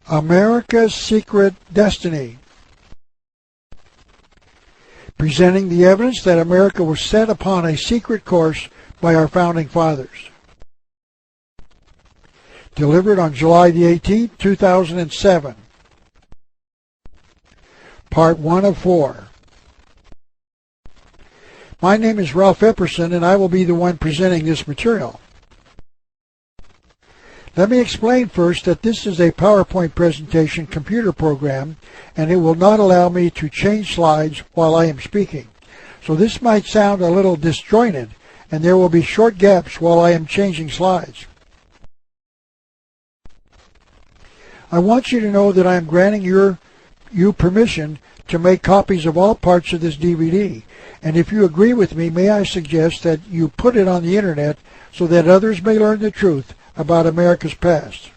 America's Secret Destiny, presenting the evidence that America was set upon a secret course by our founding fathers. Delivered on July the 18th, 2007. Part 1 of 4. My name is Ralph Epperson, and I will be the one presenting this material. Let me explain first that this is a PowerPoint presentation computer program, and it will not allow me to change slides while I am speaking. So this might sound a little disjointed, and there will be short gaps while I am changing slides. I want you to know that I am granting you permission to make copies of all parts of this DVD, and if you agree with me, may I suggest that you put it on the internet so that others may learn the truth about America's past.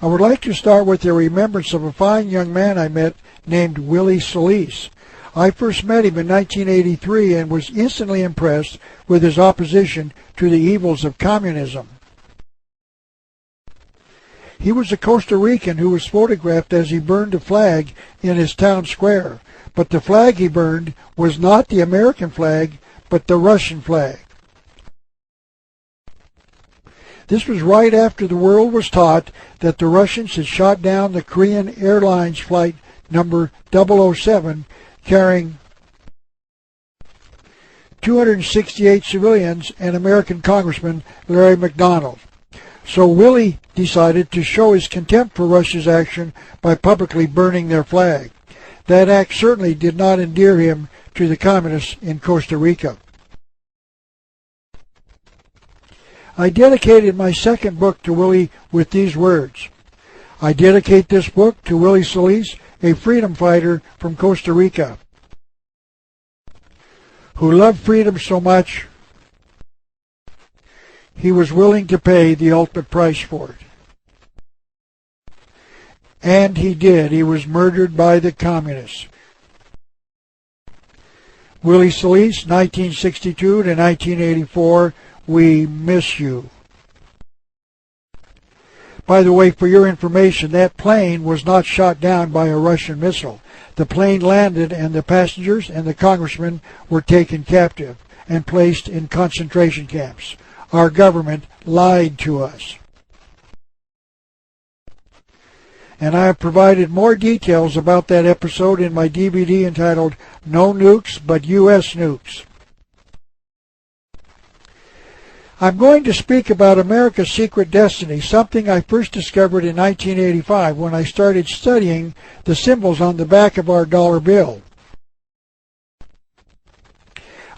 I would like to start with the remembrance of a fine young man I met named Willie Solis. I first met him in 1983 and was instantly impressed with his opposition to the evils of communism. He was a Costa Rican who was photographed as he burned a flag in his town square, but the flag he burned was not the American flag, but the Russian flag. This was right after the world was taught that the Russians had shot down the Korean Airlines flight number 007 carrying 268 civilians and American Congressman Larry McDonald. So Willie decided to show his contempt for Russia's action by publicly burning their flag. That act certainly did not endear him to the communists in Costa Rica. I dedicated my second book to Willie with these words. I dedicate this book to Willie Solis, a freedom fighter from Costa Rica, who loved freedom so much he was willing to pay the ultimate price for it. And he did. He was murdered by the communists. Willie Solis, 1962 to 1984, we miss you. By the way, for your information, that plane was not shot down by a Russian missile. The plane landed and the passengers and the congressman were taken captive and placed in concentration camps. Our government lied to us. And I have provided more details about that episode in my DVD entitled No Nukes But U.S. Nukes. I'm going to speak about America's Secret Destiny, something I first discovered in 1985 when I started studying the symbols on the back of our dollar bill.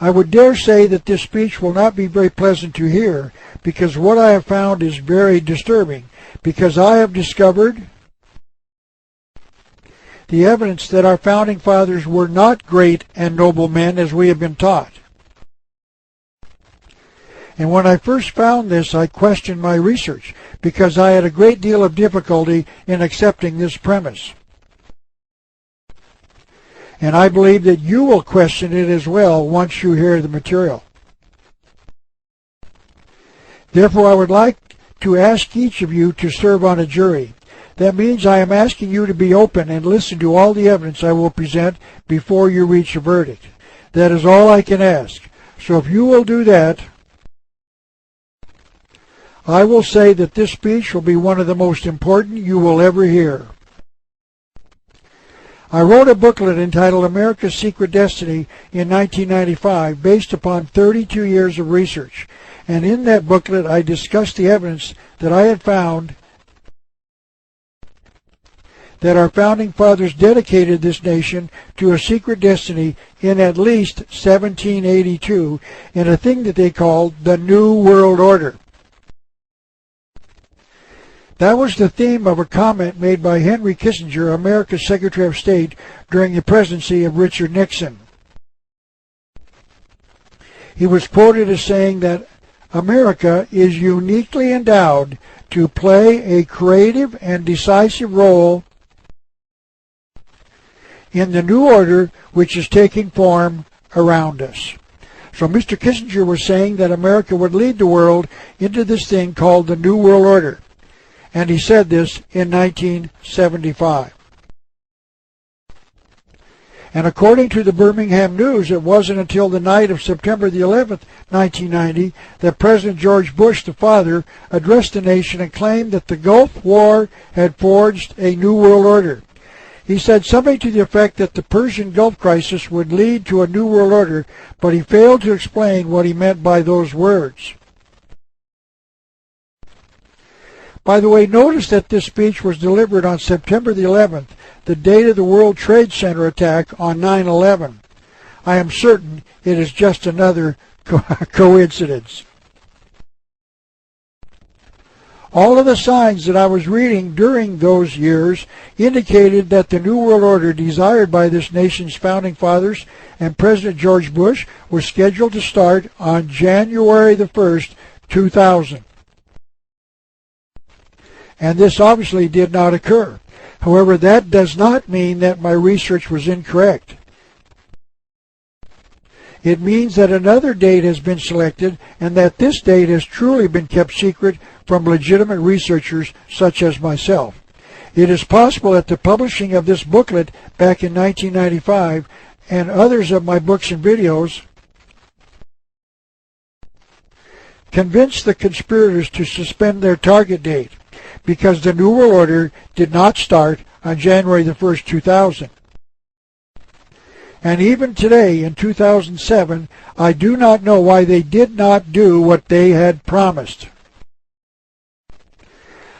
I would dare say that this speech will not be very pleasant to hear, because what I have found is very disturbing, because I have discovered the evidence that our founding fathers were not great and noble men as we have been taught. And when I first found this, I questioned my research, because I had a great deal of difficulty in accepting this premise. And I believe that you will question it as well once you hear the material. Therefore, I would like to ask each of you to serve on a jury. That means I am asking you to be open and listen to all the evidence I will present before you reach a verdict. That is all I can ask. So if you will do that, I will say that this speech will be one of the most important you will ever hear. I wrote a booklet entitled America's Secret Destiny in 1995 based upon 32 years of research, and in that booklet I discussed the evidence that I had found that our founding fathers dedicated this nation to a secret destiny in at least 1782 in a thing that they called the New World Order. That was the theme of a comment made by Henry Kissinger, America's Secretary of State, during the presidency of Richard Nixon. He was quoted as saying that America is uniquely endowed to play a creative and decisive role in the new order which is taking form around us. So Mr. Kissinger was saying that America would lead the world into this thing called the New World Order. and he said this in 1975. And according to the Birmingham News, it wasn't until the night of September the 11th, 1990, that President George Bush, the father, addressed the nation and claimed that the Gulf War had forged a new world order. He said something to the effect that the Persian Gulf crisis would lead to a new world order, but he failed to explain what he meant by those words. By the way, notice that this speech was delivered on September the 11th, the date of the World Trade Center attack on 9/11. I am certain it is just another coincidence. All of the signs that I was reading during those years indicated that the New World Order desired by this nation's founding fathers and President George Bush was scheduled to start on January the 1st, 2000. And this obviously did not occur. However, that does not mean that my research was incorrect. It means that another date has been selected and that this date has truly been kept secret from legitimate researchers such as myself. It is possible that the publishing of this booklet back in 1995 and others of my books and videos convinced the conspirators to suspend their target date, because the New World Order did not start on January the 1st, 2000. And even today, in 2007, I do not know why they did not do what they had promised.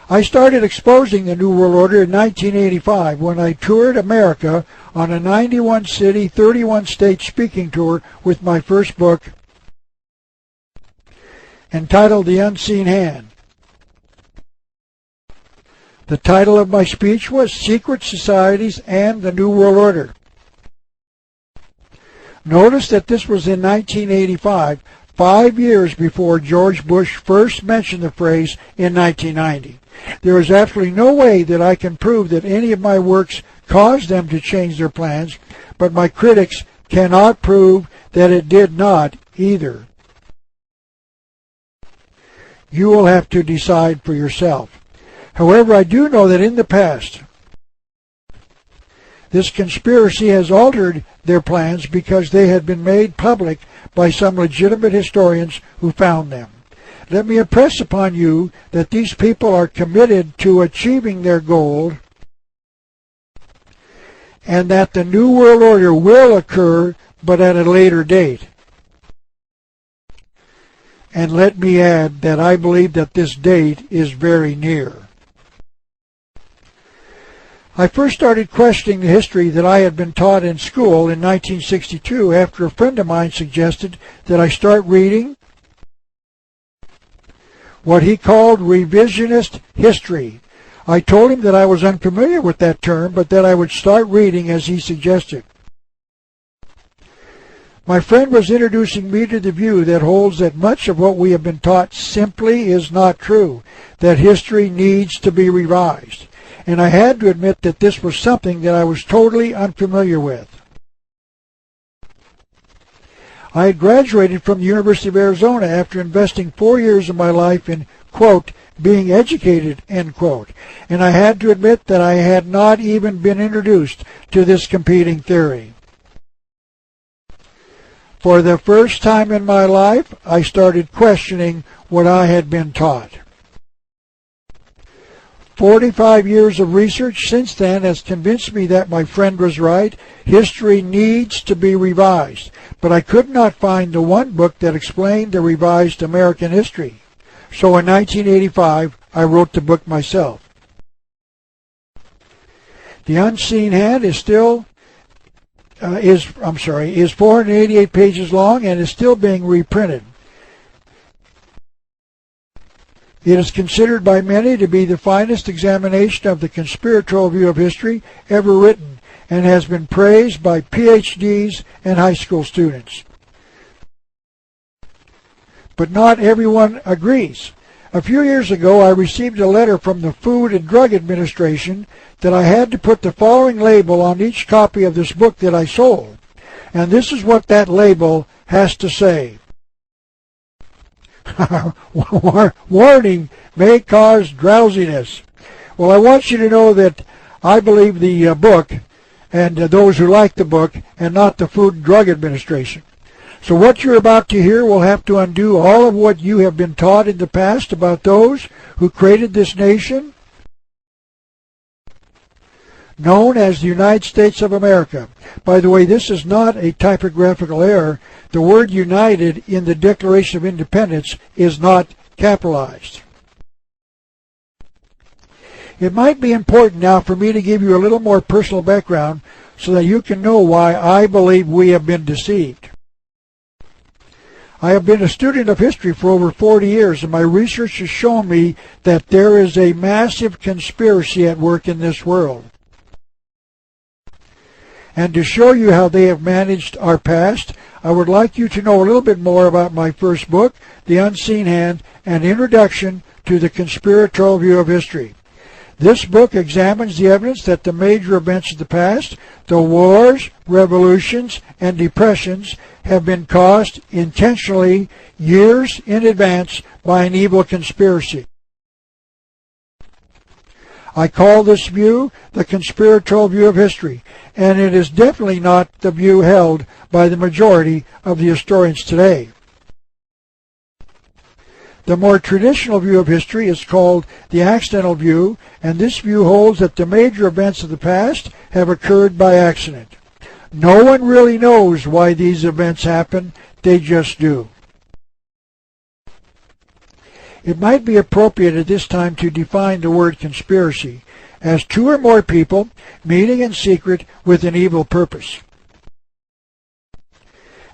I started exposing the New World Order in 1985 when I toured America on a 91-city, 31-state speaking tour with my first book, entitled The Unseen Hand. The title of my speech was Secret Societies and the New World Order. Notice that this was in 1985, 5 years before George Bush first mentioned the phrase in 1990. There is absolutely no way that I can prove that any of my works caused them to change their plans, but my critics cannot prove that it did not either. You will have to decide for yourself. However, I do know that in the past, this conspiracy has altered their plans because they had been made public by some legitimate historians who found them. Let me impress upon you that these people are committed to achieving their goal and that the New World Order will occur, but at a later date. And let me add that I believe that this date is very near. I first started questioning the history that I had been taught in school in 1962 after a friend of mine suggested that I start reading what he called revisionist history. I told him that I was unfamiliar with that term, but that I would start reading as he suggested. My friend was introducing me to the view that holds that much of what we have been taught simply is not true, that history needs to be revised. And I had to admit that this was something that I was totally unfamiliar with. I had graduated from the University of Arizona after investing 4 years of my life in, quote, being educated, end quote, and I had to admit that I had not even been introduced to this competing theory. For the first time in my life, I started questioning what I had been taught. 45 years of research since then has convinced me that my friend was right. History needs to be revised, but I could not find the one book that explained the revised American history. So in 1985, I wrote the book myself. The Unseen Hand is 488 pages long and is still being reprinted. It is considered by many to be the finest examination of the conspiratorial view of history ever written and has been praised by PhDs and high school students. But not everyone agrees. A few years ago, I received a letter from the Food and Drug Administration that I had to put the following label on each copy of this book that I sold. And this is what that label has to say. Warning, may cause drowsiness. Well, I want you to know that I believe the book and those who like the book and not the Food and Drug Administration. So what you're about to hear will have to undo all of what you have been taught in the past about those who created this nation known as the United States of America. By the way, this is not a typographical error. The word United in the Declaration of Independence is not capitalized. It might be important now for me to give you a little more personal background so that you can know why I believe we have been deceived. I have been a student of history for over 40 years, and my research has shown me that there is a massive conspiracy at work in this world. And to show you how they have managed our past, I would like you to know a little bit more about my first book, The Unseen Hand, an Introduction to the Conspiratorial View of History. This book examines the evidence that the major events of the past, the wars, revolutions, and depressions, have been caused intentionally years in advance by an evil conspiracy. I call this view the conspiratorial view of history, and it is definitely not the view held by the majority of the historians today. The more traditional view of history is called the accidental view, and this view holds that the major events of the past have occurred by accident. No one really knows why these events happen, they just do. It might be appropriate at this time to define the word conspiracy as two or more people meeting in secret with an evil purpose.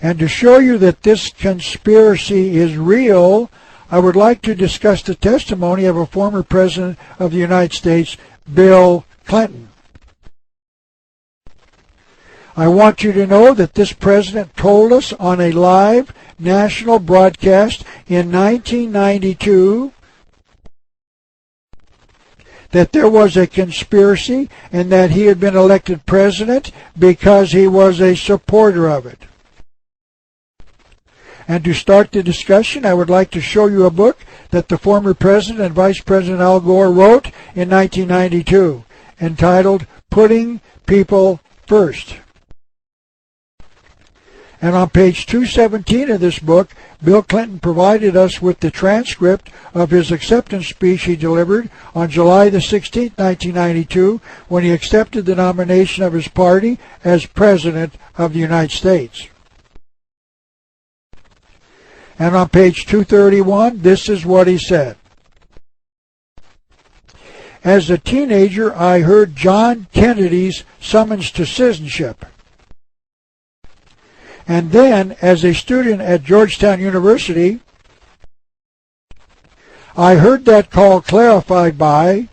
And to show you that this conspiracy is real, I would like to discuss the testimony of a former President of the United States, Bill Clinton. I want you to know that this president told us on a live national broadcast in 1992 that there was a conspiracy and that he had been elected president because he was a supporter of it. And to start the discussion, I would like to show you a book that the former President and Vice President Al Gore wrote in 1992, entitled Putting People First. And on page 217 of this book, Bill Clinton provided us with the transcript of his acceptance speech he delivered on July the 16th, 1992, when he accepted the nomination of his party as President of the United States. And on page 231, this is what he said. As a teenager, I heard John Kennedy's summons to citizenship. And then, as a student at Georgetown University, I heard that call clarified by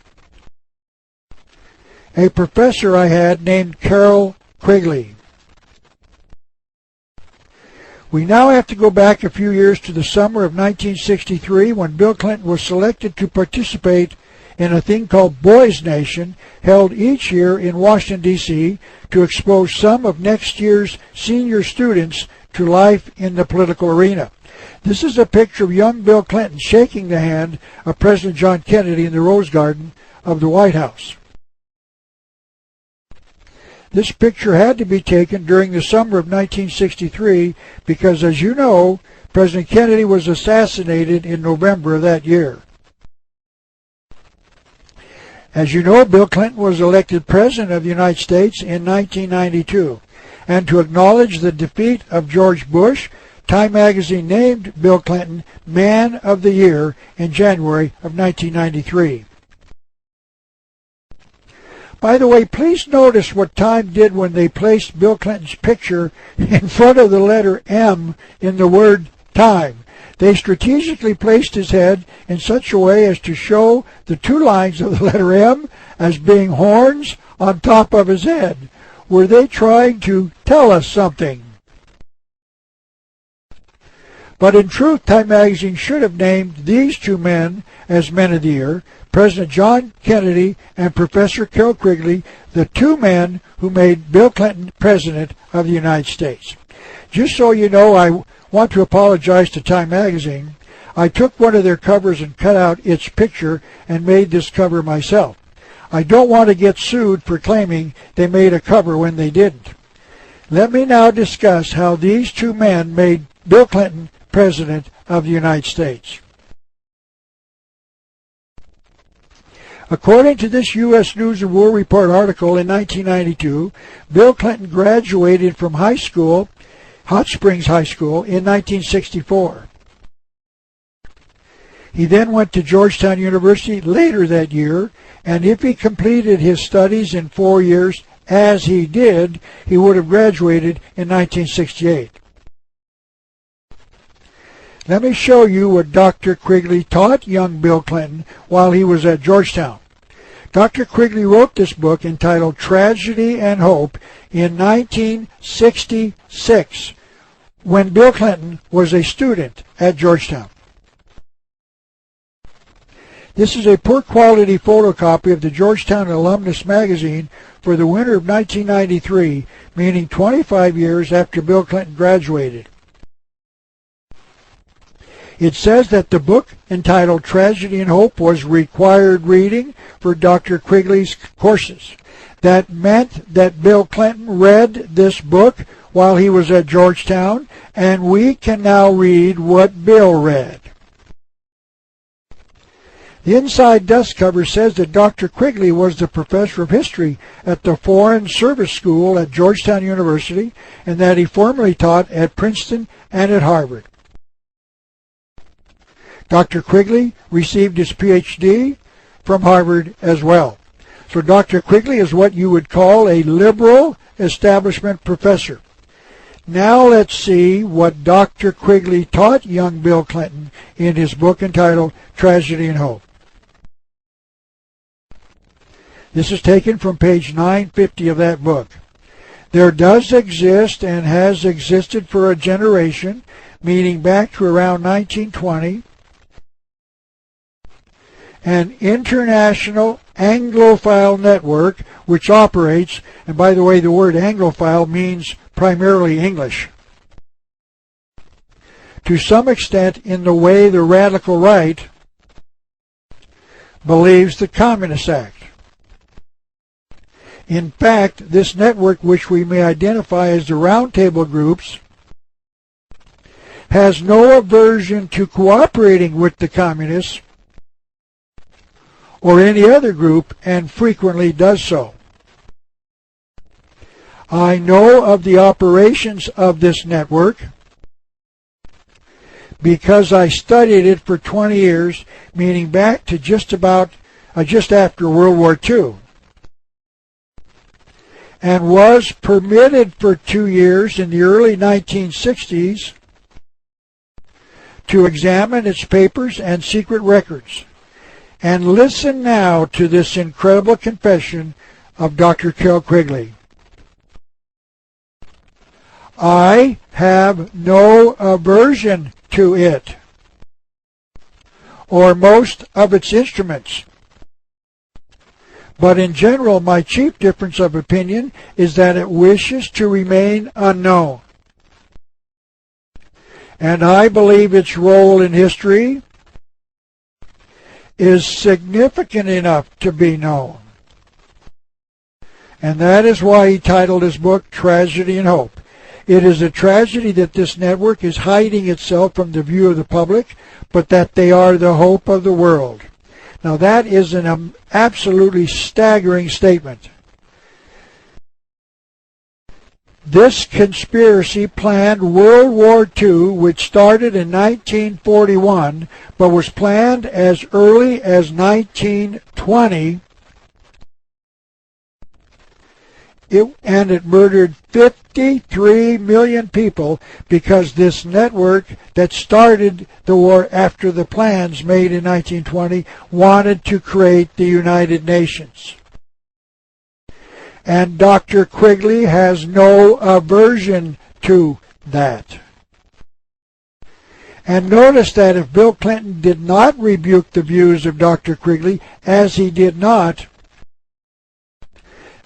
a professor I had named Carol Quigley. We now have to go back a few years to the summer of 1963 when Bill Clinton was selected to participate in a thing called Boys Nation, held each year in Washington, D.C., to expose some of next year's senior students to life in the political arena. This is a picture of young Bill Clinton shaking the hand of President John Kennedy in the Rose Garden of the White House. This picture had to be taken during the summer of 1963 because, as you know, President Kennedy was assassinated in November of that year. As you know, Bill Clinton was elected President of the United States in 1992. And to acknowledge the defeat of George Bush, Time magazine named Bill Clinton Man of the Year in January of 1993. By the way, please notice what Time did when they placed Bill Clinton's picture in front of the letter M in the word Time. They strategically placed his head in such a way as to show the two lines of the letter M as being horns on top of his head. Were they trying to tell us something? But in truth, Time magazine should have named these two men as Men of the Year, President John Kennedy and Professor Carol Quigley, the two men who made Bill Clinton President of the United States. Just so you know, I want to apologize to Time magazine. I took one of their covers and cut out its picture and made this cover myself. I don't want to get sued for claiming they made a cover when they didn't. Let me now discuss how these two men made Bill Clinton President of the United States. According to this U.S. News and World Report article in 1992, Bill Clinton graduated from high school, Hot Springs High School, in 1964. He then went to Georgetown University later that year, and if he completed his studies in 4 years, as he did, he would have graduated in 1968. Let me show you what Dr. Quigley taught young Bill Clinton while he was at Georgetown. Dr. Quigley wrote this book entitled Tragedy and Hope in 1966 when Bill Clinton was a student at Georgetown. This is a poor quality photocopy of the Georgetown Alumnus magazine for the winter of 1993, meaning 25 years after Bill Clinton graduated. It says that the book entitled Tragedy and Hope was required reading for Dr. Quigley's courses. That meant that Bill Clinton read this book while he was at Georgetown, and we can now read what Bill read. The inside dust cover says that Dr. Quigley was the professor of history at the Foreign Service School at Georgetown University, and that he formerly taught at Princeton and at Harvard. Dr. Quigley received his Ph.D. from Harvard as well. So Dr. Quigley is what you would call a liberal establishment professor. Now let's see what Dr. Quigley taught young Bill Clinton in his book entitled Tragedy and Hope. This is taken from page 950 of that book. There does exist and has existed for a generation, meaning back to around 1920, an international Anglophile network which operates, and by the way, the word Anglophile means primarily English, to some extent in the way the radical right believes the Communist Act. In fact, this network, which we may identify as the roundtable groups, has no aversion to cooperating with the communists or any other group, and frequently does so. I know of the operations of this network because I studied it for 20 years, meaning back to just after World War II, and was permitted for 2 years in the early 1960s to examine its papers and secret records. And listen now to this incredible confession of Dr. Kel Quigley. I have no aversion to it, or most of its instruments. But in general, my chief difference of opinion is that it wishes to remain unknown. And I believe its role in history is significant enough to be known. And that is why he titled his book Tragedy and Hope. It is a tragedy that this network is hiding itself from the view of the public, but that they are the hope of the world. Now that is an absolutely staggering statement. This conspiracy planned World War II, which started in 1941, but was planned as early as 1920, and it murdered 53 million people because this network that started the war after the plans made in 1920 wanted to create the United Nations. And Dr. Quigley has no aversion to that. And notice that if Bill Clinton did not rebuke the views of Dr. Quigley, as he did not,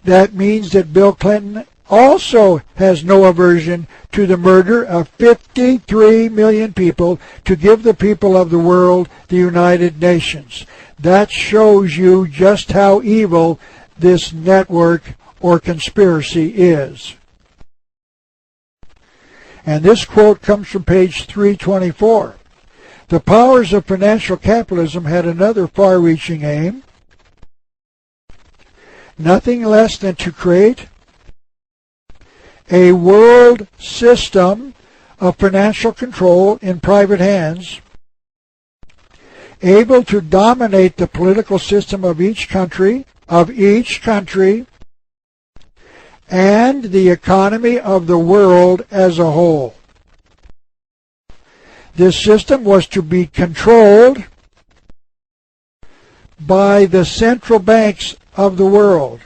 that means that Bill Clinton also has no aversion to the murder of 53 million people to give the people of the world the United Nations. That shows you just how evil this network or conspiracy is. And this quote comes from page 324. The powers of financial capitalism had another far-reaching aim, nothing less than to create a world system of financial control in private hands, able to dominate the political system of each country, and the economy of the world as a whole. This system was to be controlled by the central banks of the world.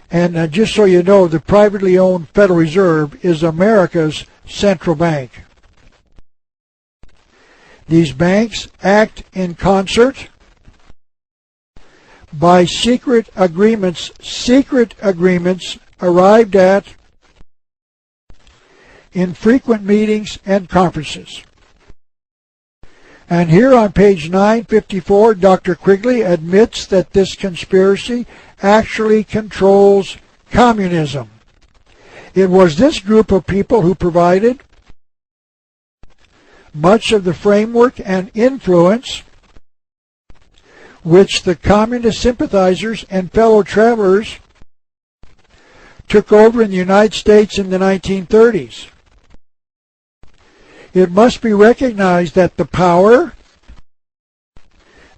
And just so you know, the privately owned Federal Reserve is America's central bank. These banks act in concert by secret agreements arrived at in frequent meetings and conferences. And here on page 954, Dr. Quigley admits that this conspiracy actually controls communism. It was this group of people who provided much of the framework and influence which the communist sympathizers and fellow travelers took over in the United States in the 1930s. It must be recognized that the power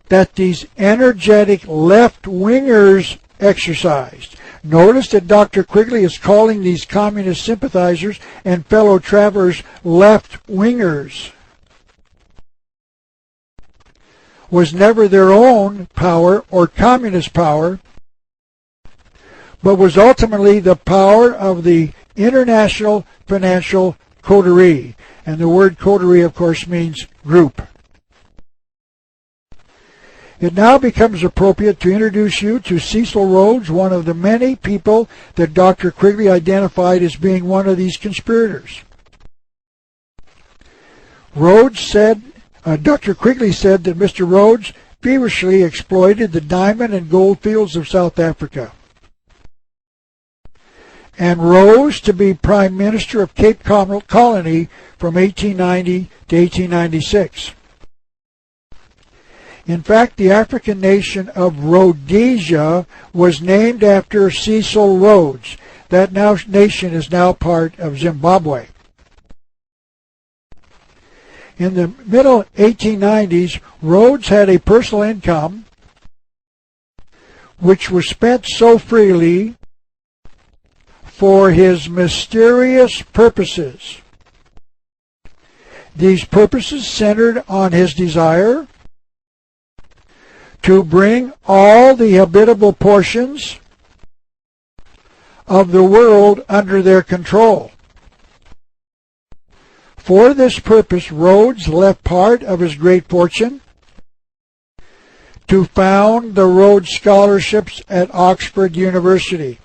that these energetic left-wingers exercised. Notice that Dr. Quigley is calling these communist sympathizers and fellow travelers left-wingers. Was never their own power or communist power, but was ultimately the power of the international financial coterie. And the word coterie, of course, means group. It now becomes appropriate to introduce you to Cecil Rhodes, one of the many people that Dr. Quigley identified as being one of these conspirators. Dr. Quigley said that Mr. Rhodes feverishly exploited the diamond and gold fields of South Africa and rose to be Prime Minister of Cape Colony from 1890 to 1896. In fact, the African nation of Rhodesia was named after Cecil Rhodes. That nation is now part of Zimbabwe. In the middle 1890s, Rhodes had a personal income which was spent so freely for his mysterious purposes. These purposes centered on his desire to bring all the habitable portions of the world under their control. For this purpose, Rhodes left part of his great fortune to found the Rhodes Scholarships at Oxford University.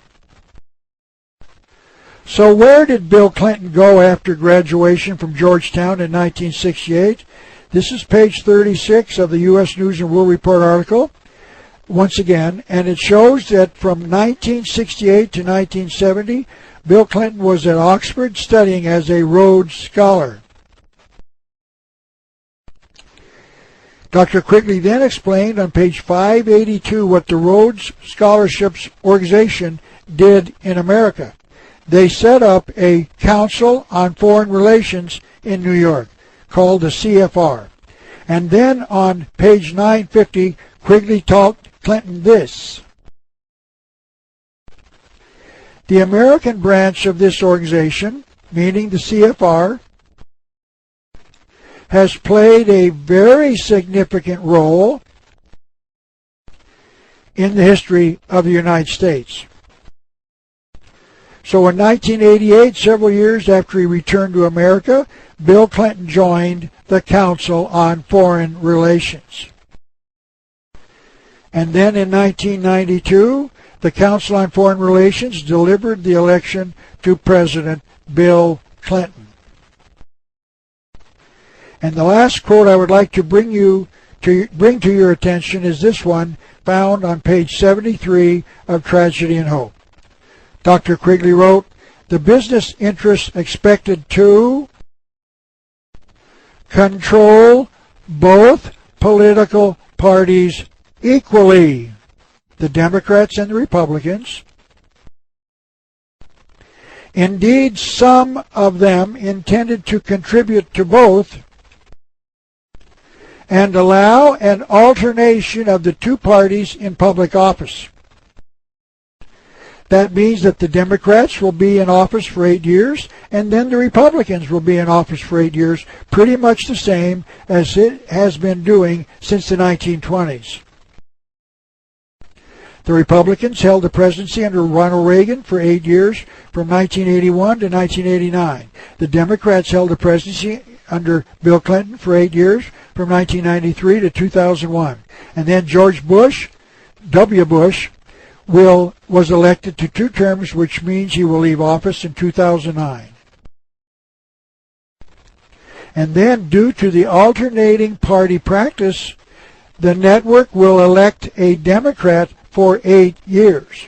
So where did Bill Clinton go after graduation from Georgetown in 1968? This is page 36 of the U.S. News and World Report article, once again, and it shows that from 1968 to 1970, Bill Clinton was at Oxford studying as a Rhodes Scholar. Dr. Quigley then explained on page 582 what the Rhodes Scholarships organization did in America. They set up a Council on Foreign Relations in New York called the CFR. And then on page 950, Quigley taught Clinton this. The American branch of this organization, meaning the CFR, has played a very significant role in the history of the United States. So in 1988, several years after he returned to America, Bill Clinton joined the Council on Foreign Relations. And then in 1992, the Council on Foreign Relations delivered the election to President Bill Clinton. And the last quote I would like to bring to your attention is this one, found on page 73 of Tragedy and Hope. Dr. Quigley wrote, "The business interests expected to control both political parties equally, the Democrats and the Republicans. Indeed, some of them intended to contribute to both and allow an alternation of the two parties in public office. That means that the Democrats will be in office for 8 years, and then the Republicans will be in office for 8 years, pretty much the same as it has been doing since the 1920s. The Republicans held the presidency under Ronald Reagan for 8 years, from 1981 to 1989. The Democrats held the presidency under Bill Clinton for 8 years, from 1993 to 2001. And then George Bush, W. Bush, was elected to 2 terms, which means he will leave office in 2009. And then, due to the alternating party practice, the network will elect a Democrat for 8 years,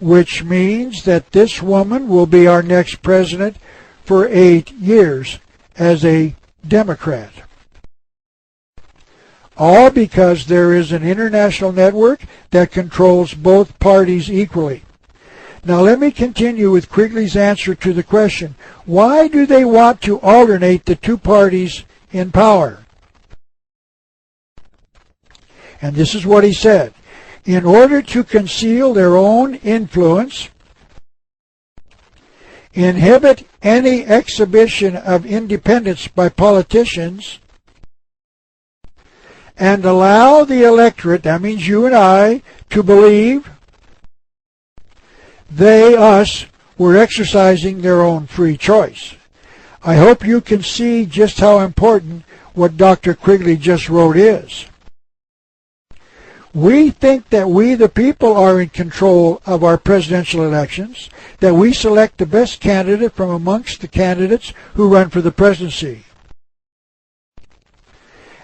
which means that this woman will be our next president for 8 years as a Democrat. All because there is an international network that controls both parties equally. Now let me continue with Quigley's answer to the question, why do they want to alternate the two parties in power? And this is what he said. In order to conceal their own influence, inhibit any exhibition of independence by politicians, and allow the electorate, that means you and I, to believe they, us, were exercising their own free choice. I hope you can see just how important what Dr. Quigley just wrote is. We think that we, the people, are in control of our presidential elections, that we select the best candidate from amongst the candidates who run for the presidency,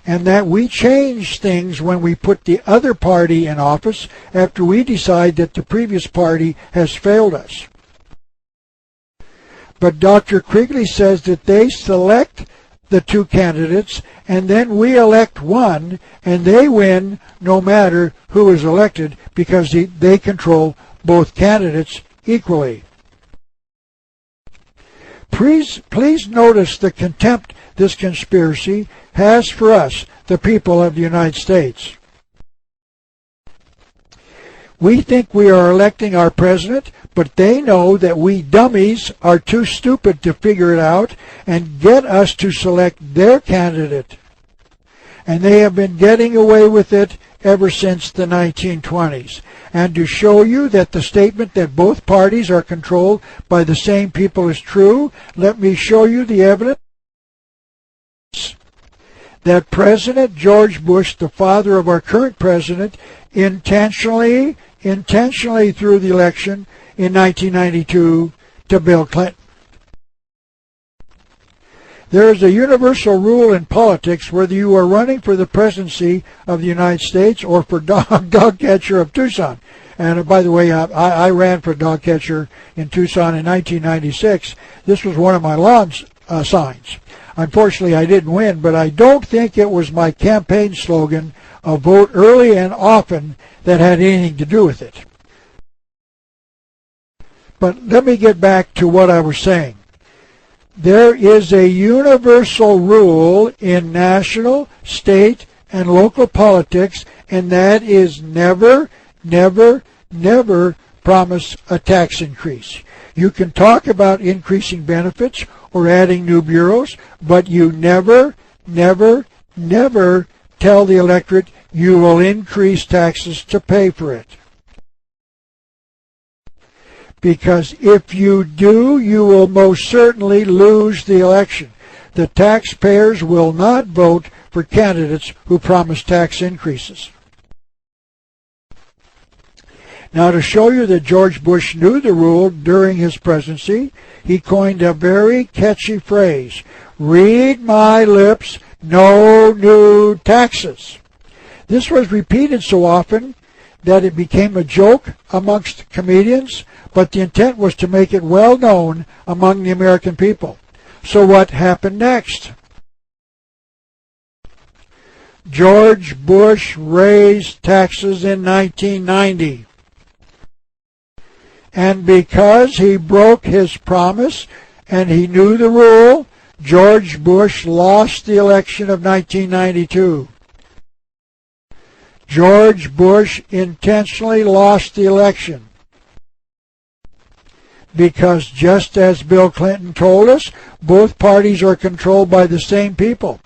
and that we change things when we put the other party in office after we decide that the previous party has failed us. But Dr. Quigley says that they select the 2 candidates, and then we elect one, and they win no matter who is elected because they control both candidates equally. Please notice the contempt this conspiracy has for us, the people of the United States. We think we are electing our president, but they know that we dummies are too stupid to figure it out and get us to select their candidate. And they have been getting away with it ever since the 1920s. And to show you that the statement that both parties are controlled by the same people is true, let me show you the evidence that President George Bush, the father of our current president, intentionally threw the election in 1992 to Bill Clinton. There is a universal rule in politics whether you are running for the presidency of the United States or for dog catcher of Tucson. And by the way, I ran for dog catcher in Tucson in 1996. This was one of my lawn signs. Unfortunately, I didn't win, but I don't think it was my campaign slogan of vote early and often that had anything to do with it. But let me get back to what I was saying. There is a universal rule in national, state, and local politics, and that is never, never, never promise a tax increase. You can talk about increasing benefits or adding new bureaus, but you never, never, never tell the electorate you will increase taxes to pay for it. Because if you do, you will most certainly lose the election. The taxpayers will not vote for candidates who promise tax increases. Now, to show you that George Bush knew the rule during his presidency, he coined a very catchy phrase, "Read my lips, no new taxes." This was repeated so often that it became a joke amongst comedians, but the intent was to make it well known among the American people. So what happened next? George Bush raised taxes in 1990. And because he broke his promise and he knew the rule, George Bush lost the election of 1992. George Bush intentionally lost the election because, just as Bill Clinton told us, both parties are controlled by the same people.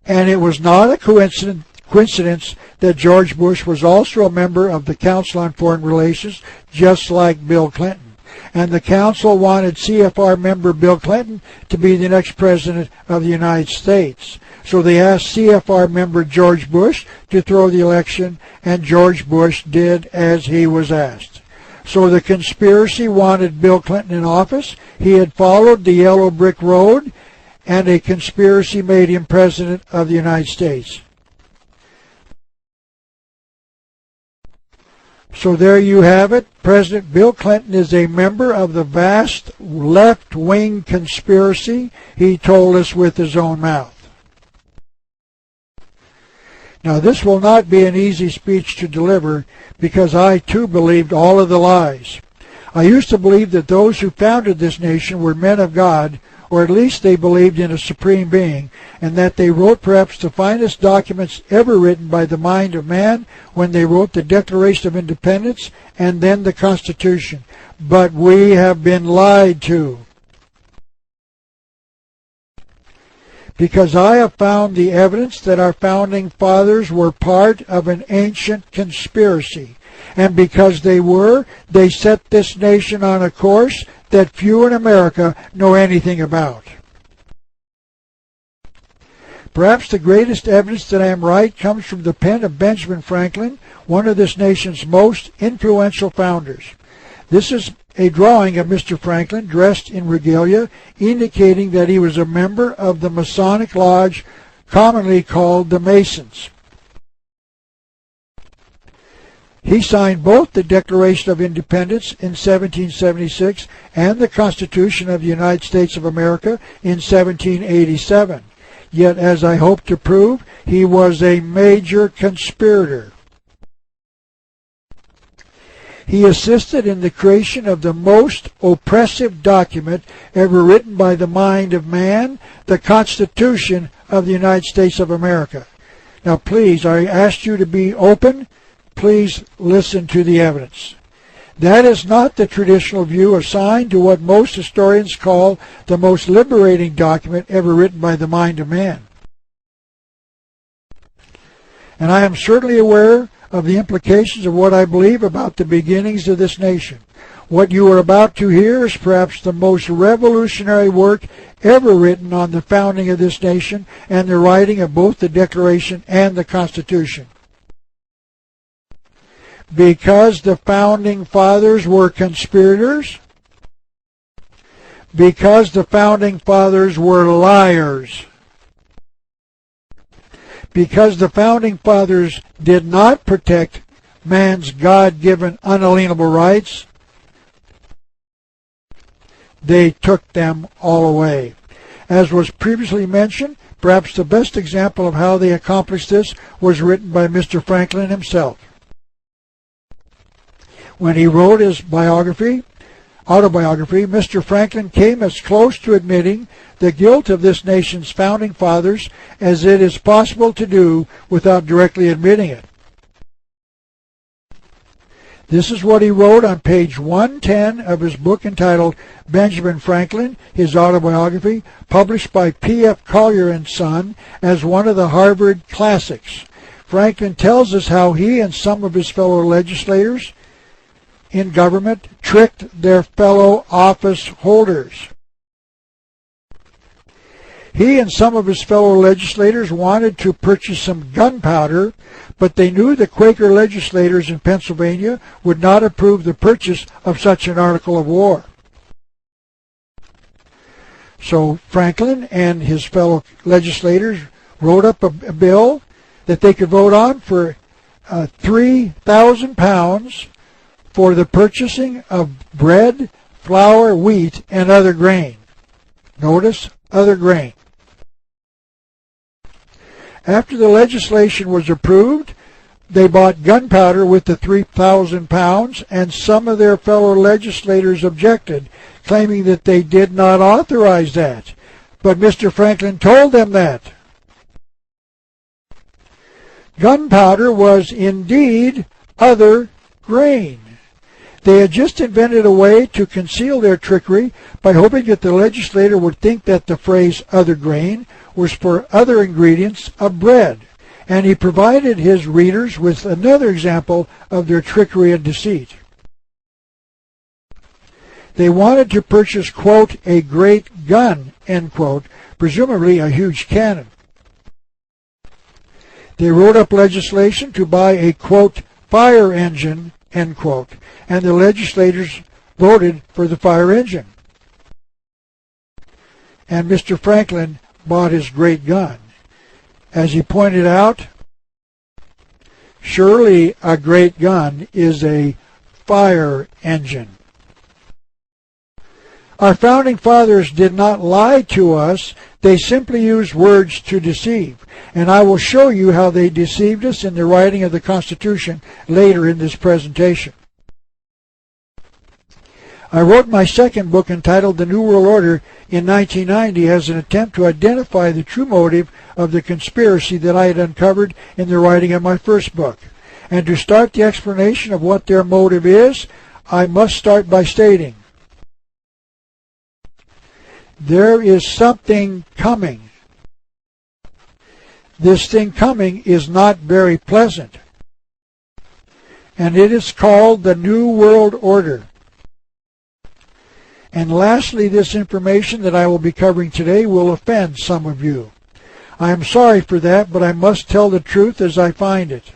And it was not a coincidence that George Bush was also a member of the Council on Foreign Relations, just like Bill Clinton. And the Council wanted CFR member Bill Clinton to be the next President of the United States. So they asked CFR member George Bush to throw the election, and George Bush did as he was asked. So the conspiracy wanted Bill Clinton in office. He had followed the yellow brick road, and a conspiracy made him President of the United States. So there you have it. President Bill Clinton is a member of the vast left-wing conspiracy, he told us with his own mouth. Now, this will not be an easy speech to deliver because I, too, believed all of the lies. I used to believe that those who founded this nation were men of God, or at least they believed in a supreme being, and that they wrote perhaps the finest documents ever written by the mind of man when they wrote the Declaration of Independence and then the Constitution. But we have been lied to. Because I have found the evidence that our founding fathers were part of an ancient conspiracy. And because they were, they set this nation on a course that few in America know anything about. Perhaps the greatest evidence that I am right comes from the pen of Benjamin Franklin, one of this nation's most influential founders. This is a drawing of Mr. Franklin dressed in regalia, indicating that he was a member of the Masonic Lodge, commonly called the Masons. He signed both the Declaration of Independence in 1776 and the Constitution of the United States of America in 1787. Yet, as I hope to prove, he was a major conspirator. He assisted in the creation of the most oppressive document ever written by the mind of man, the Constitution of the United States of America. Now, please, I asked you to be open. Please listen to the evidence. That is not the traditional view assigned to what most historians call the most liberating document ever written by the mind of man. And I am certainly aware of the implications of what I believe about the beginnings of this nation. What you are about to hear is perhaps the most revolutionary work ever written on the founding of this nation and the writing of both the Declaration and the Constitution. Because the founding fathers were conspirators, because the founding fathers were liars, because the founding fathers did not protect man's God-given unalienable rights, they took them all away. As was previously mentioned, perhaps the best example of how they accomplished this was written by Mr. Franklin himself. When he wrote his autobiography, Mr. Franklin came as close to admitting the guilt of this nation's founding fathers as it is possible to do without directly admitting it. This is what he wrote on page 110 of his book entitled Benjamin Franklin, his autobiography, published by P.F. Collier and Son as one of the Harvard classics. Franklin tells us how he and some of his fellow legislators in government tricked their fellow office holders. He and some of his fellow legislators wanted to purchase some gunpowder, but they knew the Quaker legislators in Pennsylvania would not approve the purchase of such an article of war. So Franklin and his fellow legislators wrote up a bill that they could vote on for 3,000 pounds for the purchasing of bread, flour, wheat, and other grain. Notice, other grain. After the legislation was approved, they bought gunpowder with the 3,000 pounds, and some of their fellow legislators objected, claiming that they did not authorize that. But Mr. Franklin told them that. Gunpowder was indeed other grain. They had just invented a way to conceal their trickery by hoping that the legislator would think that the phrase other grain was for other ingredients of bread, and he provided his readers with another example of their trickery and deceit. They wanted to purchase, quote, a great gun, end quote, presumably a huge cannon. They wrote up legislation to buy a, quote, fire engine, end quote, and the legislators voted for the fire engine. And Mr. Franklin bought his great gun. As he pointed out, surely a great gun is a fire engine. Our founding fathers did not lie to us. They simply used words to deceive. And I will show you how they deceived us in the writing of the Constitution later in this presentation. I wrote my second book entitled The New World Order in 1990 as an attempt to identify the true motive of the conspiracy that I had uncovered in the writing of my first book. And to start the explanation of what their motive is, I must start by stating, there is something coming. This thing coming is not very pleasant, and it is called the New World Order. And lastly, this information that I will be covering today will offend some of you. I am sorry for that, but I must tell the truth as I find it.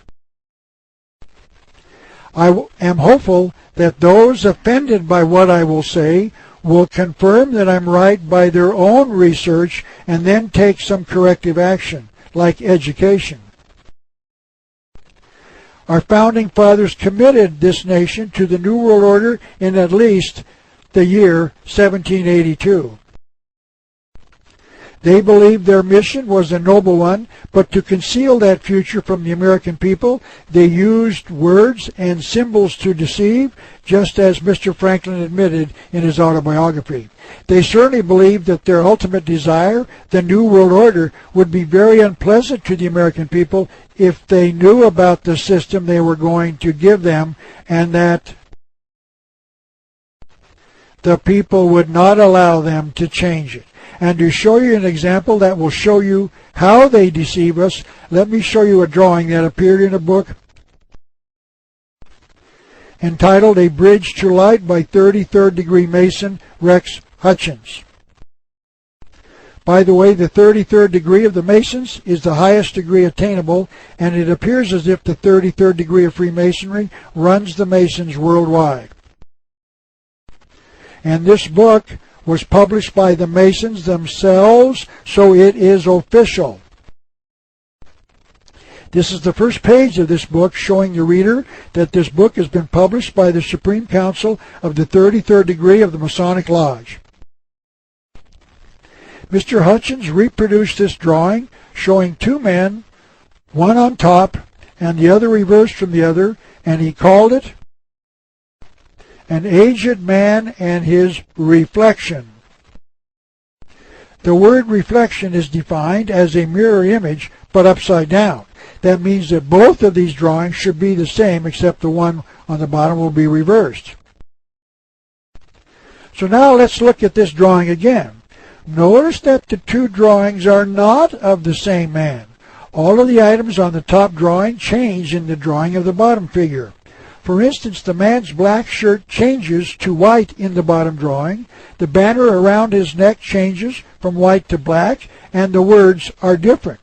I am hopeful that those offended by what I will say will confirm that I'm right by their own research and then take some corrective action, like education. Our founding fathers committed this nation to the New World Order in at least the year 1782. They believed their mission was a noble one, but to conceal that future from the American people, they used words and symbols to deceive, just as Mr. Franklin admitted in his autobiography. They certainly believed that their ultimate desire, the New World Order, would be very unpleasant to the American people if they knew about the system they were going to give them, and that the people would not allow them to change it. And to show you an example that will show you how they deceive us, let me show you a drawing that appeared in a book entitled A Bridge to Light by 33rd degree Mason Rex Hutchins. By the way, the 33rd degree of the Masons is the highest degree attainable, and it appears as if the 33rd degree of Freemasonry runs the Masons worldwide. And this book was published by the Masons themselves, so it is official. This is the first page of this book, showing the reader that this book has been published by the Supreme Council of the 33rd degree of the Masonic Lodge. Mr. Hutchins reproduced this drawing, showing two men, one on top and the other reversed from the other, and he called it An Aged Man and His Reflection. The word reflection is defined as a mirror image, but upside down. That means that both of these drawings should be the same, except the one on the bottom will be reversed. So now let's look at this drawing again. Notice that the two drawings are not of the same man. All of the items on the top drawing change in the drawing of the bottom figure. For instance, the man's black shirt changes to white in the bottom drawing, the banner around his neck changes from white to black, and the words are different.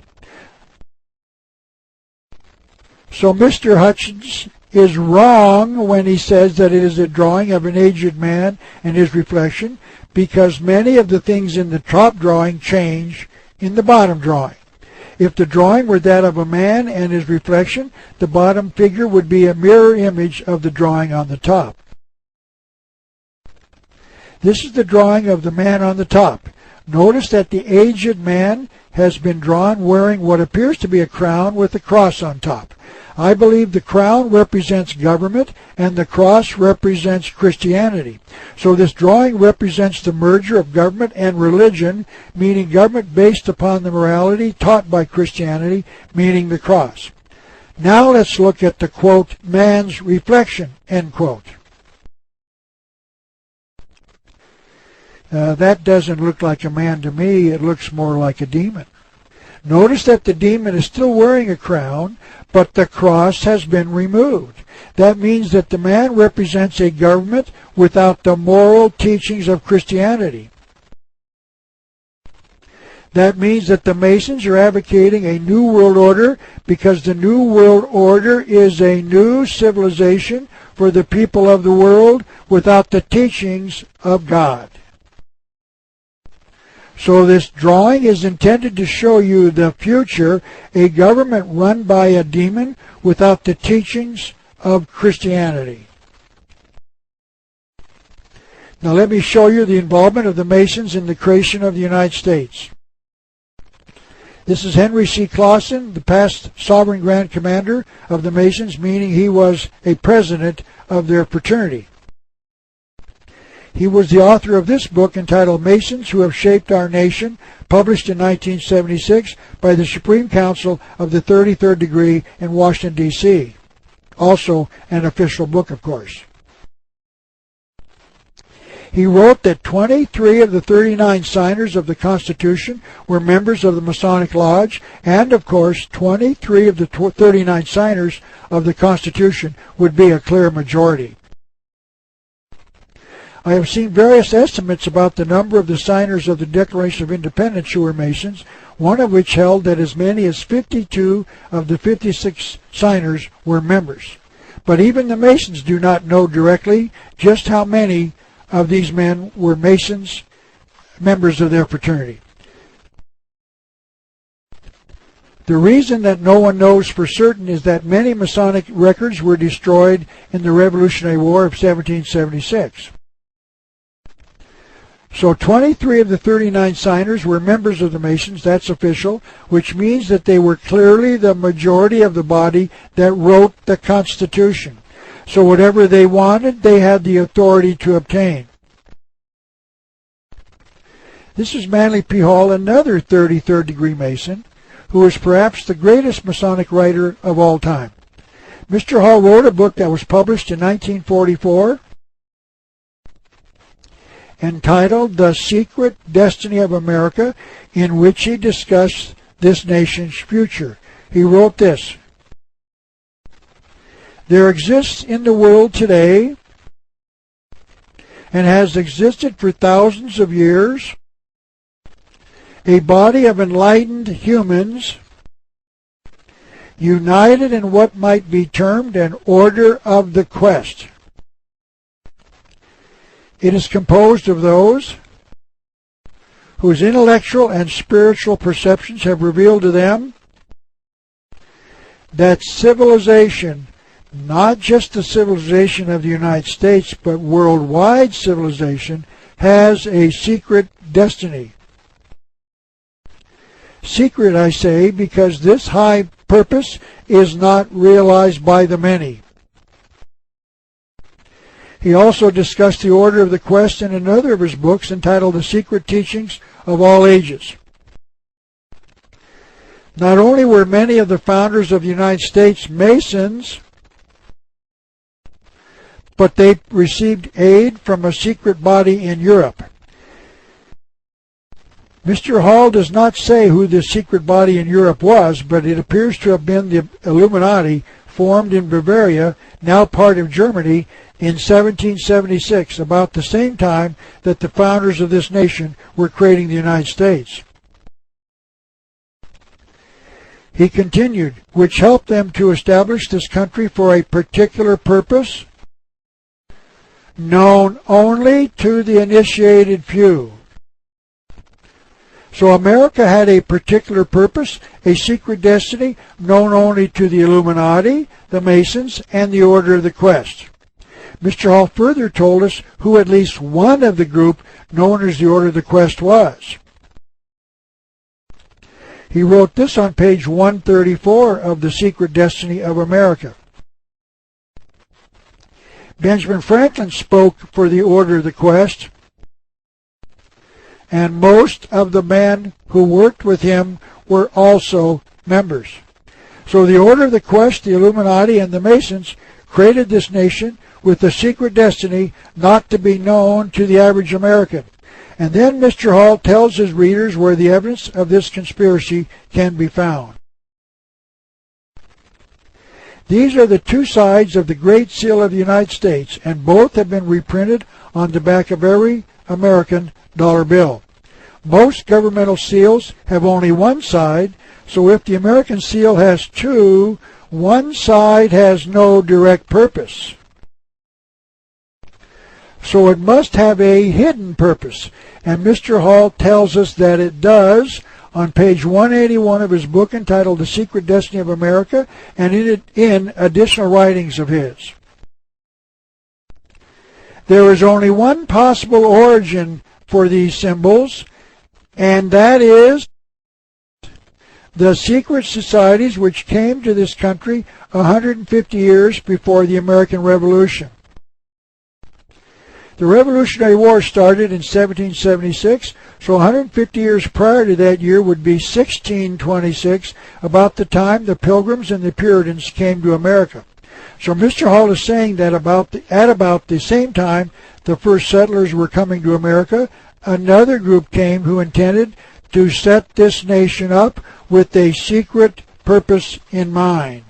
So Mr. Hutchins is wrong when he says that it is a drawing of an aged man and his reflection, because many of the things in the top drawing change in the bottom drawing. If the drawing were that of a man and his reflection, the bottom figure would be a mirror image of the drawing on the top. This is the drawing of the man on the top. Notice that the aged man has been drawn wearing what appears to be a crown with a cross on top. I believe the crown represents government and the cross represents Christianity. So this drawing represents the merger of government and religion, meaning government based upon the morality taught by Christianity, meaning the cross. Now let's look at the, quote, man's reflection, end quote. That doesn't look like a man to me. It looks more like a demon. Notice that the demon is still wearing a crown, but the cross has been removed. That means that the man represents a government without the moral teachings of Christianity. That means that the Masons are advocating a new world order, because the new world order is a new civilization for the people of the world without the teachings of God. So this drawing is intended to show you the future, a government run by a demon without the teachings of Christianity. Now let me show you the involvement of the Masons in the creation of the United States. This is Henry C. Clausen, the past Sovereign Grand Commander of the Masons, meaning he was a president of their fraternity. He was the author of this book entitled Masons Who Have Shaped Our Nation, published in 1976 by the Supreme Council of the 33rd Degree in Washington, D.C. Also an official book, of course. He wrote that 23 of the 39 signers of the Constitution were members of the Masonic Lodge, and, of course, 23 of the 39 signers of the Constitution would be a clear majority. I have seen various estimates about the number of the signers of the Declaration of Independence who were Masons, one of which held that as many as 52 of the 56 signers were members. But even the Masons do not know directly just how many of these men were Masons, members of their fraternity. The reason that no one knows for certain is that many Masonic records were destroyed in the Revolutionary War of 1776. So 23 of the 39 signers were members of the Masons, that's official, which means that they were clearly the majority of the body that wrote the Constitution. So whatever they wanted, they had the authority to obtain. This is Manly P. Hall, another 33rd degree Mason, who was perhaps the greatest Masonic writer of all time. Mr. Hall wrote a book that was published in 1944, entitled The Secret Destiny of America, in which he discussed this nation's future. He wrote this: there exists in the world today, and has existed for thousands of years, a body of enlightened humans united in what might be termed an order of the quest. It is composed of those whose intellectual and spiritual perceptions have revealed to them that civilization, not just the civilization of the United States, but worldwide civilization, has a secret destiny. Secret, I say, because this high purpose is not realized by the many. He also discussed the order of the quest in another of his books entitled The Secret Teachings of All Ages. Not only were many of the founders of the United States Masons, but they received aid from a secret body in Europe. Mr. Hall does not say who this secret body in Europe was, but it appears to have been the Illuminati, formed in Bavaria, now part of Germany, in 1776, about the same time that the founders of this nation were creating the United States. He continued, which helped them to establish this country for a particular purpose, known only to the initiated few. So America had a particular purpose, a secret destiny, known only to the Illuminati, the Masons, and the Order of the Quest. Mr. Hall further told us who at least one of the group known as the Order of the Quest was. He wrote this on page 134 of The Secret Destiny of America. Benjamin Franklin spoke for the Order of the Quest, and most of the men who worked with him were also members. So the Order of the Quest, the Illuminati, and the Masons created this nation with a secret destiny not to be known to the average American. And then Mr. Hall tells his readers where the evidence of this conspiracy can be found. These are the two sides of the Great Seal of the United States, and both have been reprinted on the back of every American dollar bill. Most governmental seals have only one side, so if the American seal has two, one side has no direct purpose. So it must have a hidden purpose, and Mr. Hall tells us that it does on page 181 of his book entitled The Secret Destiny of America, and in additional writings of his. There is only one possible origin for these symbols, and that is the secret societies which came to this country 150 years before the American Revolution. The Revolutionary War started in 1776, so 150 years prior to that year would be 1626, about the time the Pilgrims and the Puritans came to America. So Mr. Hall is saying that at about the same time the first settlers were coming to America, another group came who intended to set this nation up with a secret purpose in mind.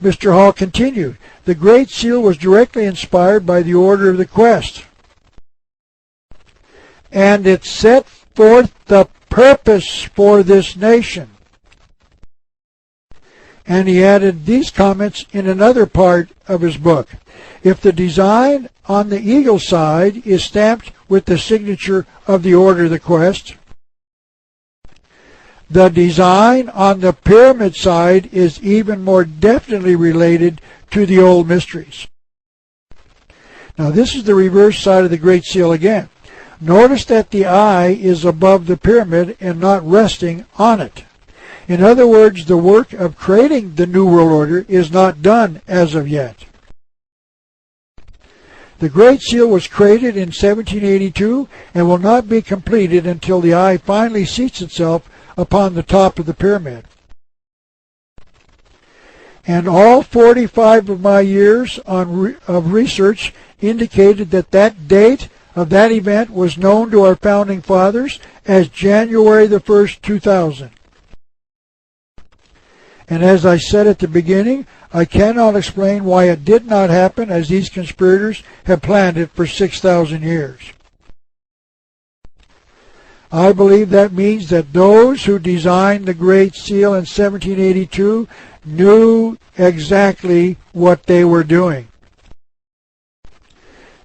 Mr. Hall continued, the Great Seal was directly inspired by the Order of the Quest, and it set forth the purpose for this nation. And he added these comments in another part of his book. If the design on the eagle side is stamped with the signature of the Order of the Quest, the design on the pyramid side is even more definitely related to the old mysteries. Now this is the reverse side of the Great Seal again. Notice that the eye is above the pyramid and not resting on it. In other words, the work of creating the New World Order is not done as of yet. The Great Seal was created in 1782 and will not be completed until the eye finally seats itself upon the top of the pyramid. And all 45 of my years of research indicated that that date of that event was known to our founding fathers as January the 1st, 2000. And as I said at the beginning, I cannot explain why it did not happen as these conspirators have planned it for 6,000 years. I believe that means that those who designed the Great Seal in 1782 knew exactly what they were doing.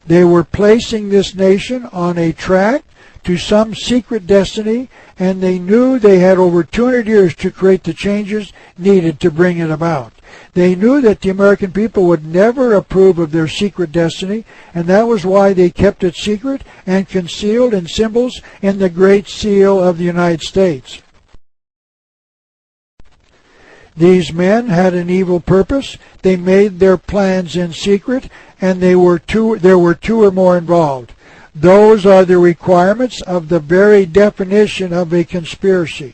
They were placing this nation on a track to some secret destiny, and they knew they had over 200 years to create the changes needed to bring it about. They knew that the American people would never approve of their secret destiny, and that was why they kept it secret and concealed in symbols in the Great Seal of the United States. These men had an evil purpose. They made their plans in secret, and there were two or more involved. Those are the requirements of the very definition of a conspiracy,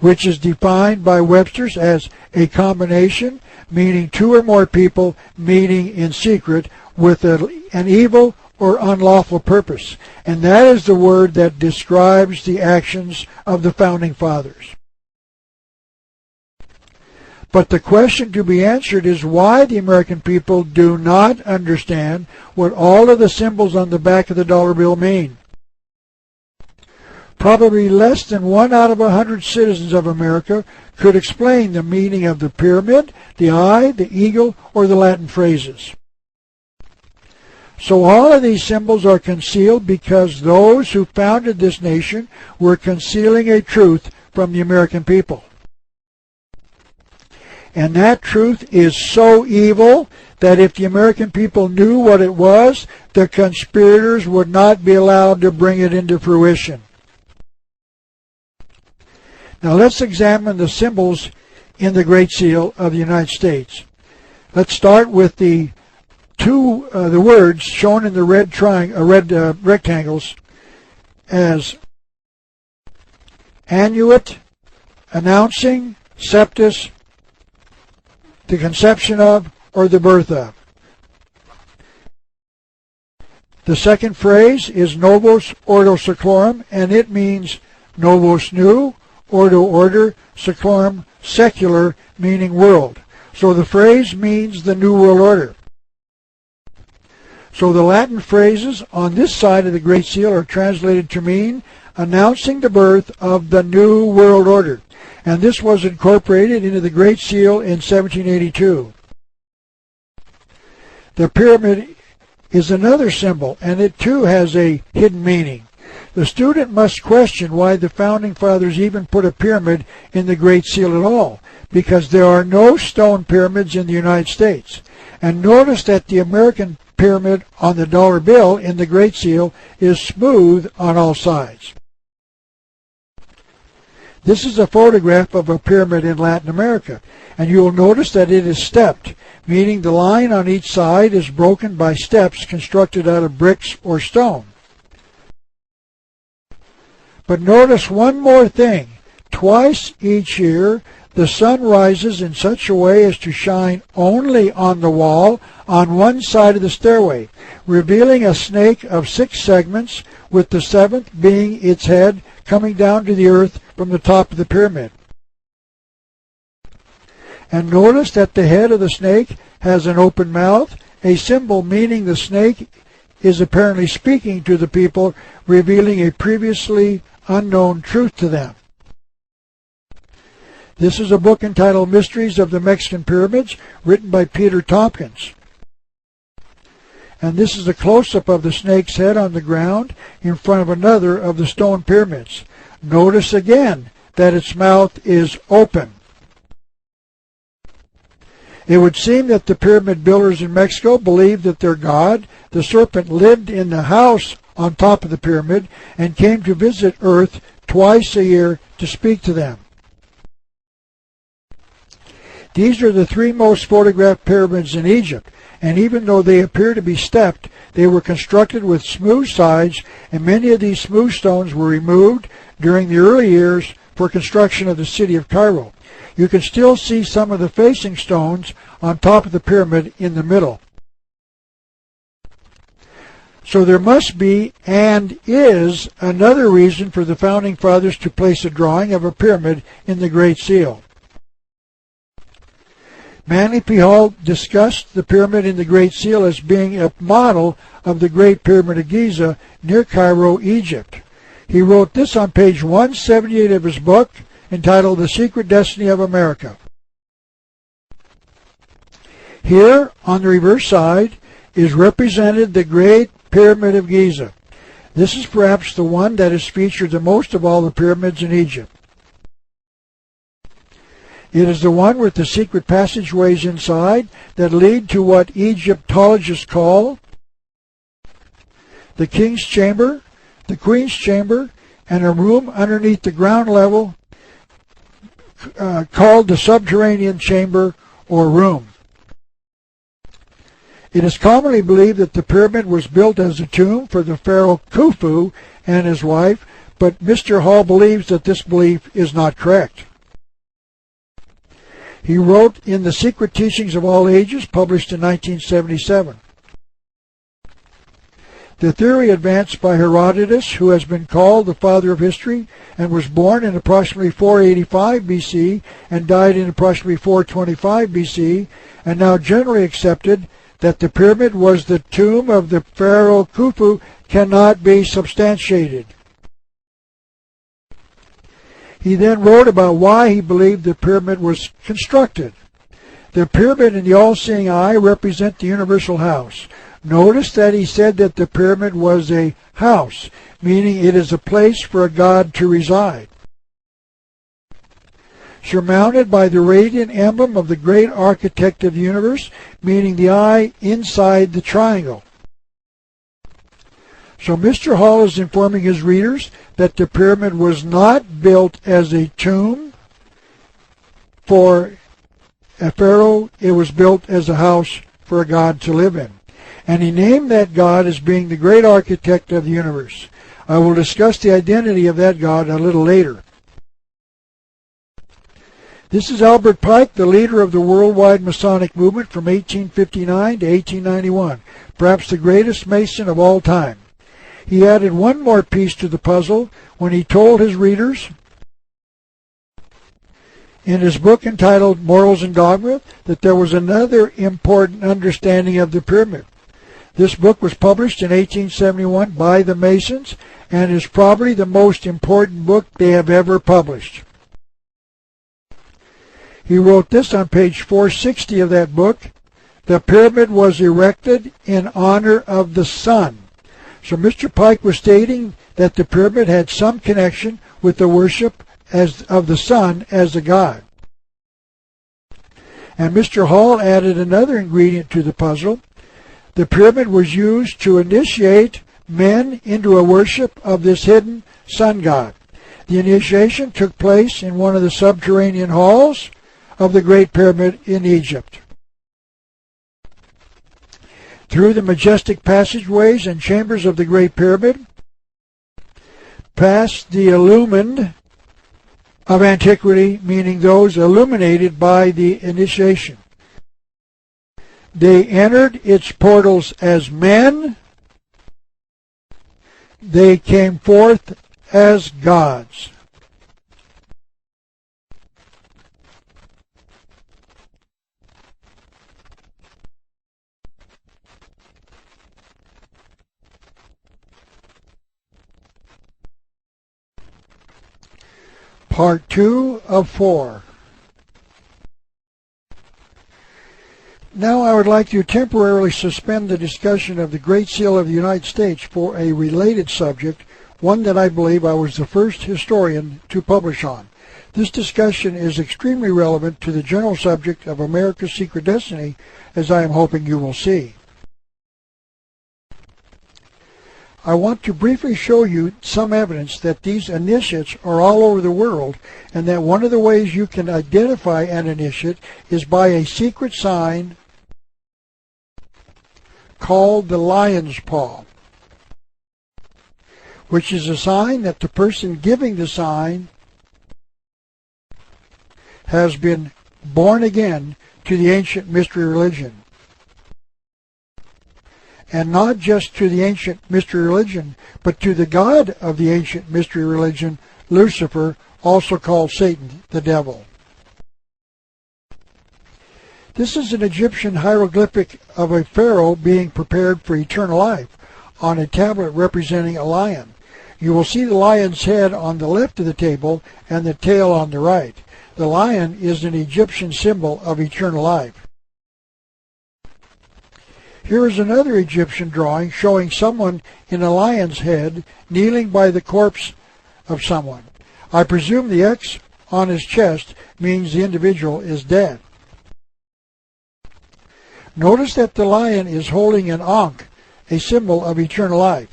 which is defined by Webster's as a combination, meaning two or more people meeting in secret with an evil or unlawful purpose. And that is the word that describes the actions of the Founding Fathers. But the question to be answered is why the American people do not understand what all of the symbols on the back of the dollar bill mean. Probably less than 1 out of 100 citizens of America could explain the meaning of the pyramid, the eye, the eagle, or the Latin phrases. So all of these symbols are concealed because those who founded this nation were concealing a truth from the American people. And that truth is so evil that if the American people knew what it was, the conspirators would not be allowed to bring it into fruition. Now let's examine the symbols in the Great Seal of the United States. Let's start with the words shown in the red rectangles as annuit, announcing, septus, the conception of, or the birth of. The second phrase is novus ordo seclorum, and it means novus new, ordo order, seclorum secular, meaning world. So the phrase means the new world order. So the Latin phrases on this side of the Great Seal are translated to mean announcing the birth of the new world order. And this was incorporated into the Great Seal in 1782. The pyramid is another symbol, and it too has a hidden meaning. The student must question why the Founding Fathers even put a pyramid in the Great Seal at all, because there are no stone pyramids in the United States. And notice that the American pyramid on the dollar bill in the Great Seal is smooth on all sides. This is a photograph of a pyramid in Latin America, and you will notice that it is stepped, meaning the line on each side is broken by steps constructed out of bricks or stone. But notice one more thing. Twice each year, the sun rises in such a way as to shine only on the wall on one side of the stairway, revealing a snake of 6 segments, with the 7th being its head coming down to the earth from the top of the pyramid. And notice that the head of the snake has an open mouth, a symbol meaning the snake is apparently speaking to the people, revealing a previously unknown truth to them. This is a book entitled Mysteries of the Mexican Pyramids, written by Peter Tompkins. And this is a close-up of the snake's head on the ground in front of another of the stone pyramids. Notice again that its mouth is open. It would seem that the pyramid builders in Mexico believed that their god, the serpent, lived in the house on top of the pyramid and came to visit Earth twice a year to speak to them. These are the 3 most photographed pyramids in Egypt, and even though they appear to be stepped, they were constructed with smooth sides, and many of these smooth stones were removed during the early years for construction of the city of Cairo. You can still see some of the facing stones on top of the pyramid in the middle. So there must be, and is, another reason for the Founding Fathers to place a drawing of a pyramid in the Great Seal. Manly P. Hall discussed the pyramid in the Great Seal as being a model of the Great Pyramid of Giza near Cairo, Egypt. He wrote this on page 178 of his book, entitled The Secret Destiny of America. Here, on the reverse side, is represented the Great Pyramid of Giza. This is perhaps the one that is featured the most of all the pyramids in Egypt. It is the one with the secret passageways inside that lead to what Egyptologists call the King's Chamber, the Queen's Chamber, and a room underneath the ground level called the Subterranean Chamber or Room. It is commonly believed that the pyramid was built as a tomb for the pharaoh Khufu and his wife, but Mr. Hall believes that this belief is not correct. He wrote in The Secret Teachings of All Ages, published in 1977. The theory advanced by Herodotus, who has been called the father of history and was born in approximately 485 BC and died in approximately 425 BC, and now generally accepted that the pyramid was the tomb of the pharaoh Khufu, cannot be substantiated. He then wrote about why he believed the pyramid was constructed. The pyramid and the all-seeing eye represent the universal house. Notice that he said that the pyramid was a house, meaning it is a place for a god to reside. Surmounted by the radiant emblem of the great architect of the universe, meaning the eye inside the triangle. So Mr. Hall is informing his readers that the pyramid was not built as a tomb for a pharaoh. It was built as a house for a god to live in. And he named that god as being the great architect of the universe. I will discuss the identity of that god a little later. This is Albert Pike, the leader of the worldwide Masonic movement from 1859 to 1891, perhaps the greatest Mason of all time. He added one more piece to the puzzle when he told his readers in his book entitled Morals and Dogma that there was another important understanding of the pyramid. This book was published in 1871 by the Masons and is probably the most important book they have ever published. He wrote this on page 460 of that book: the pyramid was erected in honor of the sun. So Mr. Pike was stating that the pyramid had some connection with the worship of the sun as a god. And Mr. Hall added another ingredient to the puzzle. The pyramid was used to initiate men into a worship of this hidden sun god. The initiation took place in one of the subterranean halls of the Great Pyramid in Egypt. Through the majestic passageways and chambers of the Great Pyramid, past the illumined of antiquity, meaning those illuminated by the initiation. They entered its portals as men. They came forth as gods. Part 2 of 4. Now I would like to temporarily suspend the discussion of the Great Seal of the United States for a related subject, one that I believe I was the first historian to publish on. This discussion is extremely relevant to the general subject of America's secret destiny, as I am hoping you will see. I want to briefly show you some evidence that these initiates are all over the world, and that one of the ways you can identify an initiate is by a secret sign called the lion's paw, which is a sign that the person giving the sign has been born again to the ancient mystery religion. And not just to the ancient mystery religion, but to the god of the ancient mystery religion, Lucifer, also called Satan, the devil. This is an Egyptian hieroglyphic of a pharaoh being prepared for eternal life on a tablet representing a lion. You will see the lion's head on the left of the table and the tail on the right. The lion is an Egyptian symbol of eternal life. Here is another Egyptian drawing showing someone in a lion's head kneeling by the corpse of someone. I presume the X on his chest means the individual is dead. Notice that the lion is holding an ankh, a symbol of eternal life.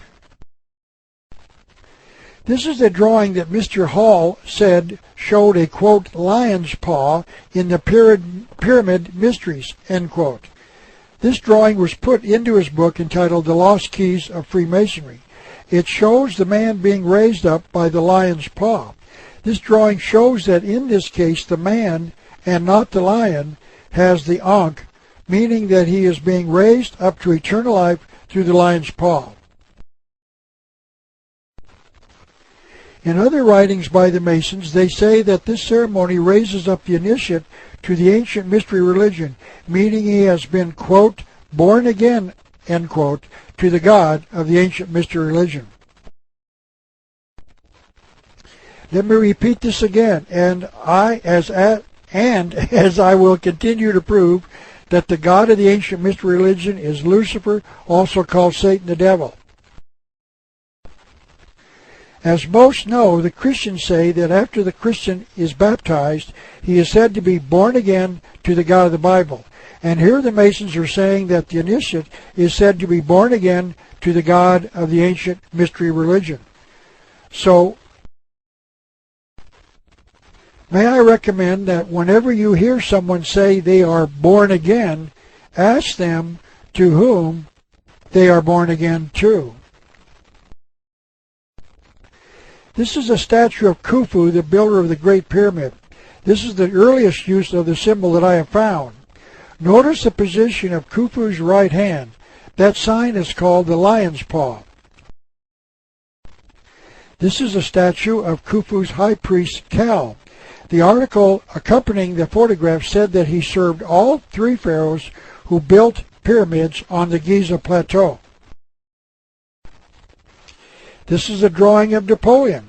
This is the drawing that Mr. Hall said showed a, quote, lion's paw in the pyramid mysteries, end quote. This drawing was put into his book entitled The Lost Keys of Freemasonry. It shows the man being raised up by the lion's paw. This drawing shows that in this case the man, and not the lion, has the ankh, meaning that he is being raised up to eternal life through the lion's paw. In other writings by the Masons, they say that this ceremony raises up the initiate to the ancient mystery religion, meaning he has been, quote, born again, end quote, to the God of the ancient mystery religion. Let me repeat this again, and as I will continue to prove that the God of the ancient mystery religion is Lucifer, also called Satan the devil. As most know, the Christians say that after the Christian is baptized, he is said to be born again to the God of the Bible. And here the Masons are saying that the initiate is said to be born again to the God of the ancient mystery religion. So, may I recommend that whenever you hear someone say they are born again, ask them to whom they are born again to. This is a statue of Khufu, the builder of the Great Pyramid. This is the earliest use of the symbol that I have found. Notice the position of Khufu's right hand. That sign is called the lion's paw. This is a statue of Khufu's high priest Cal. The article accompanying the photograph said that he served all three pharaohs who built pyramids on the Giza Plateau. This is a drawing of Napoleon.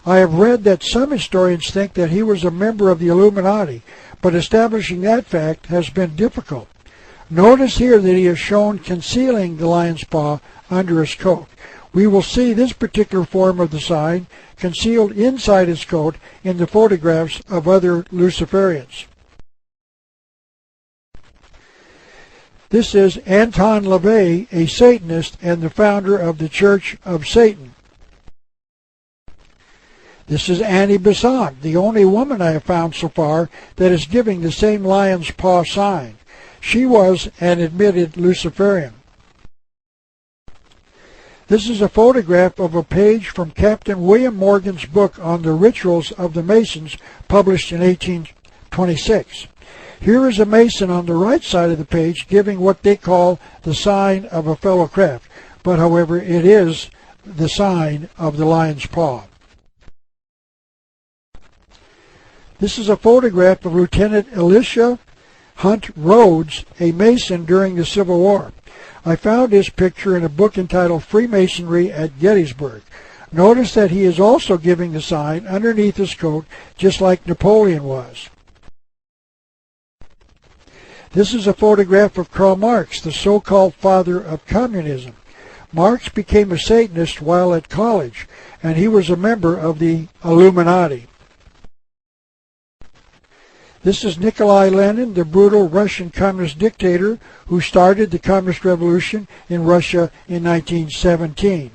I have read that some historians think that he was a member of the Illuminati, but establishing that fact has been difficult. Notice here that he is shown concealing the lion's paw under his coat. We will see this particular form of the sign concealed inside his coat in the photographs of other Luciferians. This is Anton LaVey, a Satanist and the founder of the Church of Satan. This is Annie Besant, the only woman I have found so far that is giving the same lion's paw sign. She was an admitted Luciferian. This is a photograph of a page from Captain William Morgan's book on the rituals of the Masons, published in 1826. Here is a Mason on the right side of the page giving what they call the sign of a fellow craft, but however it is the sign of the lion's paw. This is a photograph of Lieutenant Elisha Hunt Rhodes, a Mason during the Civil War. I found his picture in a book entitled Freemasonry at Gettysburg. Notice that he is also giving the sign underneath his coat, just like Napoleon was. This is a photograph of Karl Marx, the so-called father of communism. Marx became a Satanist while at college, and he was a member of the Illuminati. This is Nikolai Lenin, the brutal Russian communist dictator who started the communist revolution in Russia in 1917.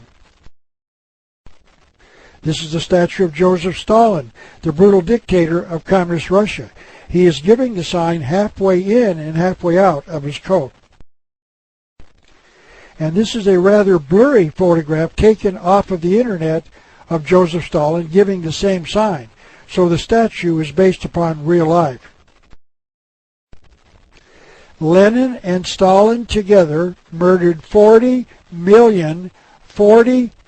This is the statue of Joseph Stalin, the brutal dictator of communist Russia. He is giving the sign halfway in and halfway out of his coat. And this is a rather blurry photograph taken off of the internet of Joseph Stalin giving the same sign. So the statue is based upon real life. Lenin and Stalin together murdered 40 million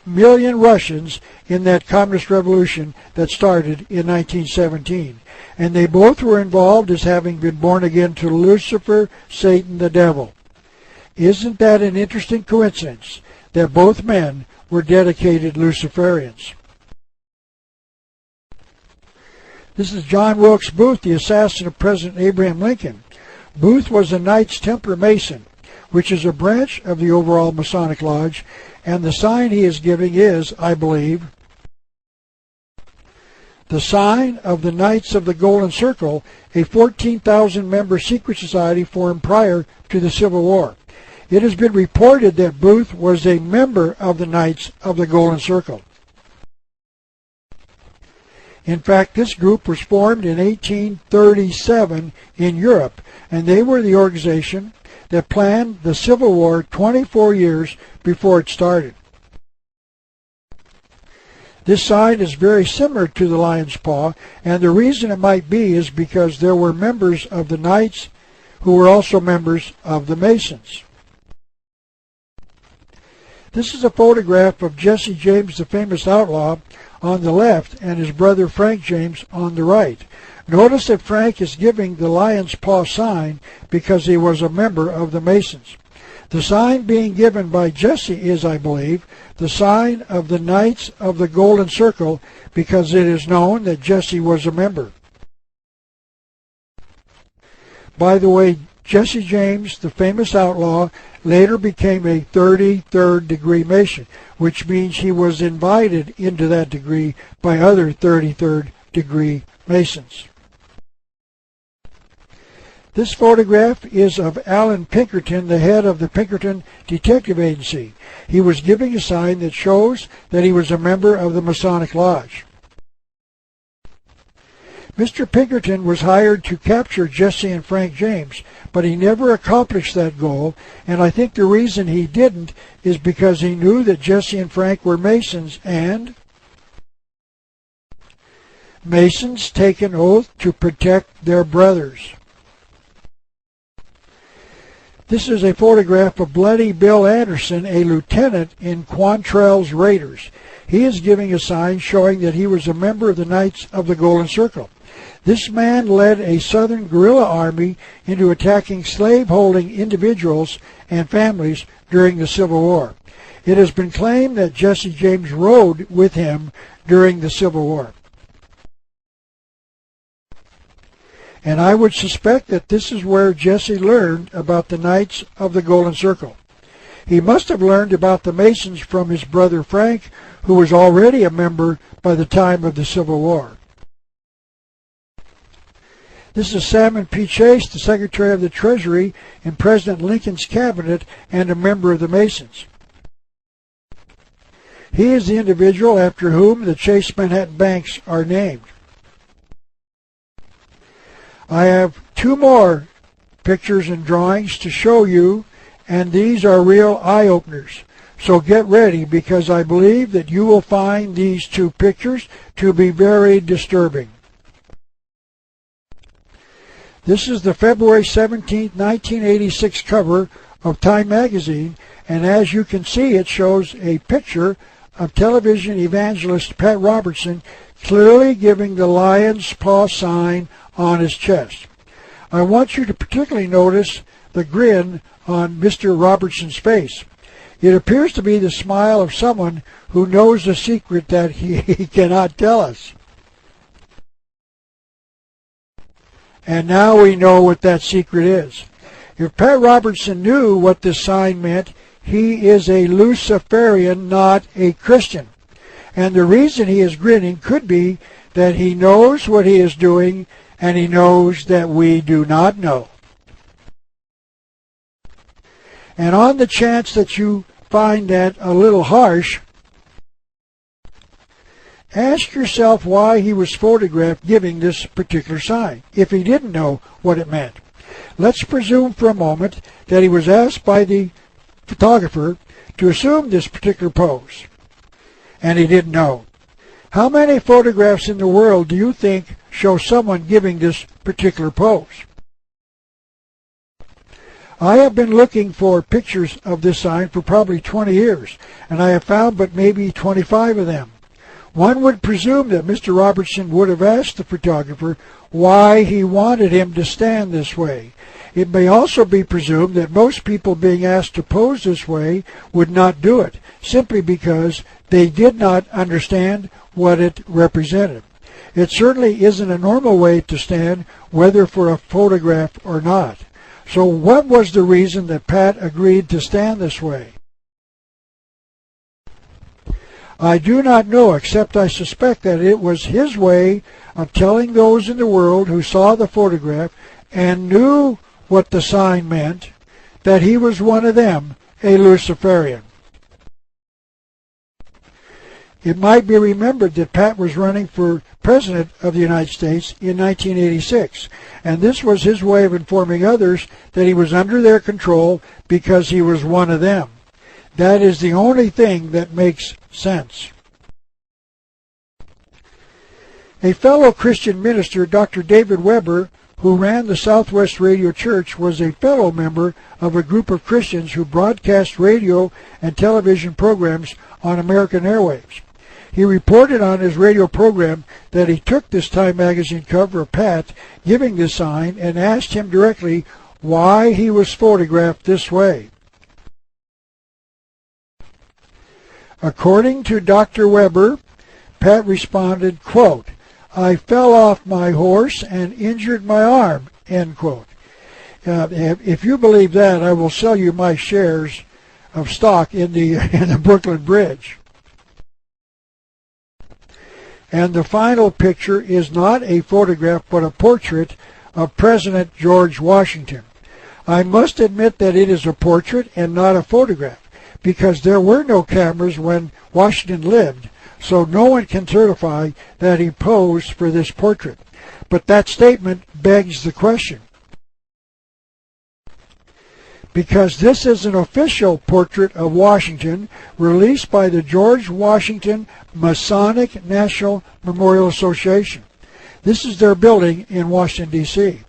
Russians in that communist revolution that started in 1917. And they both were involved as having been born again to Lucifer, Satan, the devil. Isn't that an interesting coincidence that both men were dedicated Luciferians? This is John Wilkes Booth, the assassin of President Abraham Lincoln. Booth was a Knights Templar Mason, which is a branch of the overall Masonic Lodge, and the sign he is giving is, I believe, the sign of the Knights of the Golden Circle, a 14,000-member secret society formed prior to the Civil War. It has been reported that Booth was a member of the Knights of the Golden Circle. In fact, this group was formed in 1837 in Europe, and they were the organization that planned the Civil War 24 years before it started. This sign is very similar to the lion's paw, and the reason it might be is because there were members of the Knights who were also members of the Masons. This is a photograph of Jesse James, the famous outlaw, on the left and his brother Frank James on the right. Notice that Frank is giving the lion's paw sign because he was a member of the Masons. The sign being given by Jesse is, I believe, the sign of the Knights of the Golden Circle, because it is known that Jesse was a member. By the way, Jesse James, the famous outlaw, later became a 33rd degree Mason, which means he was invited into that degree by other 33rd degree Masons. This photograph is of Alan Pinkerton, the head of the Pinkerton Detective Agency. He was giving a sign that shows that he was a member of the Masonic Lodge. Mr. Pinkerton was hired to capture Jesse and Frank James, but he never accomplished that goal, and I think the reason he didn't is because he knew that Jesse and Frank were Masons, and Masons take an oath to protect their brothers. This is a photograph of Bloody Bill Anderson, a lieutenant in Quantrell's Raiders. He is giving a sign showing that he was a member of the Knights of the Golden Circle. This man led a Southern guerrilla army into attacking slave-holding individuals and families during the Civil War. It has been claimed that Jesse James rode with him during the Civil War. And I would suspect that this is where Jesse learned about the Knights of the Golden Circle. He must have learned about the Masons from his brother Frank, who was already a member by the time of the Civil War. This is Salmon P. Chase, the Secretary of the Treasury in President Lincoln's cabinet and a member of the Masons. He is the individual after whom the Chase Manhattan banks are named. I have two more pictures and drawings to show you, and these are real eye-openers. So get ready, because I believe that you will find these two pictures to be very disturbing. This is the February 17, 1986 cover of Time magazine, and as you can see, it shows a picture of television evangelist Pat Robertson clearly giving the lion's paw sign on his chest. I want you to particularly notice the grin on Mr. Robertson's face. It appears to be the smile of someone who knows a secret that he cannot tell us. And now we know what that secret is. If Pat Robertson knew what this sign meant, he is a Luciferian, not a Christian. And the reason he is grinning could be that he knows what he is doing, and he knows that we do not know. And on the chance that you find that a little harsh, ask yourself why he was photographed giving this particular sign, if he didn't know what it meant. Let's presume for a moment that he was asked by the photographer to assume this particular pose, and he didn't know. How many photographs in the world do you think show someone giving this particular pose? I have been looking for pictures of this sign for probably 20 years, and I have found but maybe 25 of them. One would presume that Mr. Robertson would have asked the photographer why he wanted him to stand this way. It may also be presumed that most people being asked to pose this way would not do it, simply because they did not understand what it represented. It certainly isn't a normal way to stand, whether for a photograph or not. So what was the reason that Pat agreed to stand this way? I do not know, except I suspect that it was his way of telling those in the world who saw the photograph and knew what the sign meant, that he was one of them, a Luciferian. It might be remembered that Pat was running for President of the United States in 1986, and this was his way of informing others that he was under their control because he was one of them. That is the only thing that makes sense. A fellow Christian minister, Dr. David Weber, who ran the Southwest Radio Church, was a fellow member of a group of Christians who broadcast radio and television programs on American airwaves. He reported on his radio program that he took this Time magazine cover of Pat giving this sign and asked him directly why he was photographed this way. According to Dr. Weber, Pat responded, quote, "I fell off my horse and injured my arm," end quote. If you believe that, I will sell you my shares of stock in the Brooklyn Bridge. And the final picture is not a photograph but a portrait of President George Washington. I must admit that it is a portrait and not a photograph, because there were no cameras when Washington lived, so no one can certify that he posed for this portrait. But that statement begs the question, because this is an official portrait of Washington released by the George Washington Masonic National Memorial Association. This is their building in Washington, D.C.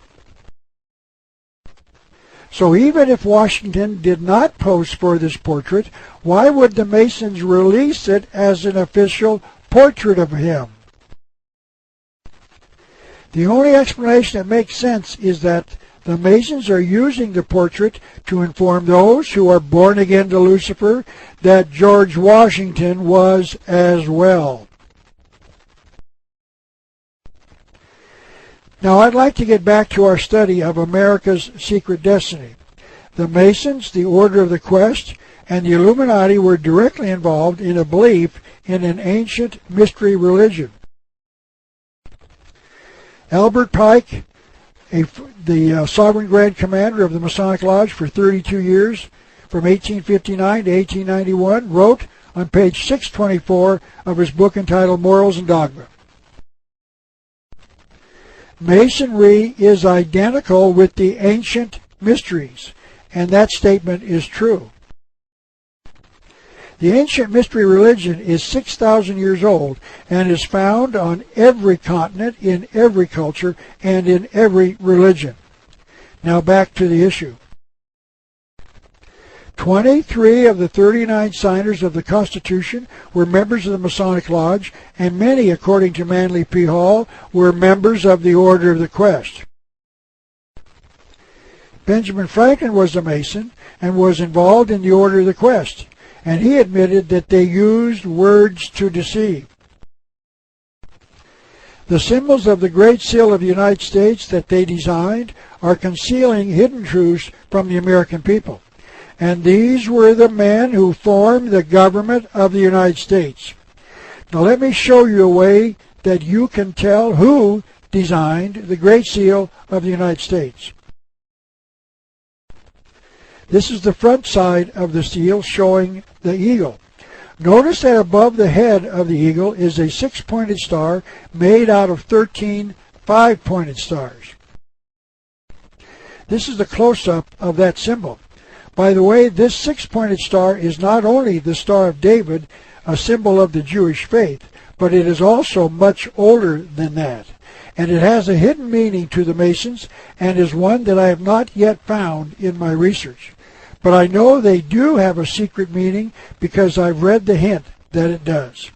So even if Washington did not pose for this portrait, why would the Masons release it as an official portrait of him? The only explanation that makes sense is that the Masons are using the portrait to inform those who are born again to Lucifer that George Washington was as well. Now I'd like to get back to our study of America's secret destiny. The Masons, the Order of the Quest, and the Illuminati were directly involved in a belief in an ancient mystery religion. Albert Pike, the Sovereign Grand Commander of the Masonic Lodge for 32 years, from 1859 to 1891, wrote on page 624 of his book entitled Morals and Dogma, "Masonry is identical with the ancient mysteries," and that statement is true. The ancient mystery religion is 6,000 years old and is found on every continent, in every culture, and in every religion. Now back to the issue. 23 of the 39 signers of the Constitution were members of the Masonic Lodge, and many, according to Manly P. Hall, were members of the Order of the Quest. Benjamin Franklin was a Mason and was involved in the Order of the Quest, and he admitted that they used words to deceive. The symbols of the Great Seal of the United States that they designed are concealing hidden truths from the American people. And these were the men who formed the government of the United States. Now let me show you a way that you can tell who designed the Great Seal of the United States. This is the front side of the seal showing the eagle. Notice that above the head of the eagle is a 6-pointed star made out of 13 5-pointed stars. This is the close-up of that symbol. By the way, this 6-pointed star is not only the Star of David, a symbol of the Jewish faith, but it is also much older than that. And it has a hidden meaning to the Masons and is one that I have not yet found in my research. But I know they do have a secret meaning because I've read the hint that it does.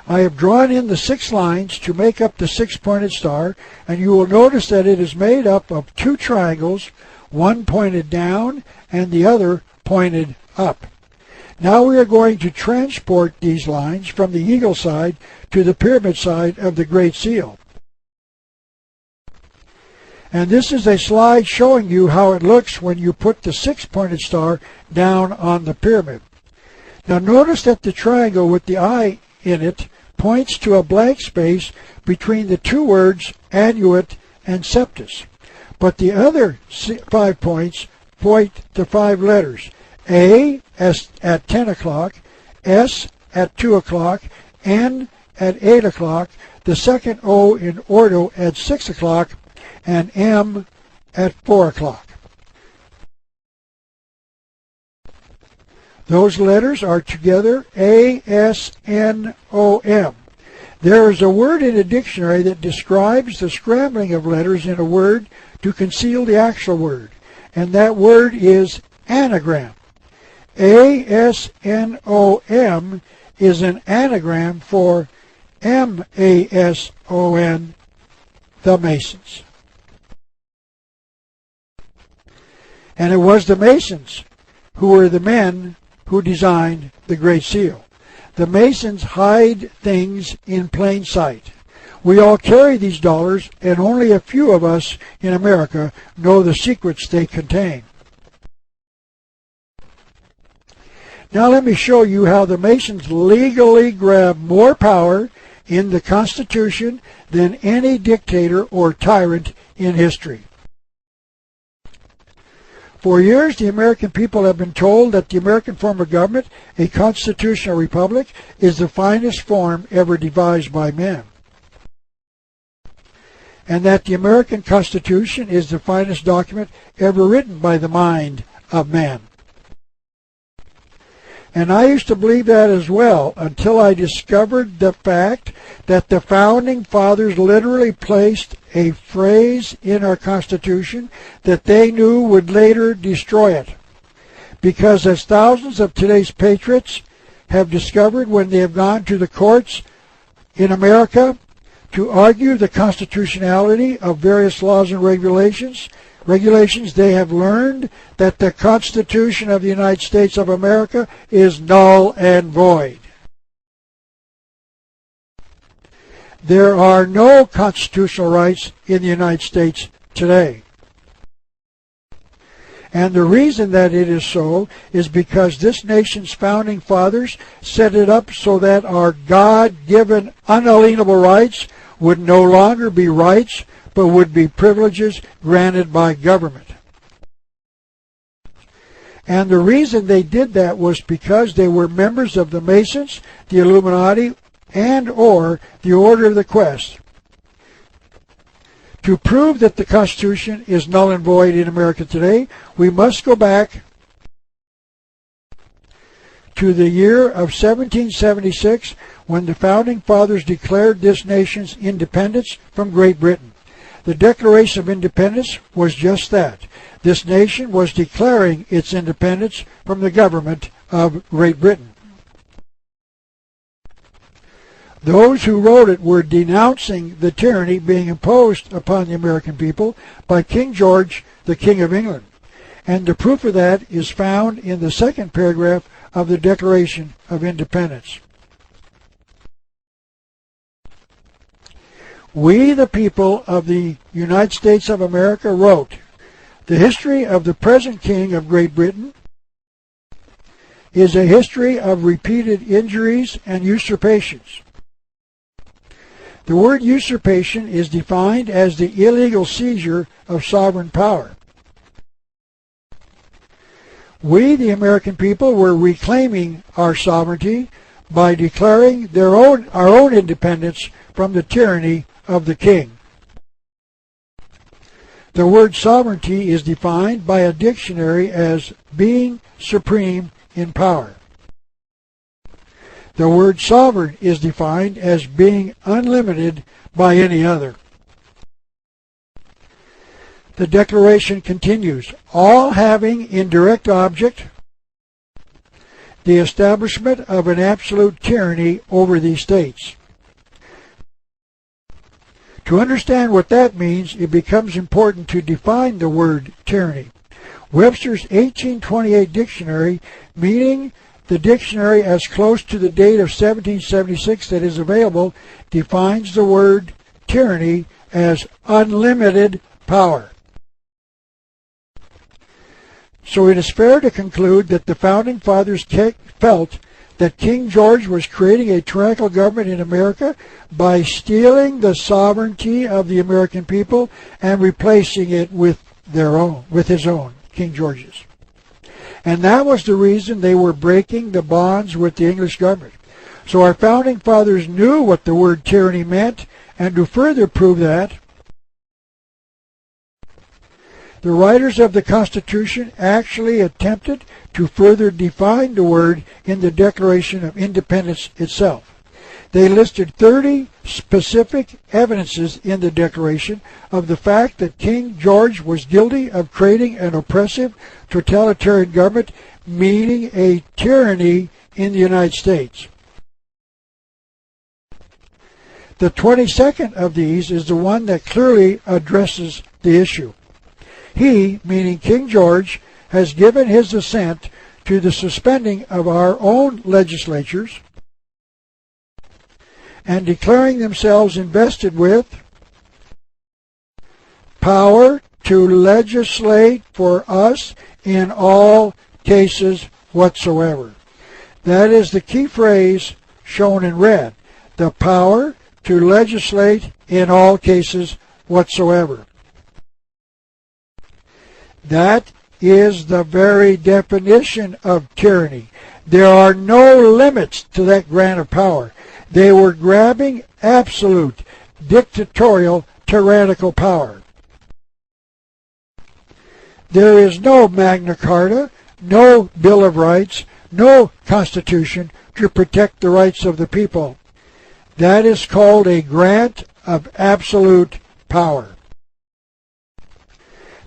I have drawn in the 6 lines to make up the 6-pointed star, and you will notice that it is made up of 2 triangles, one pointed down and the other pointed up. Now we are going to transport these lines from the eagle side to the pyramid side of the Great Seal. And this is a slide showing you how it looks when you put the 6-pointed star down on the pyramid. Now notice that the triangle with the eye in it points to a blank space between the 2 words annuit and septus. But the other 5 points point to 5 letters. A at 10 o'clock, S at 2 o'clock, N at 8 o'clock, the second O in ordo at 6 o'clock, and M at 4 o'clock. Those letters are together A-S-N-O-M. There is a word in a dictionary that describes the scrambling of letters in a word to conceal the actual word, and that word is anagram. A-S-N-O-M is an anagram for M-A-S-O-N, the Masons. And it was the Masons who were the men who designed the Great Seal. The Masons hide things in plain sight. We all carry these dollars, and only a few of us in America know the secrets they contain. Now let me show you how the Masons legally grab more power in the Constitution than any dictator or tyrant in history. For years, the American people have been told that the American form of government, a constitutional republic, is the finest form ever devised by men, and that the American Constitution is the finest document ever written by the mind of man. And I used to believe that as well until I discovered the fact that the Founding Fathers literally placed a phrase in our Constitution that they knew would later destroy it. Because as thousands of today's patriots have discovered when they have gone to the courts in America to argue the constitutionality of various laws and regulations, they have learned that the Constitution of the United States of America is null and void. There are no constitutional rights in the United States today. And the reason that it is so is because this nation's founding fathers set it up so that our God-given unalienable rights would no longer be rights, but would be privileges granted by government. And the reason they did that was because they were members of the Masons, the Illuminati, and or the Order of the Quest. To prove that the Constitution is null and void in America today, we must go back to the year of 1776 when the Founding Fathers declared this nation's independence from Great Britain. The Declaration of Independence was just that. This nation was declaring its independence from the government of Great Britain. Those who wrote it were denouncing the tyranny being imposed upon the American people by King George, the King of England. And the proof of that is found in the second paragraph of the Declaration of Independence. We, the people of the United States of America, wrote, "The history of the present King of Great Britain is a history of repeated injuries and usurpations." The word usurpation is defined as the illegal seizure of sovereign power. We, the American people, were reclaiming our sovereignty by declaring our own independence from the tyranny of the king. The word sovereignty is defined by a dictionary as being supreme in power. The word sovereign is defined as being unlimited by any other. The Declaration continues, all having in direct object the establishment of an absolute tyranny over these states. To understand what that means, it becomes important to define the word tyranny. Webster's 1828 dictionary, meaning the dictionary as close to the date of 1776 that is available, defines the word tyranny as unlimited power. So it is fair to conclude that the Founding Fathers felt that King George was creating a tyrannical government in America by stealing the sovereignty of the American people and replacing it with his own, King George's. And that was the reason they were breaking the bonds with the English government. So our Founding Fathers knew what the word tyranny meant, and to further prove that, the writers of the Constitution actually attempted to further define the word in the Declaration of Independence itself. They listed 30 specific evidences in the Declaration of the fact that King George was guilty of creating an oppressive totalitarian government, meaning a tyranny in the United States. The 22nd of these is the one that clearly addresses the issue. He, meaning King George, has given his assent to the suspending of our own legislatures and declaring themselves invested with power to legislate for us in all cases whatsoever. That is the key phrase shown in red. The power to legislate in all cases whatsoever. That is the very definition of tyranny. There are no limits to that grant of power. They were grabbing absolute, dictatorial, tyrannical power. There is no Magna Carta, no Bill of Rights, no Constitution to protect the rights of the people. That is called a grant of absolute power.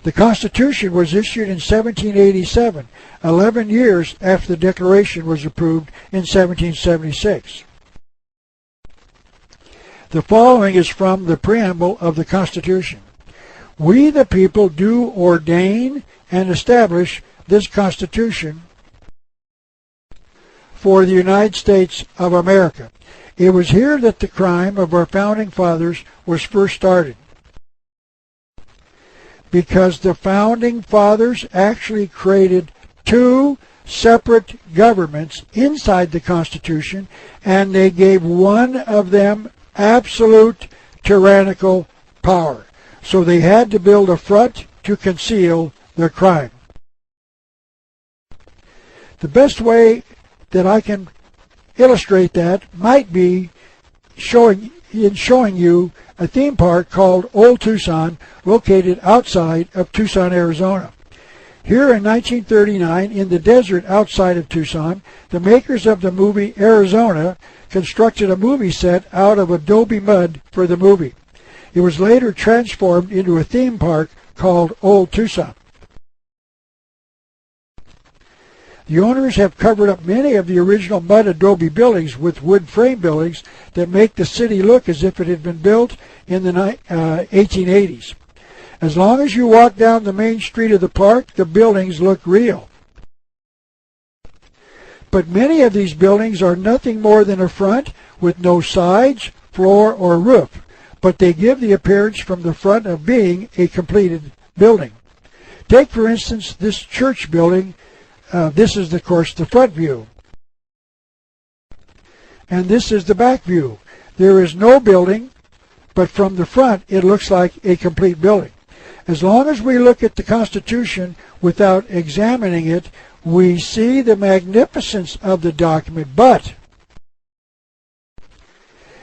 The Constitution was issued in 1787, 11 years after the Declaration was approved in 1776. The following is from the preamble of the Constitution. We the people do ordain and establish this Constitution for the United States of America. It was here that the crime of our founding fathers was first started, because the founding fathers actually created two separate governments inside the Constitution, and they gave one of them absolute tyrannical power. So they had to build a front to conceal their crime. The best way that I can illustrate that might be showing you a theme park called Old Tucson, located outside of Tucson, Arizona. Here in 1939, in the desert outside of Tucson, the makers of the movie Arizona constructed a movie set out of adobe mud for the movie. It was later transformed into a theme park called Old Tucson. The owners have covered up many of the original mud adobe buildings with wood frame buildings that make the city look as if it had been built in the 1880s. As long as you walk down the main street of the park, the buildings look real. But many of these buildings are nothing more than a front with no sides, floor, or roof, but they give the appearance from the front of being a completed building. Take, for instance, this church building. This is, of course, the front view. And this is the back view. There is no building, but from the front it looks like a complete building. As long as we look at the Constitution without examining it, we see the magnificence of the document. But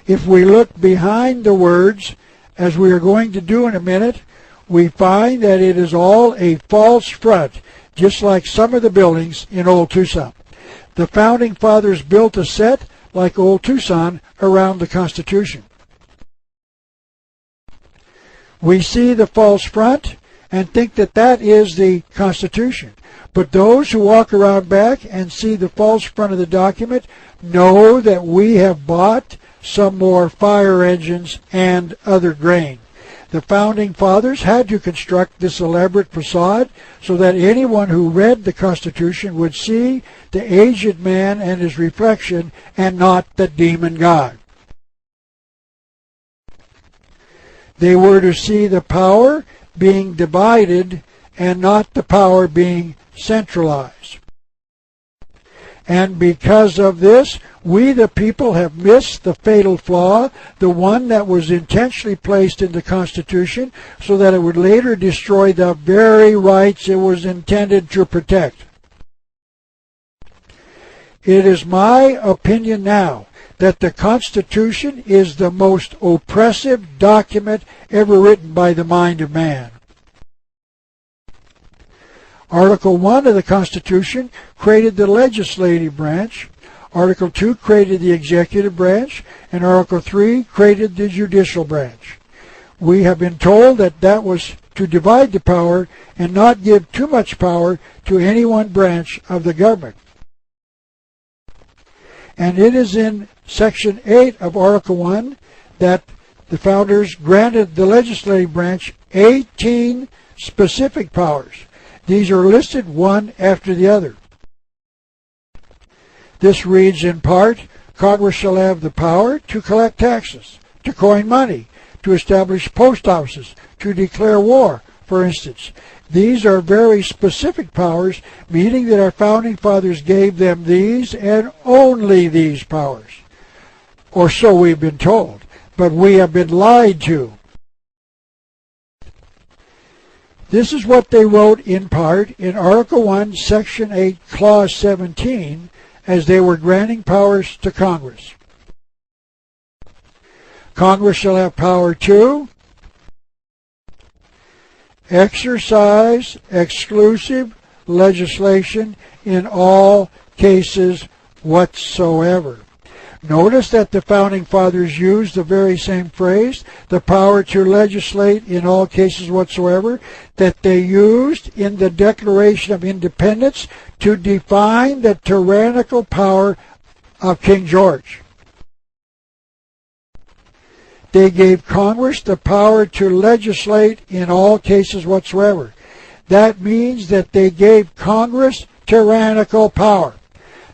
if we look behind the words, as we are going to do in a minute, we find that it is all a false front, just like some of the buildings in Old Tucson. The Founding Fathers built a set like Old Tucson around the Constitution. We see the false front and think that that is the Constitution. But those who walk around back and see the false front of the document know that we have bought some more fire engines and other grain. The Founding Fathers had to construct this elaborate facade so that anyone who read the Constitution would see the aged man and his reflection and not the demon God. They were to see the power being divided and not the power being centralized. And because of this, we the people have missed the fatal flaw, the one that was intentionally placed in the Constitution so that it would later destroy the very rights it was intended to protect. It is my opinion now that the Constitution is the most oppressive document ever written by the mind of man. Article 1 of the Constitution created the legislative branch, Article 2 created the executive branch, and Article 3 created the judicial branch. We have been told that that was to divide the power and not give too much power to any one branch of the government. And it is in Section 8 of Article 1 that the founders granted the legislative branch 18 specific powers. These are listed one after the other. This reads in part, Congress shall have the power to collect taxes, to coin money, to establish post offices, to declare war, for instance. These are very specific powers, meaning that our founding fathers gave them these and only these powers. Or so we've been told, but we have been lied to. This is what they wrote in part in Article 1, Section 8, Clause 17, as they were granting powers to Congress. Congress shall have power to exercise exclusive legislation in all cases whatsoever. Notice that the Founding Fathers used the very same phrase, the power to legislate in all cases whatsoever, that they used in the Declaration of Independence to define the tyrannical power of King George. They gave Congress the power to legislate in all cases whatsoever. That means that they gave Congress tyrannical power.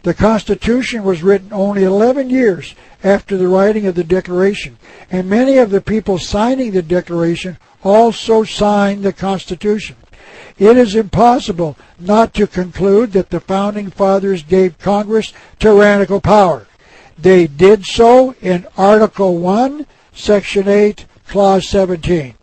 The Constitution was written only 11 years after the writing of the Declaration, and many of the people signing the Declaration also signed the Constitution. It is impossible not to conclude that the Founding Fathers gave Congress tyrannical power. They did so in Article 1, Section 8, Clause 17.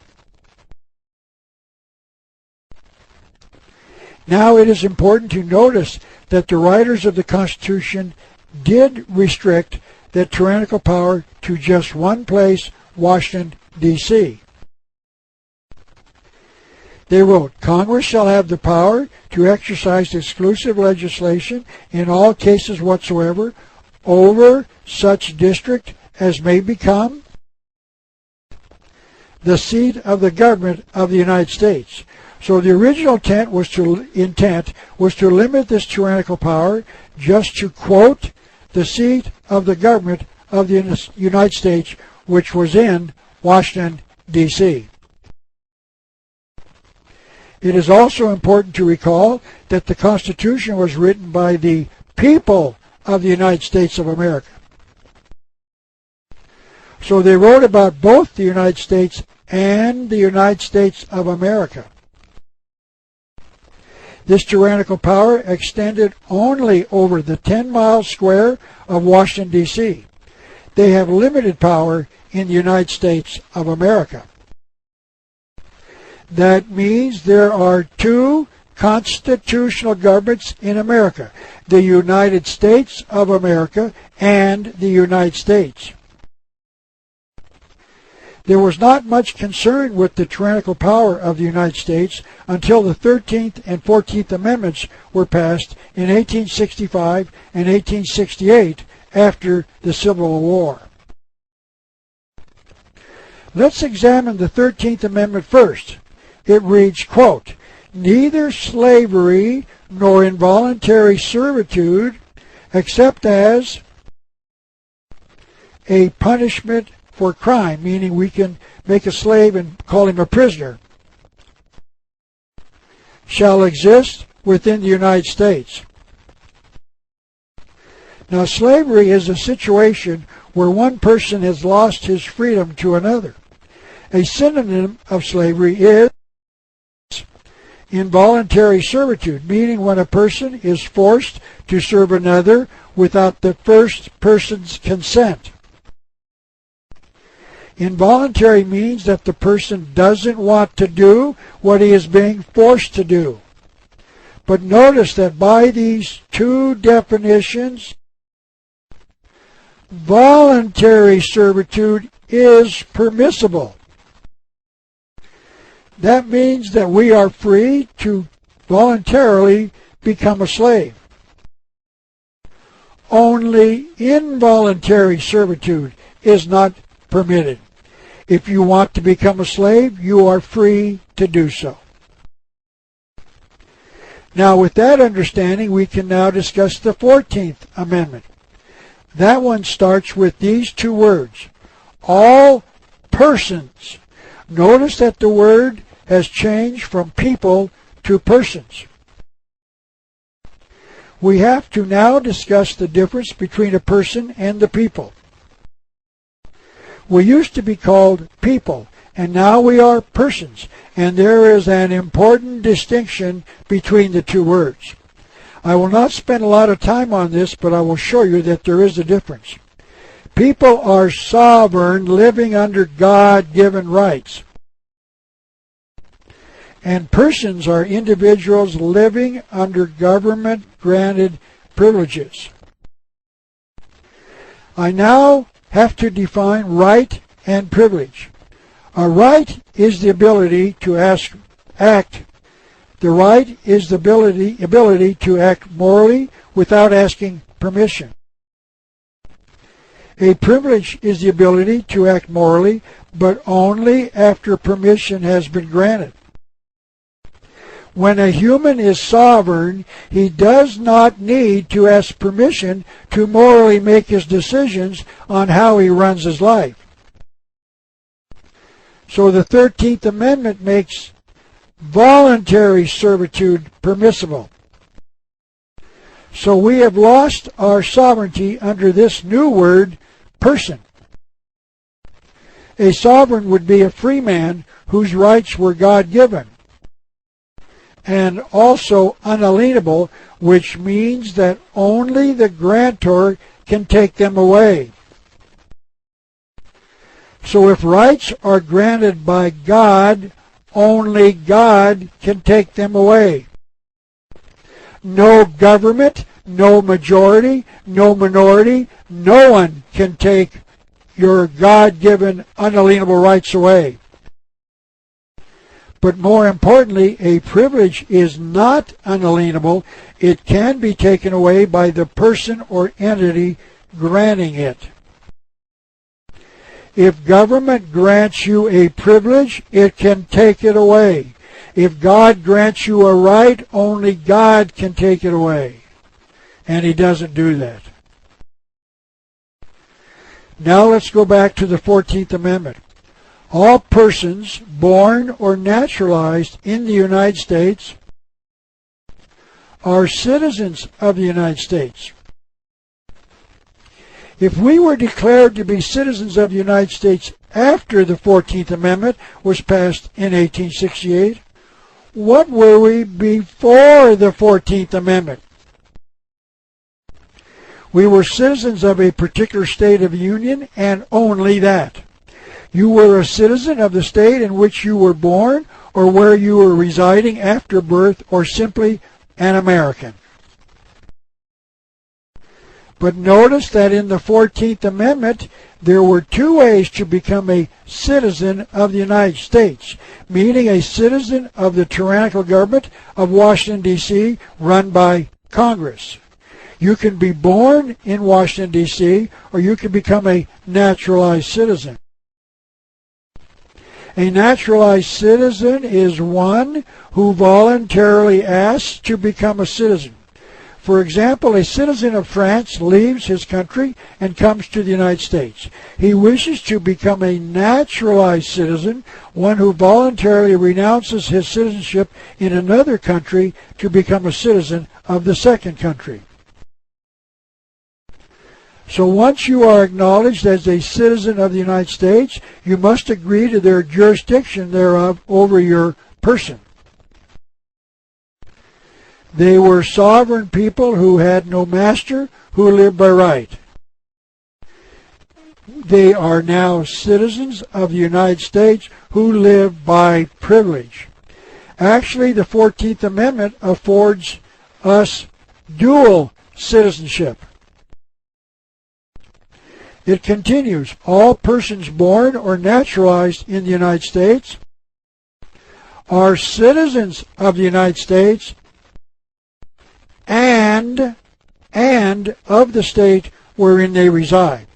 Now it is important to notice that the writers of the Constitution did restrict that tyrannical power to just one place, Washington, D.C. They wrote, Congress shall have the power to exercise exclusive legislation in all cases whatsoever over such district as may become the seat of the government of the United States. So the original intent was to limit this tyrannical power just to, quote, the seat of the government of the United States, which was in Washington, D.C. It is also important to recall that the Constitution was written by the people of the United States of America. So they wrote about both the United States and the United States of America. This tyrannical power extended only over the 10 miles square of Washington, D.C. They have limited power in the United States of America. That means there are two constitutional governments in America, the United States of America and the United States. There was not much concern with the tyrannical power of the United States until the 13th and 14th Amendments were passed in 1865 and 1868 after the Civil War. Let's examine the 13th Amendment first. It reads, quote, neither slavery nor involuntary servitude except as a punishment for crime, meaning we can make a slave and call him a prisoner, shall exist within the United States. Now, slavery is a situation where one person has lost his freedom to another. A synonym of slavery is involuntary servitude, meaning when a person is forced to serve another without the first person's consent. Involuntary means that the person doesn't want to do what he is being forced to do. But notice that by these two definitions, voluntary servitude is permissible. That means that we are free to voluntarily become a slave. Only involuntary servitude is not permitted. If you want to become a slave, you are free to do so. Now, with that understanding, we can now discuss the 14th Amendment. That one starts with these two words, all persons. Notice that the word has changed from people to persons. We have to now discuss the difference between a person and the people. We used to be called people, and now we are persons, and there is an important distinction between the two words. I will not spend a lot of time on this, but I will show you that there is a difference. People are sovereign, living under God-given rights. And persons are individuals living under government-granted privileges. I now have to define right and privilege. A right is the ability to act. The right is the ability to act morally without asking permission. A privilege is the ability to act morally, but only after permission has been granted. When a human is sovereign, he does not need to ask permission to morally make his decisions on how he runs his life. So the 13th Amendment makes voluntary servitude permissible. So we have lost our sovereignty under this new word, person. A sovereign would be a free man whose rights were God-given, and also unalienable, which means that only the grantor can take them away. So if rights are granted by God, only God can take them away. No government, no majority, no minority, no one can take your God-given unalienable rights away. But more importantly, a privilege is not unalienable. It can be taken away by the person or entity granting it. If government grants you a privilege, it can take it away. If God grants you a right, only God can take it away. And He doesn't do that. Now let's go back to the 14th Amendment. All persons born or naturalized in the United States are citizens of the United States. If we were declared to be citizens of the United States after the 14th Amendment was passed in 1868, what were we before the 14th Amendment? We were citizens of a particular state of the Union, and only that. You were a citizen of the state in which you were born or where you were residing after birth, or simply an American. But notice that in the 14th Amendment, there were two ways to become a citizen of the United States, meaning a citizen of the tyrannical government of Washington, D.C., run by Congress. You can be born in Washington, D.C., or you can become a naturalized citizen. A naturalized citizen is one who voluntarily asks to become a citizen. For example, a citizen of France leaves his country and comes to the United States. He wishes to become a naturalized citizen, one who voluntarily renounces his citizenship in another country to become a citizen of the second country. So once you are acknowledged as a citizen of the United States, you must agree to their jurisdiction thereof over your person. They were sovereign people who had no master, who lived by right. They are now citizens of the United States who live by privilege. Actually, the 14th Amendment affords us dual citizenship. It continues, all persons born or naturalized in the United States are citizens of the United States and of the state wherein they reside.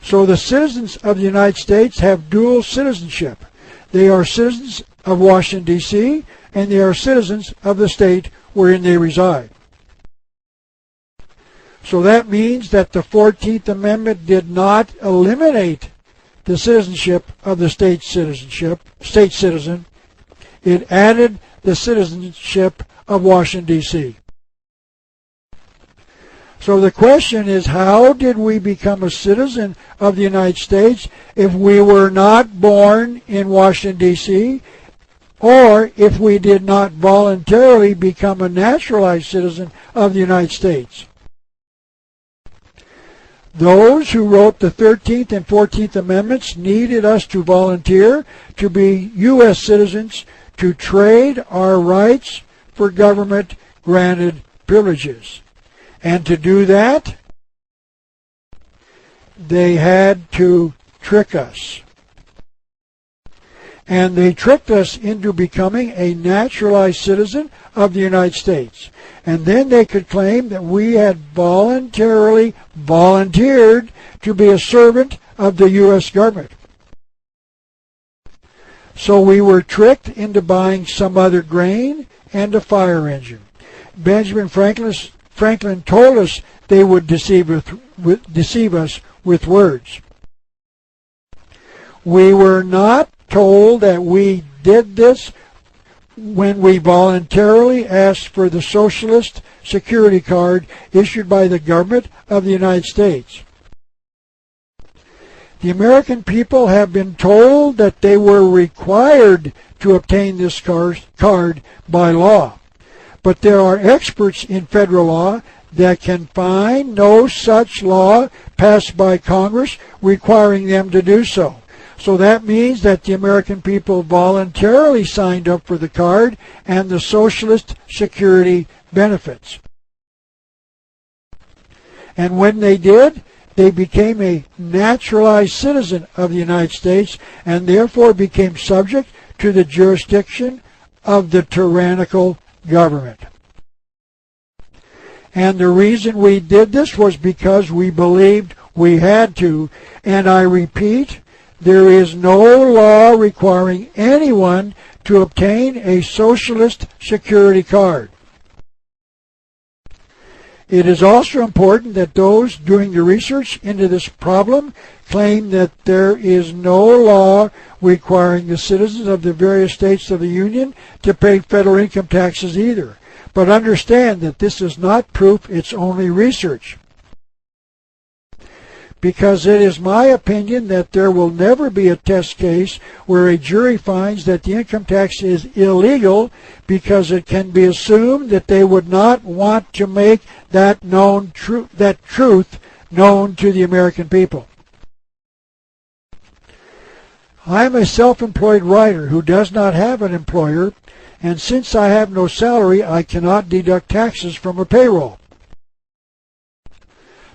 So the citizens of the United States have dual citizenship. They are citizens of Washington, D.C., and they are citizens of the state wherein they reside. So that means that the 14th Amendment did not eliminate the citizenship of the state citizen. It added the citizenship of Washington, D.C. So the question is, how did we become a citizen of the United States if we were not born in Washington, D.C., or if we did not voluntarily become a naturalized citizen of the United States? Those who wrote the 13th and 14th Amendments needed us to volunteer to be U.S. citizens to trade our rights for government-granted privileges. And to do that, they had to trick us. And they tricked us into becoming a naturalized citizen of the United States. And then they could claim that we had voluntarily volunteered to be a servant of the U.S. government. So we were tricked into buying some other grain and a fire engine. Benjamin Franklin told us they would deceive us with words. We were not told that we did this when we voluntarily asked for the Socialist Security Card issued by the government of the United States. The American people have been told that they were required to obtain this card by law. But there are experts in federal law that can find no such law passed by Congress requiring them to do so. So that means that the American people voluntarily signed up for the card and the Socialist Security benefits. And when they did, they became a naturalized citizen of the United States and therefore became subject to the jurisdiction of the tyrannical government. And the reason we did this was because we believed we had to. And I repeat, there is no law requiring anyone to obtain a Socialist Security Card. It is also important that those doing the research into this problem claim that there is no law requiring the citizens of the various states of the Union to pay federal income taxes either. But understand that this is not proof, it's only research. Because it is my opinion that there will never be a test case where a jury finds that the income tax is illegal, because it can be assumed that they would not want to make that truth known to the American people. I am a self-employed writer who does not have an employer, and since I have no salary, I cannot deduct taxes from a payroll.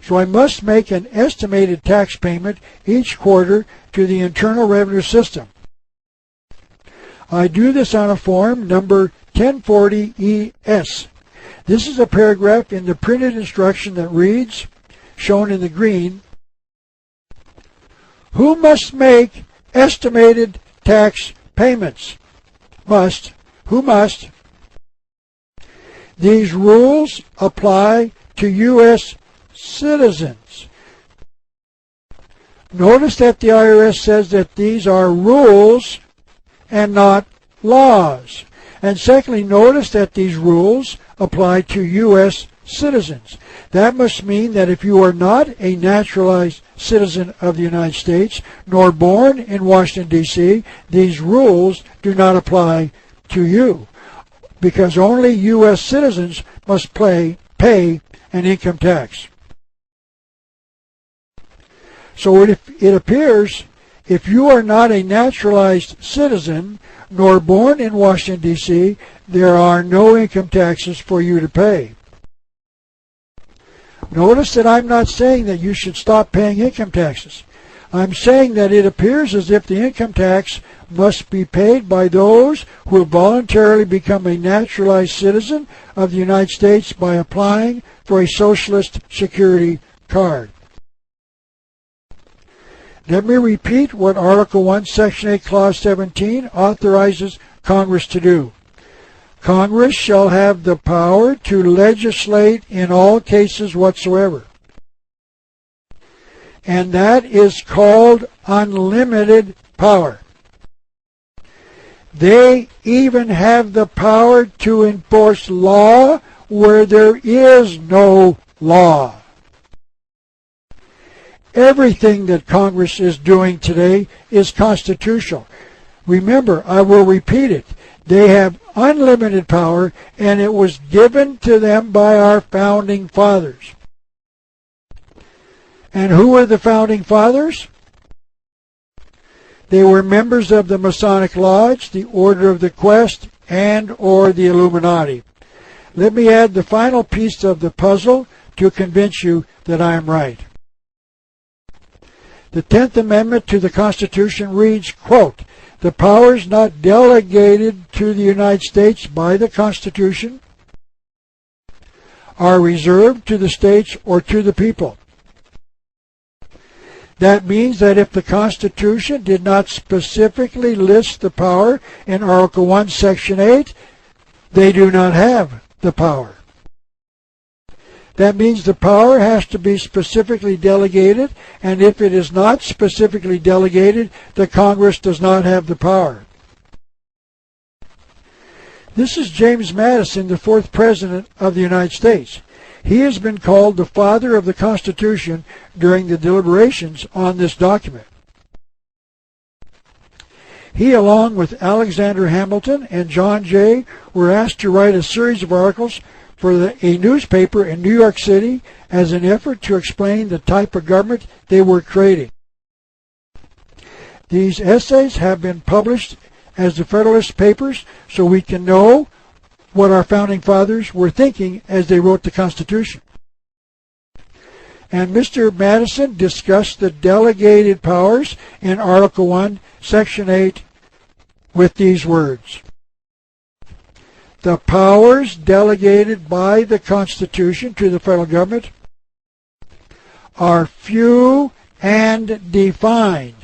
So I must make an estimated tax payment each quarter to the Internal Revenue System. I do this on a form number 1040-ES. This is a paragraph in the printed instruction that reads, shown in the green, who must make estimated tax payments? Who must? These rules apply to U.S. citizens. Notice that the IRS says that these are rules and not laws. And secondly, notice that these rules apply to U.S. citizens. That must mean that if you are not a naturalized citizen of the United States, nor born in Washington, D.C., these rules do not apply to you, because only U.S. citizens must pay an income tax. So it appears if you are not a naturalized citizen nor born in Washington, D.C., there are no income taxes for you to pay. Notice that I'm not saying that you should stop paying income taxes. I'm saying that it appears as if the income tax must be paid by those who have voluntarily become a naturalized citizen of the United States by applying for a Socialist Security Card. Let me repeat what Article 1, Section 8, Clause 17 authorizes Congress to do. Congress shall have the power to legislate in all cases whatsoever. And that is called unlimited power. They even have the power to enforce law where there is no law. Everything that Congress is doing today is constitutional. Remember, I will repeat it. They have unlimited power, and it was given to them by our founding fathers. And who were the founding fathers? They were members of the Masonic Lodge, the Order of the Quest, and or the Illuminati. Let me add the final piece of the puzzle to convince you that I am right. The 10th Amendment to the Constitution reads, quote, "The powers not delegated to the United States by the Constitution are reserved to the states or to the people." That means that if the Constitution did not specifically list the power in Article 1, Section 8, they do not have the power. That means the power has to be specifically delegated, and if it is not specifically delegated, the Congress does not have the power. This is James Madison, the 4th President of the United States. He has been called the father of the Constitution during the deliberations on this document. He, along with Alexander Hamilton and John Jay, were asked to write a series of articles for a newspaper in New York City as an effort to explain the type of government they were creating. These essays have been published as the Federalist Papers so we can know what our founding fathers were thinking as they wrote the Constitution. And Mr. Madison discussed the delegated powers in Article 1, Section 8 with these words: "The powers delegated by the Constitution to the federal government are few and defined.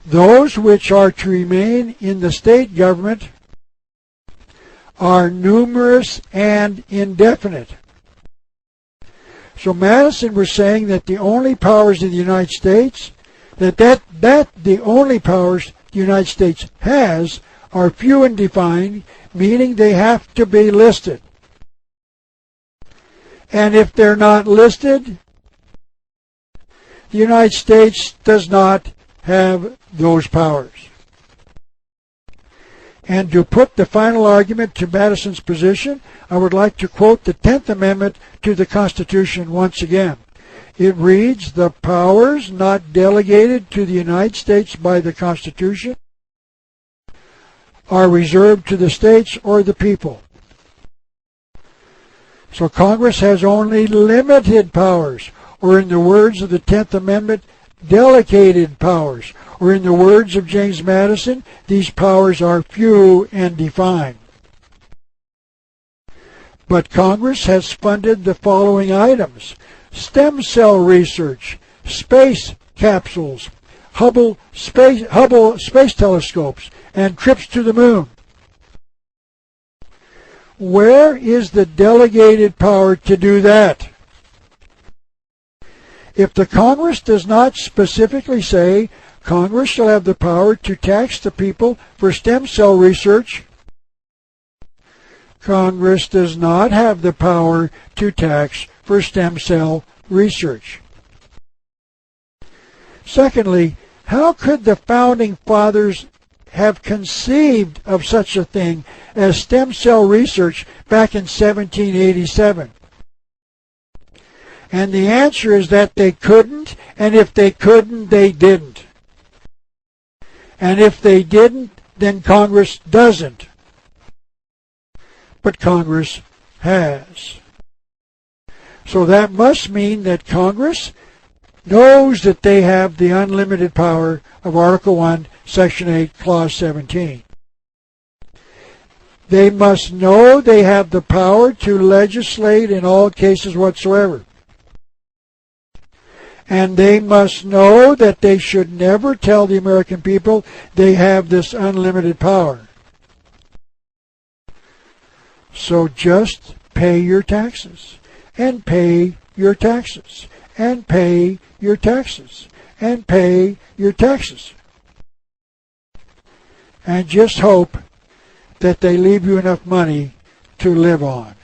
Those which are to remain in the state government are numerous and indefinite." So Madison was saying that the only powers in the United States, that the only powers the United States has are few and defined, meaning they have to be listed. And if they're not listed, the United States does not have those powers. And to put the final argument to Madison's position, I would like to quote the 10th Amendment to the Constitution once again. It reads, "The powers not delegated to the United States by the Constitution are reserved to the states or the people." So Congress has only limited powers, or in the words of the 10th Amendment, delegated powers, or in the words of James Madison, these powers are few and defined. But Congress has funded the following items: stem cell research, space capsules, Hubble space telescopes, and trips to the moon. Where is the delegated power to do that? If the Congress does not specifically say Congress shall have the power to tax the people for stem cell research, Congress does not have the power to tax for stem cell research. Secondly, how could the founding fathers have conceived of such a thing as stem cell research back in 1787? And the answer is that they couldn't, and if they couldn't, they didn't. And if they didn't, then Congress doesn't. But Congress has. So that must mean that Congress knows that they have the unlimited power of Article 1, Section 8, Clause 17. They must know they have the power to legislate in all cases whatsoever. And they must know that they should never tell the American people they have this unlimited power. So just pay your taxes, and pay your taxes, and pay your taxes, and pay your taxes. And just hope that they leave you enough money to live on.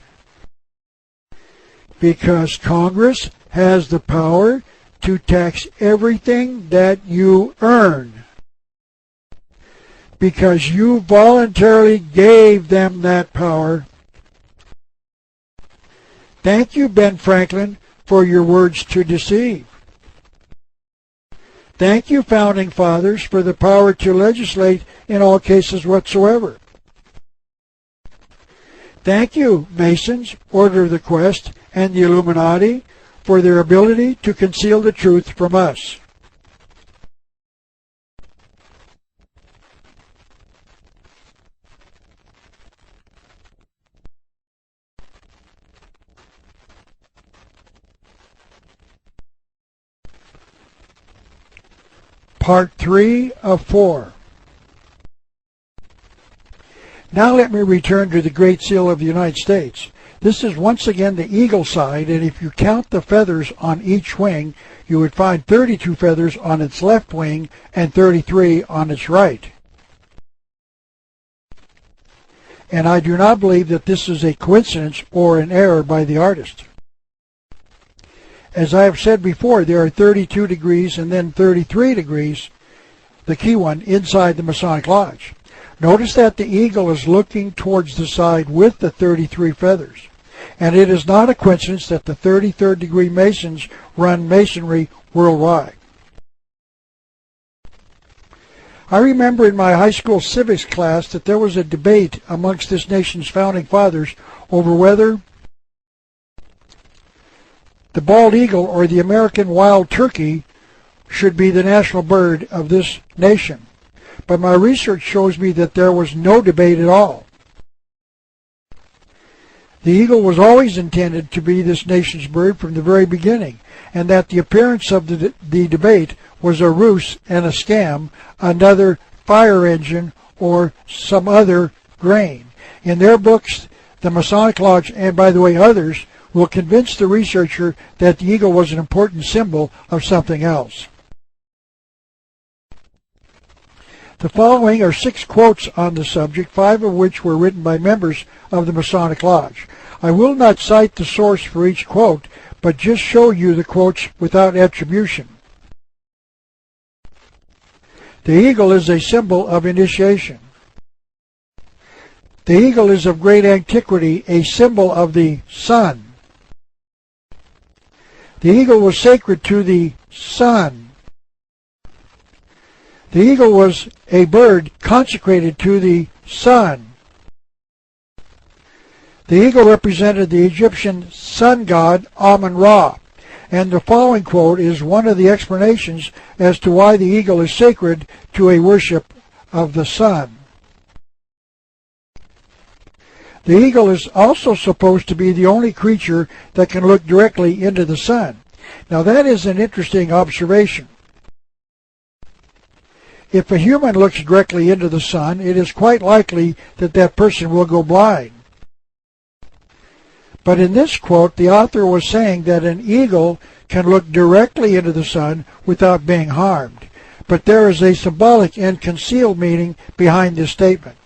Because Congress has the power to tax everything that you earn. Because you voluntarily gave them that power. Thank you, Ben Franklin, for your words to deceive. Thank you, Founding Fathers, for the power to legislate in all cases whatsoever. Thank you, Masons, Order of the Quest, and the Illuminati, for their ability to conceal the truth from us. Part 3 of 4. Now let me return to the Great Seal of the United States. This is once again the eagle side, and if you count the feathers on each wing, you would find 32 feathers on its left wing and 33 on its right. And I do not believe that this is a coincidence or an error by the artist. As I have said before, there are 32 degrees and then 33 degrees, the key one, inside the Masonic Lodge. Notice that the eagle is looking towards the side with the 33 feathers. And it is not a coincidence that the 33rd degree Masons run Masonry worldwide. I remember in my high school civics class that there was a debate amongst this nation's founding fathers over whether the bald eagle or the American wild turkey should be the national bird of this nation. But my research shows me that there was no debate at all. The eagle was always intended to be this nation's bird from the very beginning, and that the appearance of the debate was a ruse and a scam, another fire engine, or some other grain. In their books, the Masonic Lodge, and by the way others, will convince the researcher that the eagle was an important symbol of something else. The following are 6 quotes on the subject, 5 of which were written by members of the Masonic Lodge. I will not cite the source for each quote, but just show you the quotes without attribution. The eagle is a symbol of initiation. The eagle is of great antiquity, a symbol of the sun. The eagle was sacred to the sun. The eagle was a bird consecrated to the sun. The eagle represented the Egyptian sun god Amun-Ra, and the following quote is one of the explanations as to why the eagle is sacred to a worship of the sun. The eagle is also supposed to be the only creature that can look directly into the sun. Now that is an interesting observation. If a human looks directly into the sun, it is quite likely that that person will go blind. But in this quote, the author was saying that an eagle can look directly into the sun without being harmed. But there is a symbolic and concealed meaning behind this statement.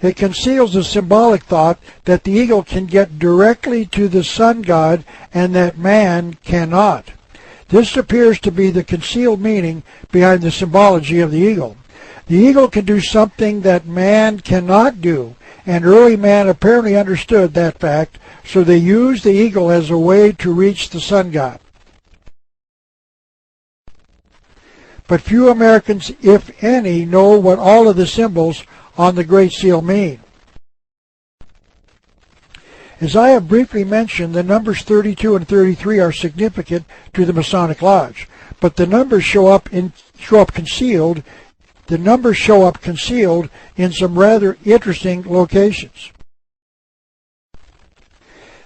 It conceals the symbolic thought that the eagle can get directly to the sun god and that man cannot. This appears to be the concealed meaning behind the symbology of the eagle. The eagle can do something that man cannot do, and early man apparently understood that fact, so they used the eagle as a way to reach the sun god. But few Americans, if any, know what all of the symbols on the Great Seal mean. As I have briefly mentioned, the numbers 32 and 33 are significant to the Masonic Lodge, but the numbers show up concealed. The numbers show up concealed in some rather interesting locations.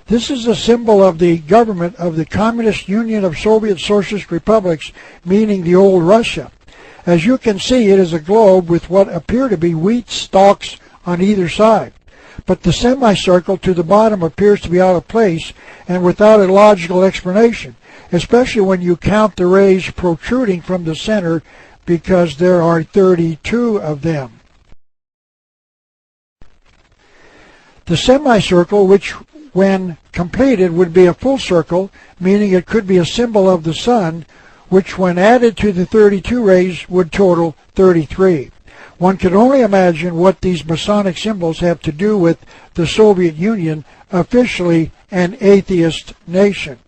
This is a symbol of the government of the Communist Union of Soviet Socialist Republics, meaning the old Russia. As you can see, it is a globe with what appear to be wheat stalks on either side. But the semicircle to the bottom appears to be out of place and without a logical explanation, especially when you count the rays protruding from the center, because there are 32 of them. The semicircle, which when completed, would be a full circle, meaning it could be a symbol of the sun, which when added to the 32 rays would total 33. One can only imagine what these Masonic symbols have to do with the Soviet Union, officially an atheist nation.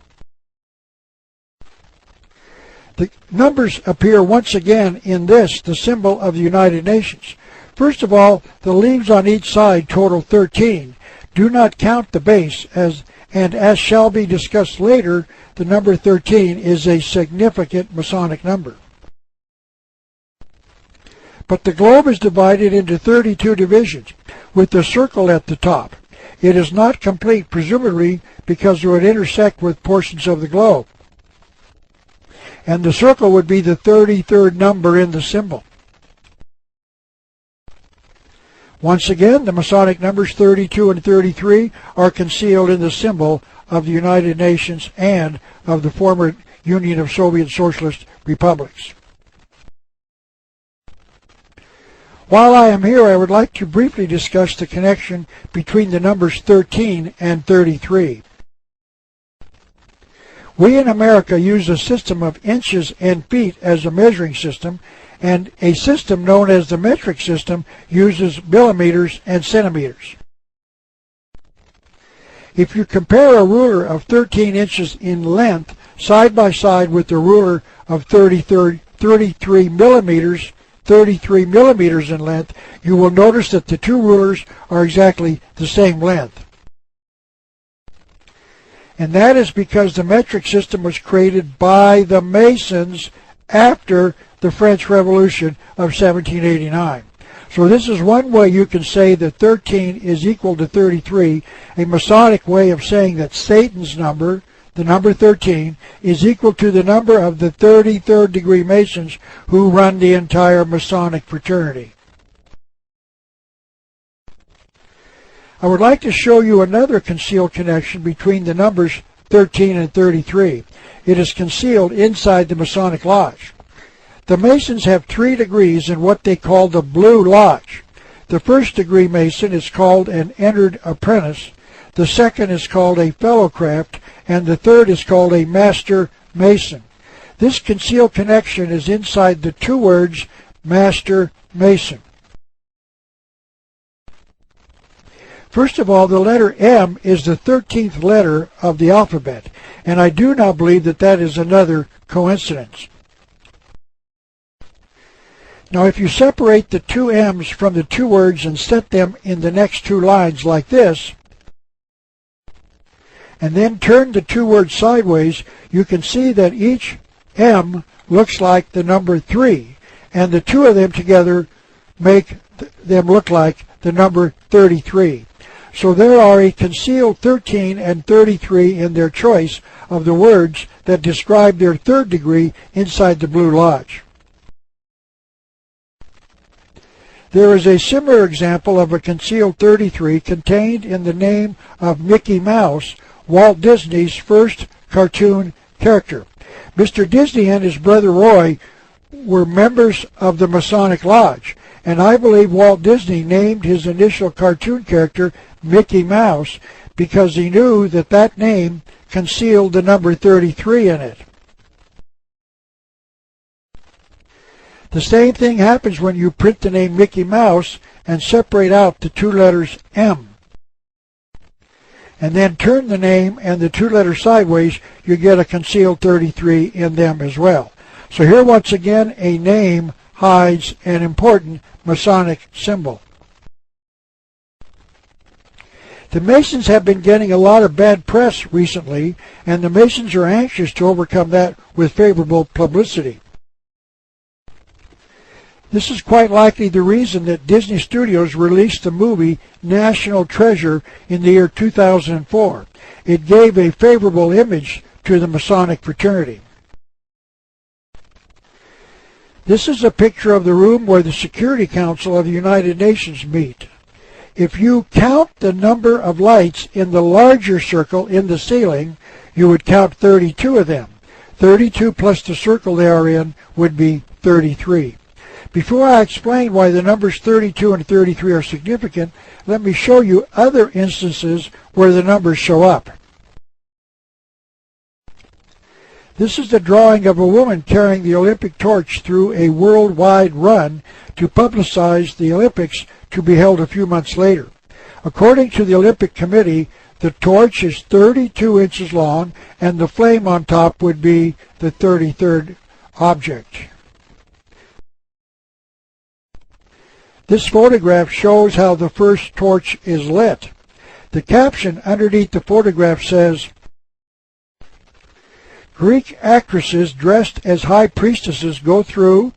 The numbers appear once again in this, the symbol of the United Nations. First of all, the leaves on each side total 13. Do not count the base, and as shall be discussed later, the number 13 is a significant Masonic number. But the globe is divided into 32 divisions, with the circle at the top. It is not complete, presumably because it would intersect with portions of the globe. And the circle would be the 33rd number in the symbol. Once again, the Masonic numbers 32 and 33 are concealed in the symbol of the United Nations and of the former Union of Soviet Socialist Republics. While I am here, I would like to briefly discuss the connection between the numbers 13 and 33. We in America use a system of inches and feet as a measuring system, and a system known as the metric system uses millimeters and centimeters. If you compare a ruler of 13 inches in length side by side with the ruler of 33 millimeters in length, you will notice that the two rulers are exactly the same length. And that is because the metric system was created by the Masons after the French Revolution of 1789. So this is one way you can say that 13 is equal to 33, a Masonic way of saying that Satan's number, the number 13, is equal to the number of the 33rd degree Masons who run the entire Masonic fraternity. I would like to show you another concealed connection between the numbers 13 and 33. It is concealed inside the Masonic Lodge. The Masons have 3 degrees in what they call the Blue Lodge. The first degree Mason is called an entered apprentice, the second is called a fellowcraft, and the third is called a master Mason. This concealed connection is inside the 2 words Master Mason. First of all, the letter M is the 13th letter of the alphabet, and I do not believe that that is another coincidence. Now, if you separate the 2 M's from the 2 words and set them in the next 2 lines like this, and then turn the 2 words sideways, you can see that each M looks like the number 3, and the 2 of them together make them look like the number 33. So there are a concealed 13 and 33 in their choice of the words that describe their 3rd degree inside the Blue Lodge. There is a similar example of a concealed 33 contained in the name of Mickey Mouse, Walt Disney's first cartoon character. Mr. Disney and his brother Roy were members of the Masonic Lodge, and I believe Walt Disney named his initial cartoon character Mickey Mouse because he knew that that name concealed the number 33 in it. The same thing happens when you print the name Mickey Mouse and separate out the 2 letters M. And then turn the name and the 2 letters sideways, you get a concealed 33 in them as well. So here once again, a name hides an important Masonic symbol. The Masons have been getting a lot of bad press recently, and the Masons are anxious to overcome that with favorable publicity. This is quite likely the reason that Disney Studios released the movie National Treasure in the year 2004. It gave a favorable image to the Masonic fraternity. This is a picture of the room where the Security Council of the United Nations meet. If you count the number of lights in the larger circle in the ceiling, you would count 32 of them. 32 plus the circle they are in would be 33. Before I explain why the numbers 32 and 33 are significant, let me show you other instances where the numbers show up. This is the drawing of a woman carrying the Olympic torch through a worldwide run to publicize the Olympics to be held a few months later. According to the Olympic Committee, the torch is 32 inches long, and the flame on top would be the 33rd object. This photograph shows how the first torch is lit. The caption underneath the photograph says, "Greek actresses dressed as high priestesses go through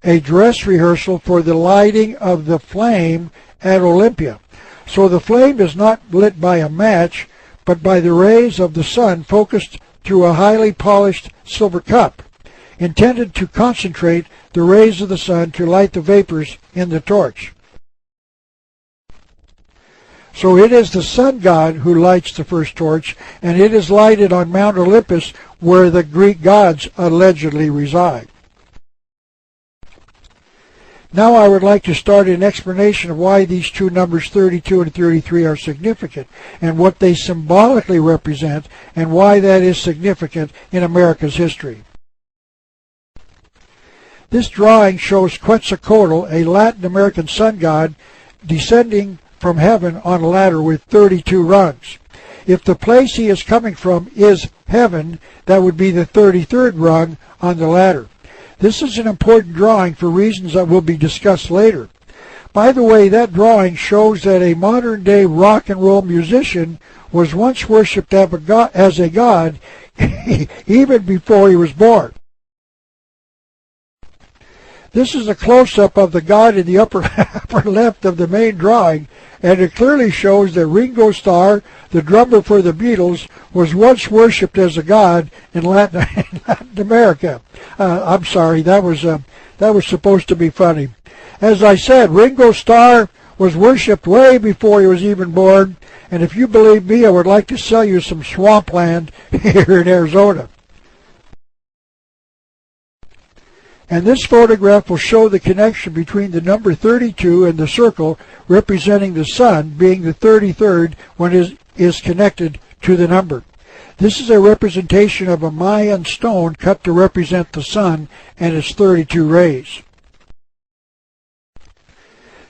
a dress rehearsal for the lighting of the flame at Olympia." So the flame is not lit by a match, but by the rays of the sun focused through a highly polished silver cup, intended to concentrate the rays of the sun to light the vapors in the torch. So it is the sun god who lights the first torch, and it is lighted on Mount Olympus, where the Greek gods allegedly reside. Now I would like to start an explanation of why these two numbers 32 and 33 are significant, and what they symbolically represent, and why that is significant in America's history. This drawing shows Quetzalcoatl, a Latin American sun god, descending from heaven on a ladder with 32 rungs. If the place he is coming from is heaven, that would be the 33rd rung on the ladder. This is an important drawing for reasons that will be discussed later. By the way, that drawing shows that a modern-day rock and roll musician was once worshipped as a god even before he was born. This is a close-up of the god in the upper left of the main drawing, and it clearly shows that Ringo Starr, the drummer for the Beatles, was once worshipped as a god in Latin America. I'm sorry, that was supposed to be funny. As I said, Ringo Starr was worshipped way before he was even born, and if you believe me, I would like to sell you some swampland here in Arizona. And this photograph will show the connection between the number 32 and the circle representing the sun being the 33rd when it is connected to the number. This is a representation of a Mayan stone cut to represent the sun and its 32 rays.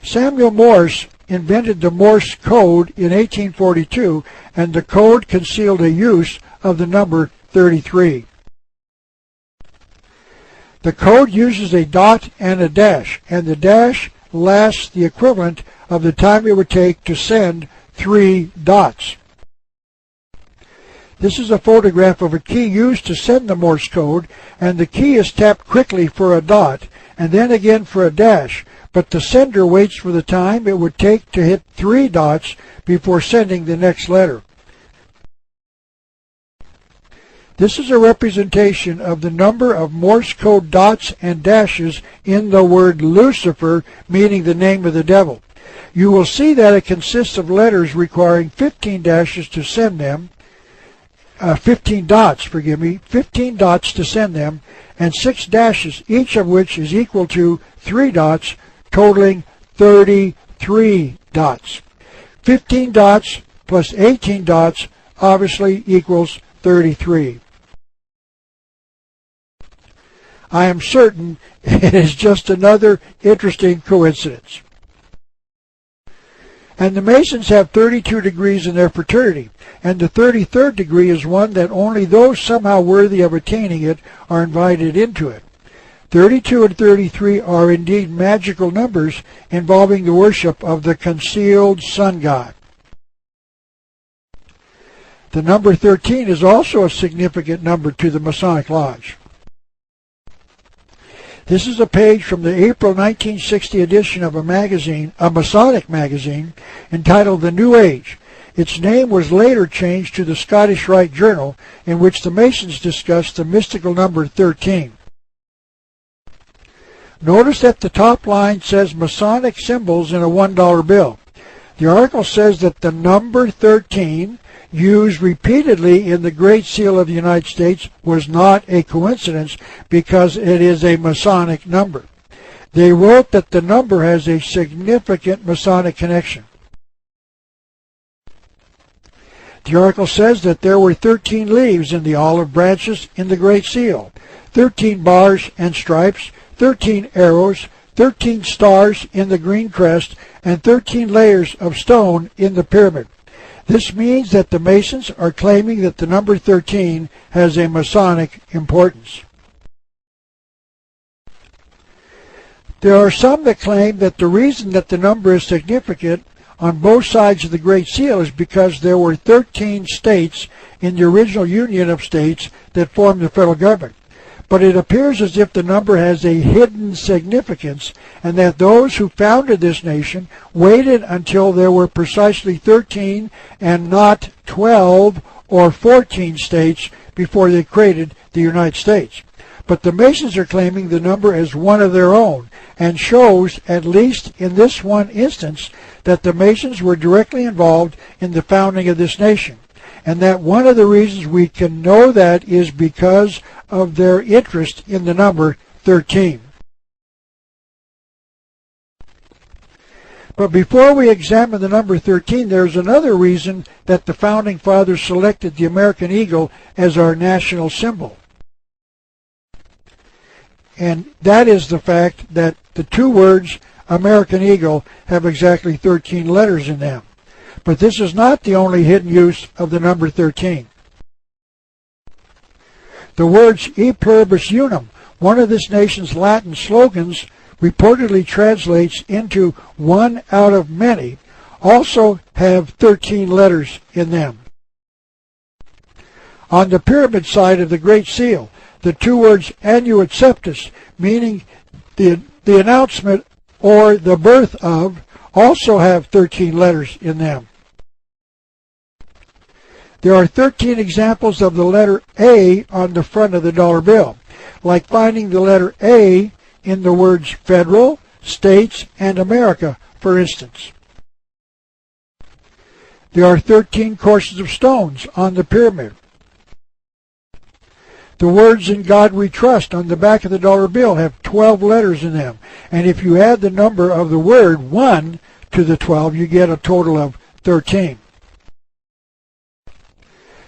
Samuel Morse invented the Morse code in 1842, and the code concealed a use of the number 33. The code uses a dot and a dash, and the dash lasts the equivalent of the time it would take to send 3 dots. This is a photograph of a key used to send the Morse code, and the key is tapped quickly for a dot, and then again for a dash, but the sender waits for the time it would take to hit 3 dots before sending the next letter. This is a representation of the number of Morse code dots and dashes in the word Lucifer, meaning the name of the devil. You will see that it consists of letters requiring 15 dashes to send them, 15 dots to send them, and 6 dashes, each of which is equal to 3 dots, totaling 33 dots. 15 dots plus 18 dots obviously equals 33. I am certain it is just another interesting coincidence. And the Masons have 32 degrees in their fraternity, and the 33rd degree is one that only those somehow worthy of attaining it are invited into it. 32 and 33 are indeed magical numbers involving the worship of the concealed sun god. The number 13 is also a significant number to the Masonic Lodge. This is a page from the April 1960 edition of a Masonic magazine, entitled The New Age. Its name was later changed to the Scottish Rite Journal, in which the Masons discussed the mystical number 13. Notice that the top line says Masonic symbols in a $1 bill. The article says that the number 13 used repeatedly in the Great Seal of the United States was not a coincidence because it is a Masonic number. They wrote that the number has a significant Masonic connection. The article says that there were 13 leaves in the olive branches in the Great Seal, 13 bars and stripes, 13 arrows, 13 stars in the green crest, and 13 layers of stone in the pyramid. This means that the Masons are claiming that the number 13 has a Masonic importance. There are some that claim that the reason that the number is significant on both sides of the Great Seal is because there were 13 states in the original Union of States that formed the federal government. But it appears as if the number has a hidden significance and that those who founded this nation waited until there were precisely 13 and not 12 or 14 states before they created the United States. But the Masons are claiming the number as one of their own and shows, at least in this one instance, that the Masons were directly involved in the founding of this nation, and that one of the reasons we can know that is because of their interest in the number 13. But before we examine the number 13, there's another reason that the Founding Fathers selected the American eagle as our national symbol. And that is the fact that the two words American Eagle have exactly 13 letters in them. But this is not the only hidden use of the number 13. The words E pluribus unum, one of this nation's Latin slogans, reportedly translates into one out of many, also have 13 letters in them. On the pyramid side of the Great Seal, the two words annuit septis, meaning the announcement or the birth of, also have 13 letters in them. There are 13 examples of the letter A on the front of the dollar bill, like finding the letter A in the words federal, states, and America, for instance. There are 13 courses of stones on the pyramid. The words "In God We Trust" on the back of the dollar bill have 12 letters in them, and if you add the number of the word 1 to the 12, you get a total of 13.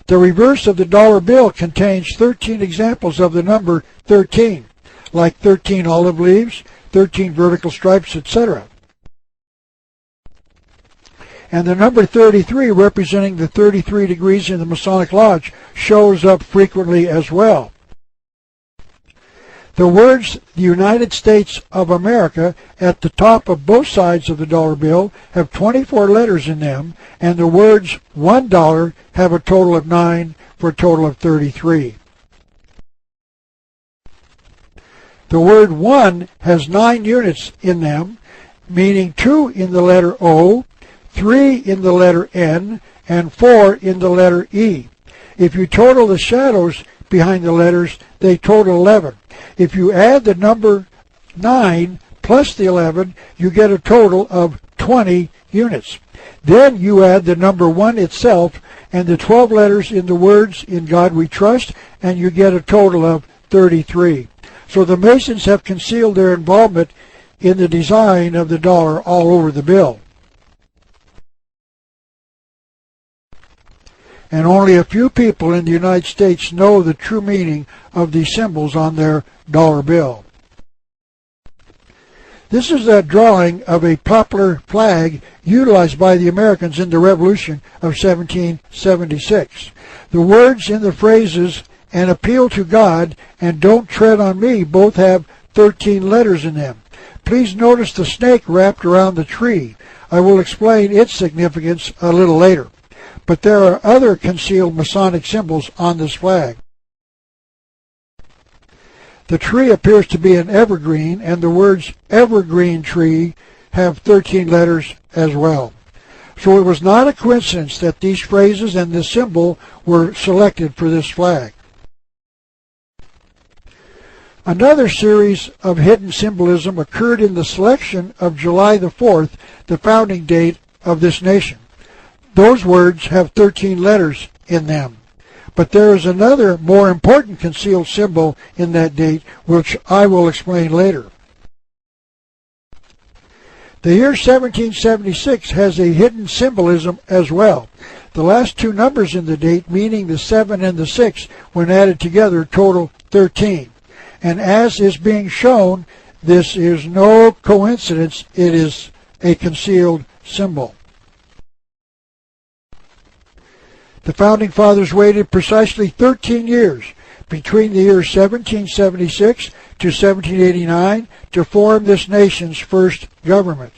The reverse of the dollar bill contains 13 examples of the number 13, like 13 olive leaves, 13 vertical stripes, etc. And the number 33, representing the 33 degrees in the Masonic Lodge, shows up frequently as well. The words "the United States of America" at the top of both sides of the dollar bill have 24 letters in them, and the words $1 have a total of 9 for a total of 33. The word 1 has 9 units in them, meaning 2 in the letter O, 3 in the letter N, and 4 in the letter E. If you total the shadows behind the letters, they total 11. If you add the number 9 plus the 11, you get a total of 20 units. Then you add the number 1 itself and the 12 letters in the words "In God We Trust," and you get a total of 33. So the Masons have concealed their involvement in the design of the dollar all over the bill. And only a few people in the United States know the true meaning of these symbols on their dollar bill. This is a drawing of a popular flag utilized by the Americans in the Revolution of 1776. The words in the phrases "an appeal to God" and "don't tread on me" both have 13 letters in them. Please notice the snake wrapped around the tree. I will explain its significance a little later. But there are other concealed Masonic symbols on this flag. The tree appears to be an evergreen, and the words "evergreen tree" have 13 letters as well. So it was not a coincidence that these phrases and this symbol were selected for this flag. Another series of hidden symbolism occurred in the selection of July the 4th, the founding date of this nation. Those words have 13 letters in them. But there is another more important concealed symbol in that date, which I will explain later. The year 1776 has a hidden symbolism as well. The last two numbers in the date, meaning the 7 and the 6, when added together, total 13. And as is being shown, this is no coincidence. It is a concealed symbol. The Founding Fathers waited precisely 13 years between the years 1776 to 1789 to form this nation's first government.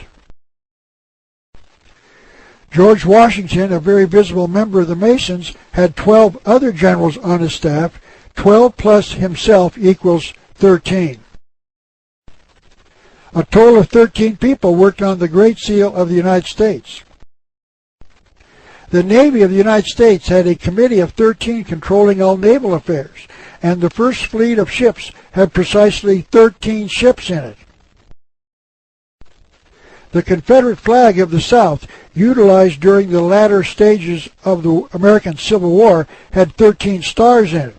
George Washington, a very visible member of the Masons, had 12 other generals on his staff. 12 plus himself equals 13. A total of 13 people worked on the Great Seal of the United States. The Navy of the United States had a committee of 13 controlling all naval affairs, and the first fleet of ships had precisely 13 ships in it. The Confederate flag of the South, utilized during the latter stages of the American Civil War, had 13 stars in it.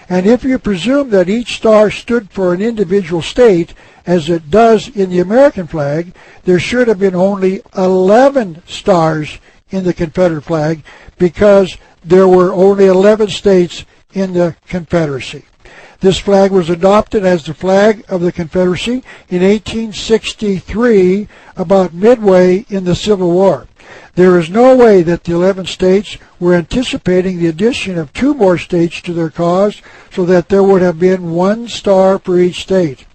And if you presume that each star stood for an individual state, as it does in the American flag, there should have been only 11 stars in the Confederate flag, because there were only 11 states in the Confederacy. This flag was adopted as the flag of the Confederacy in 1863, about midway in the Civil War. There is no way that the 11 states were anticipating the addition of 2 more states to their cause, so that there would have been 1 star for each state.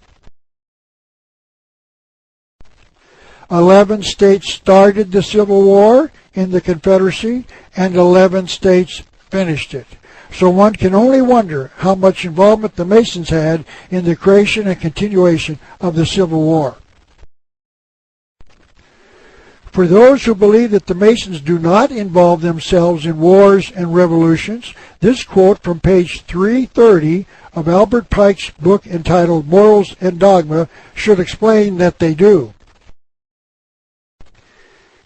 11 states started the Civil War in the Confederacy, and 11 states finished it. So one can only wonder how much involvement the Masons had in the creation and continuation of the Civil War. For those who believe that the Masons do not involve themselves in wars and revolutions, this quote from page 330 of Albert Pike's book entitled Morals and Dogma should explain that they do.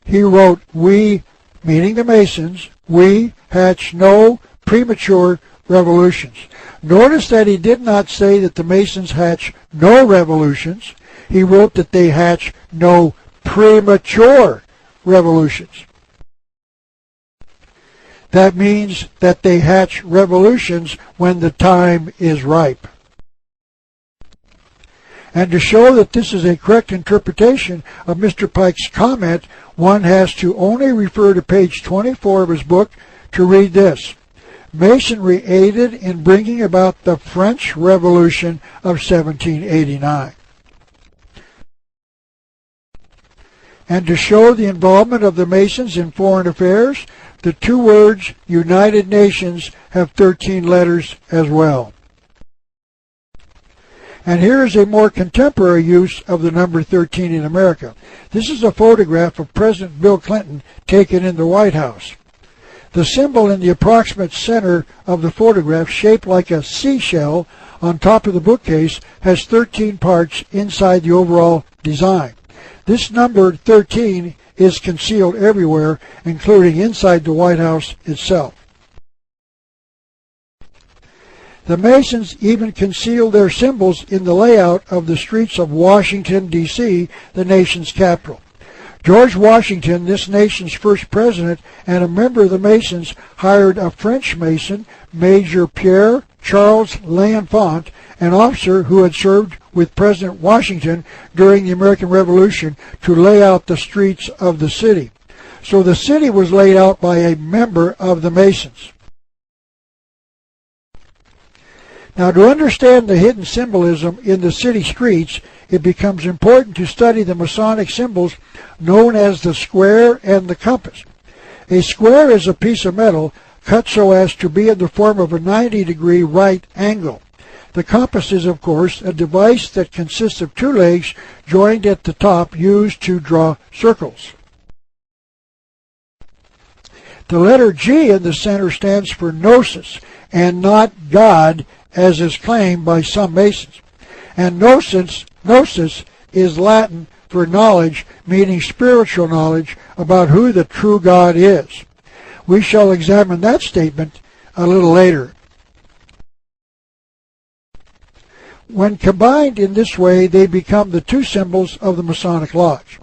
He wrote, "We," meaning the Masons, "we hatch no premature revolutions." Notice that he did not say that the Masons hatch no revolutions. He wrote that they hatch no premature revolutions. That means that they hatch revolutions when the time is ripe. And to show that this is a correct interpretation of Mr. Pike's comment, one has to only refer to page 24 of his book to read this. Masonry aided in bringing about the French Revolution of 1789. And to show the involvement of the Masons in foreign affairs, the 2 words United Nations have 13 letters as well. And here is a more contemporary use of the number 13 in America. This is a photograph of President Bill Clinton taken in the White House. The symbol in the approximate center of the photograph, shaped like a seashell on top of the bookcase, has 13 parts inside the overall design. This number 13 is concealed everywhere, including inside the White House itself. The Masons even concealed their symbols in the layout of the streets of Washington, D.C., the nation's capital. George Washington, this nation's first president and a member of the Masons, hired a French Mason, Major Pierre Charles L'Enfant, an officer who had served with President Washington during the American Revolution, to lay out the streets of the city. So the city was laid out by a member of the Masons. Now, to understand the hidden symbolism in the city streets, it becomes important to study the Masonic symbols known as the square and the compass. A square is a piece of metal cut so as to be in the form of a 90-degree right angle. The compass is, of course, a device that consists of 2 legs joined at the top, used to draw circles. The letter G in the center stands for gnosis, and not God, as is claimed by some Masons. And gnosis is Latin for knowledge, meaning spiritual knowledge about who the true God is. We shall examine that statement a little later. When combined in this way, they become the two symbols of the Masonic Lodge.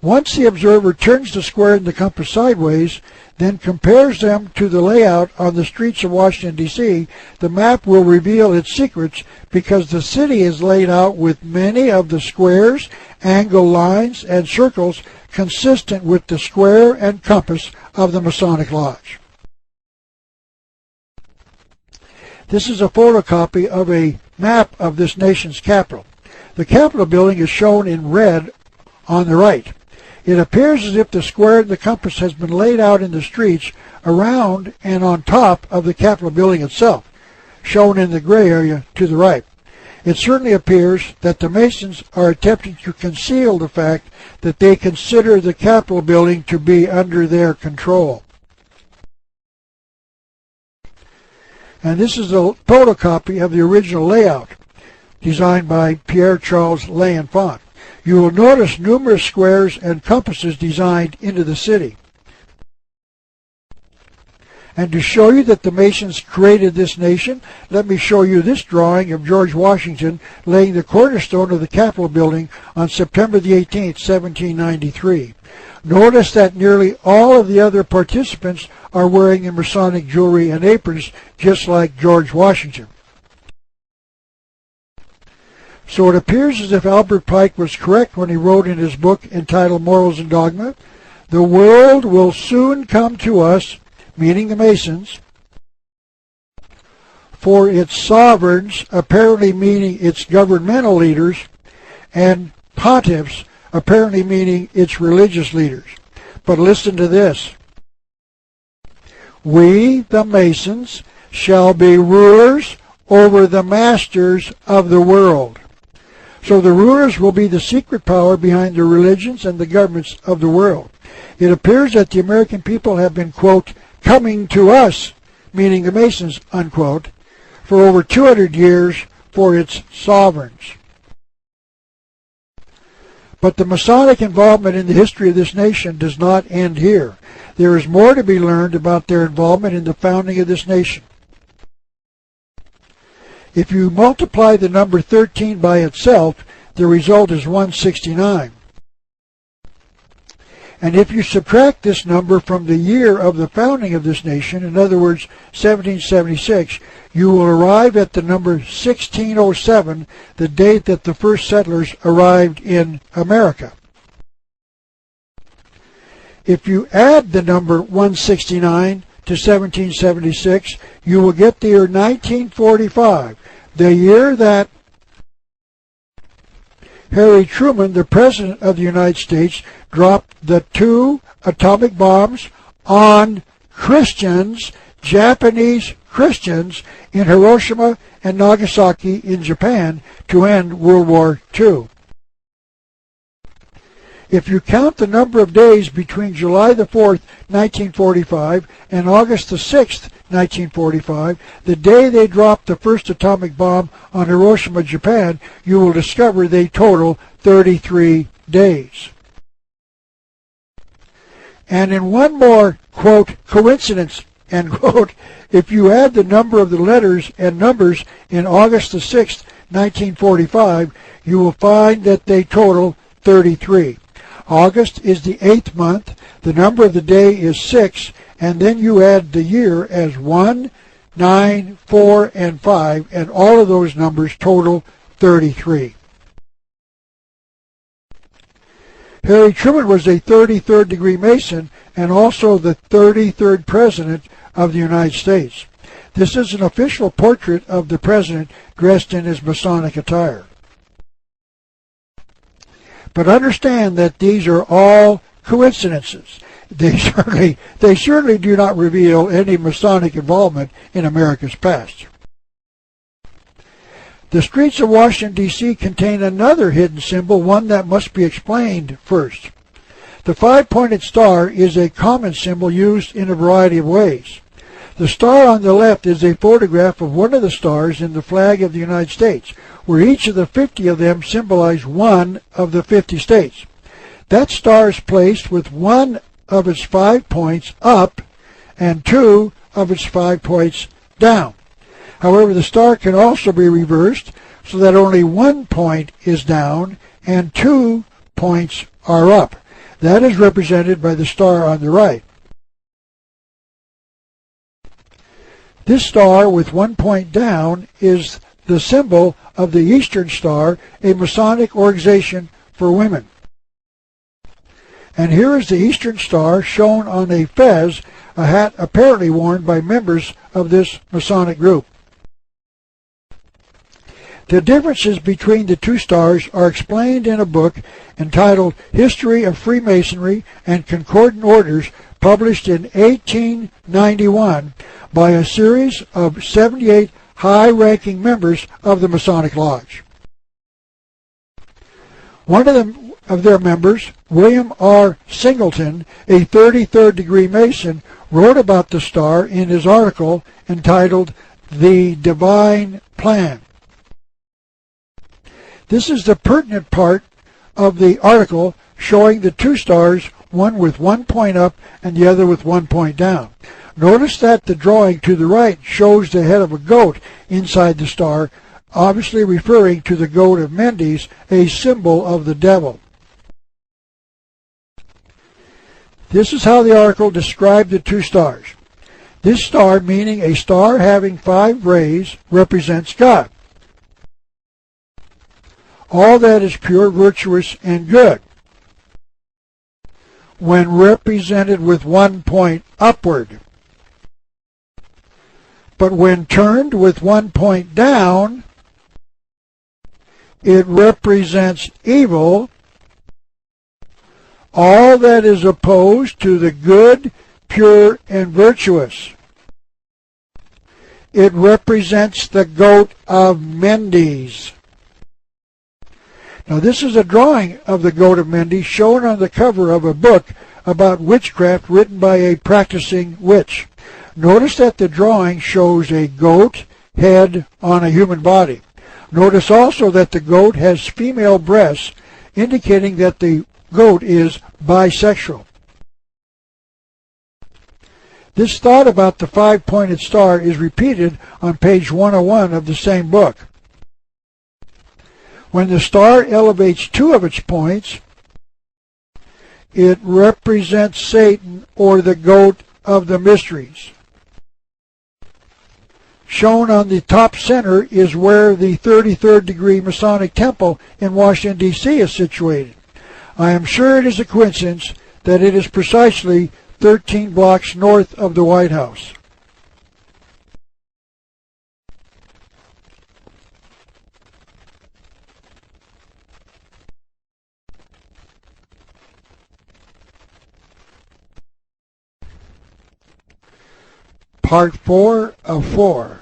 Once the observer turns the square and the compass sideways, then compares them to the layout on the streets of Washington, D.C., the map will reveal its secrets because the city is laid out with many of the squares, angle lines, and circles consistent with the square and compass of the Masonic Lodge. This is a photocopy of a map of this nation's capital. The Capitol building is shown in red on the right. It appears as if the square and the compass has been laid out in the streets around and on top of the Capitol building itself, shown in the gray area to the right. It certainly appears that the Masons are attempting to conceal the fact that they consider the Capitol building to be under their control. And this is a photocopy of the original layout designed by Pierre Charles L'Enfant. You will notice numerous squares and compasses designed into the city. And to show you that the Masons created this nation, let me show you this drawing of George Washington laying the cornerstone of the Capitol building on September the 18th, 1793. Notice that nearly all of the other participants are wearing their Masonic jewelry and aprons, just like George Washington. So it appears as if Albert Pike was correct when he wrote in his book entitled Morals and Dogma, "The world will soon come to us," meaning the Masons, "for its sovereigns," apparently meaning its governmental leaders, and pontiffs, apparently meaning its religious leaders. But listen to this. "We, the Masons, shall be rulers over the masters of the world." So the rulers will be the secret power behind the religions and the governments of the world. It appears that the American people have been, quote, "coming to us," meaning the Masons, unquote, for over 200 years for its sovereigns. But the Masonic involvement in the history of this nation does not end here. There is more to be learned about their involvement in the founding of this nation. If you multiply the number 13 by itself, the result is 169. And if you subtract this number from the year of the founding of this nation, in other words, 1776, you will arrive at the number 1607, the date that the first settlers arrived in America. If you add the number 169 to 1776, you will get the year 1945, the year that Harry Truman, the President of the United States, dropped the 2 atomic bombs on Christians, Japanese Christians, in Hiroshima and Nagasaki in Japan to end World War II. If you count the number of days between July the 4th, 1945 and August the 6th, 1945, the day they dropped the first atomic bomb on Hiroshima, Japan, you will discover they total 33 days. And in one more, quote, coincidence, end quote, if you add the number of the letters and numbers in August the 6th, 1945, you will find that they total 33. August is the 8th month, the number of the day is 6, and then you add the year as 1, 9, 4, and 5, and all of those numbers total 33. Harry Truman was a 33rd degree Mason and also the 33rd President of the United States. This is an official portrait of the President dressed in his Masonic attire. But understand that these are all coincidences. They certainly do not reveal any Masonic involvement in America's past. The streets of Washington, D.C. contain another hidden symbol, one that must be explained first. The five-pointed star is a common symbol used in a variety of ways. The star on the left is a photograph of one of the stars in the flag of the United States, where each of the 50 of them symbolize one of the 50 states. That star is placed with one of its 5 points up and 2 of its 5 points down. However, the star can also be reversed so that only 1 point is down and 2 points are up. That is represented by the star on the right. This star with 1 point down is the symbol of the Eastern Star, a Masonic organization for women. And here is the Eastern Star shown on a fez, a hat apparently worn by members of this Masonic group. The differences between the two stars are explained in a book entitled History of Freemasonry and Concordant Orders, published in 1891 by a series of 78 high-ranking members of the Masonic Lodge. One of their members, William R. Singleton, a 33rd degree Mason, wrote about the star in his article entitled The Divine Plan. This is the pertinent part of the article, showing the two stars, one with 1 point up and the other with 1 point down. Notice that the drawing to the right shows the head of a goat inside the star, obviously referring to the goat of Mendes, a symbol of the devil. This is how the article described the two stars. This star, meaning a star having 5 rays, represents God. All that is pure, virtuous, and good. When represented with 1 point upward. But when turned with 1 point down, it represents evil, all that is opposed to the good, pure, and virtuous. It represents the goat of Mendes. Now, this is a drawing of the goat of Mendes shown on the cover of a book about witchcraft written by a practicing witch. Notice that the drawing shows a goat head on a human body. Notice also that the goat has female breasts, indicating that the goat is bisexual. This thought about the 5-pointed star is repeated on page 101 of the same book. When the star elevates 2 of its points, it represents Satan, or the goat of the mysteries. Shown on the top center is where the 33rd degree Masonic Temple in Washington, D.C. is situated. I am sure it is a coincidence that it is precisely 13 blocks north of the White House. Part 4 of 4.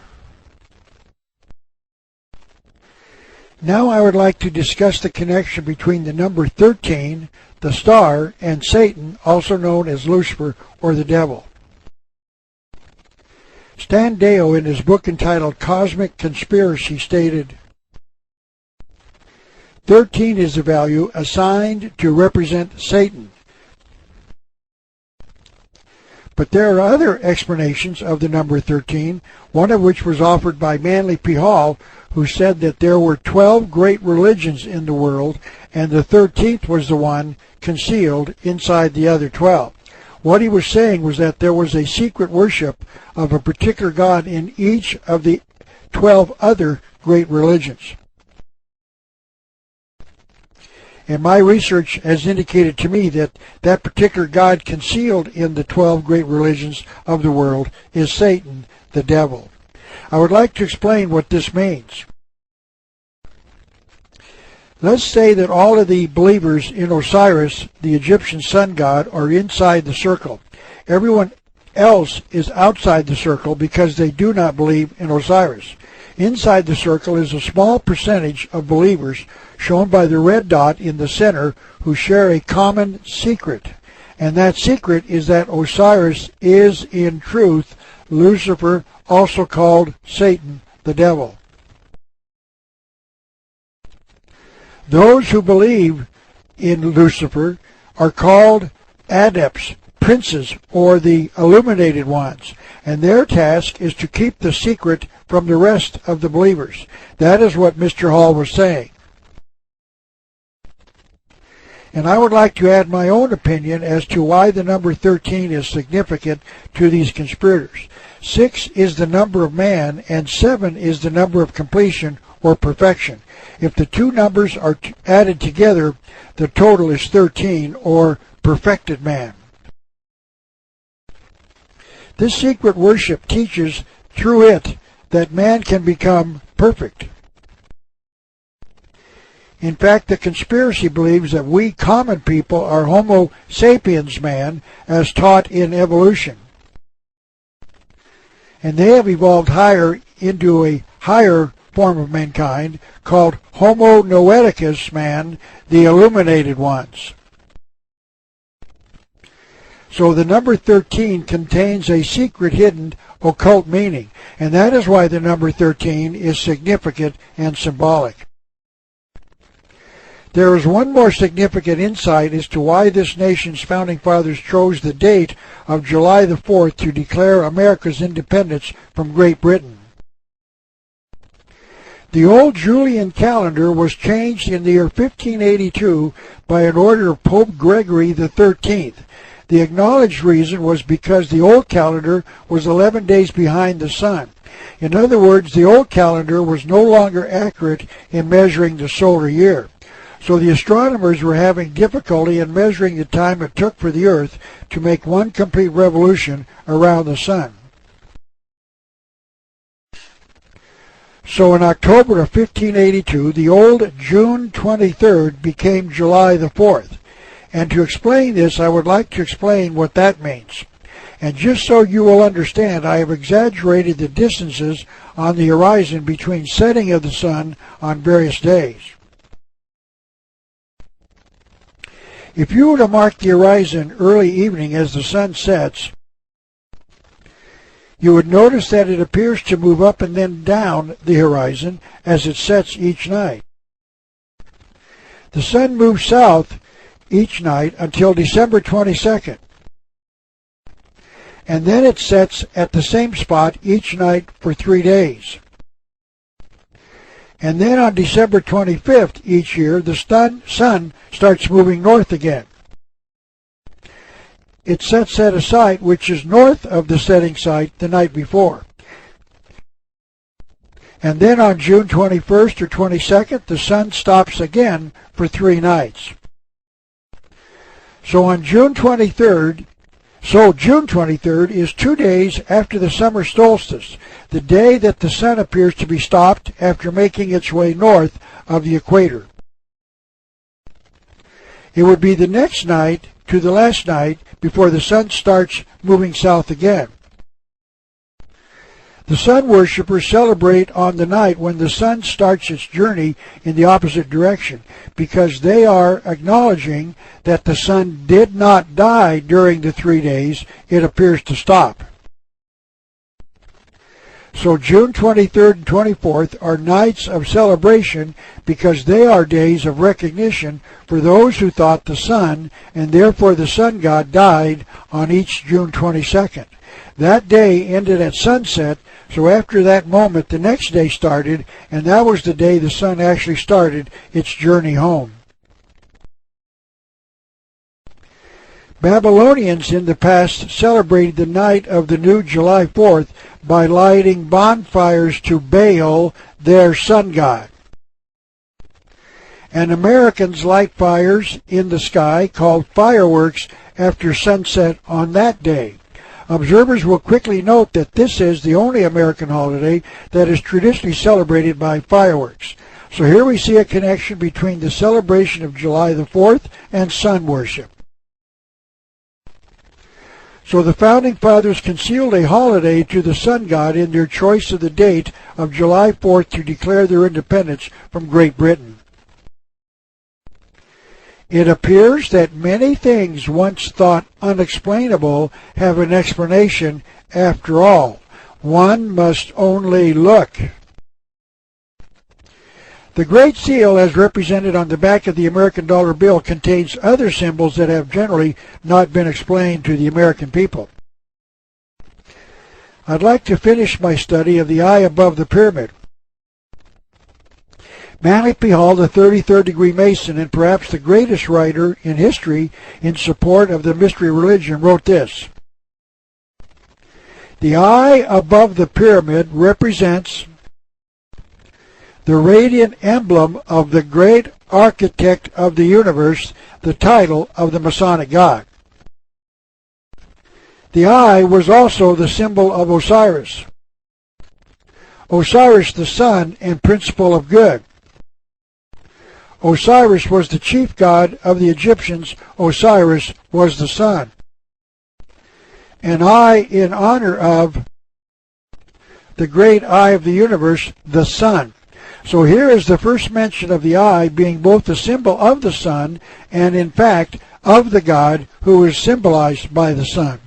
Now I would like to discuss the connection between the number 13, the star, and Satan, also known as Lucifer or the devil. Stan Deyo, in his book entitled Cosmic Conspiracy, stated, 13 is the value assigned to represent Satan. But there are other explanations of the number 13, one of which was offered by Manly P. Hall, who said that there were 12 great religions in the world, and the 13th was the one concealed inside the other 12. What he was saying was that there was a secret worship of a particular god in each of the 12 other great religions. And my research has indicated to me that that particular god concealed in the 12 great religions of the world is Satan, the devil. I would like to explain what this means. Let's say that all of the believers in Osiris, the Egyptian sun god, are inside the circle. Everyone else is outside the circle because they do not believe in Osiris. Inside the circle is a small percentage of believers, shown by the red dot in the center, who share a common secret. And that secret is that Osiris is in truth Lucifer, also called Satan, the devil. Those who believe in Lucifer are called adepts, princes or the illuminated ones, and their task is to keep the secret from the rest of the believers. That is what Mr. Hall was saying. And I would like to add my own opinion as to why the number 13 is significant to these conspirators. 6 is the number of man, and 7 is the number of completion or perfection. If the two numbers are added together, the total is 13, or perfected man. This secret worship teaches through it that man can become perfect. In fact, the conspiracy believes that we common people are Homo sapiens man, as taught in evolution. And they have evolved higher into a higher form of mankind called Homo noeticus man, the illuminated ones. So the number 13 contains a secret hidden occult meaning, and that is why the number 13 is significant and symbolic. There is one more significant insight as to why this nation's founding fathers chose the date of July the 4th to declare America's independence from Great Britain. The old Julian calendar was changed in the year 1582 by an order of Pope Gregory the 13th. The acknowledged reason was because the old calendar was 11 days behind the sun. In other words, the old calendar was no longer accurate in measuring the solar year. So the astronomers were having difficulty in measuring the time it took for the Earth to make one complete revolution around the sun. So in October of 1582, the old June 23rd became July the 4th. And to explain this, I would like to explain what that means. And just so you will understand, I have exaggerated the distances on the horizon between setting of the sun on various days. If you were to mark the horizon early evening as the sun sets, you would notice that it appears to move up and then down the horizon as it sets each night. The sun moves south each night until December 22nd, and then it sets at the same spot each night for 3 days. And then on December 25th each year, the sun starts moving north again. It sets at a site which is north of the setting site the night before. And then on June 21st or 22nd, the sun stops again for 3 nights. So on June 23rd is 2 days after the summer solstice, the day that the sun appears to be stopped after making its way north of the equator. It would be the next night to the last night before the sun starts moving south again. The sun worshippers celebrate on the night when the sun starts its journey in the opposite direction, because they are acknowledging that the sun did not die during the 3 days it appears to stop. So June 23rd and 24th are nights of celebration because they are days of recognition for those who thought the sun, and therefore the sun god, died on each June 22nd. That day ended at sunset, so after that moment the next day started, and that was the day the sun actually started its journey home. Babylonians in the past celebrated the night of the new July 4th by lighting bonfires to Baal, their sun god. And Americans light fires in the sky called fireworks after sunset on that day. Observers will quickly note that this is the only American holiday that is traditionally celebrated by fireworks. So here we see a connection between the celebration of July the 4th and sun worship. So the Founding Fathers concealed a holiday to the sun god in their choice of the date of July 4th to declare their independence from Great Britain. It appears that many things once thought unexplainable have an explanation after all. One must only look. The Great Seal, as represented on the back of the American dollar bill, contains other symbols that have generally not been explained to the American people. I'd like to finish my study of the eye above the pyramid. Manly P. Hall, the 33rd degree Mason and perhaps the greatest writer in history in support of the mystery religion, wrote this: "The eye above the pyramid represents the radiant emblem of the great architect of the universe, the title of the Masonic God. The eye was also the symbol of Osiris. Osiris, the sun and principle of good. Osiris was the chief god of the Egyptians. Osiris was the sun. An eye in honor of the great eye of the universe, the sun." So here is the first mention of the eye being both the symbol of the sun and, in fact, of the god who is symbolized by the sun.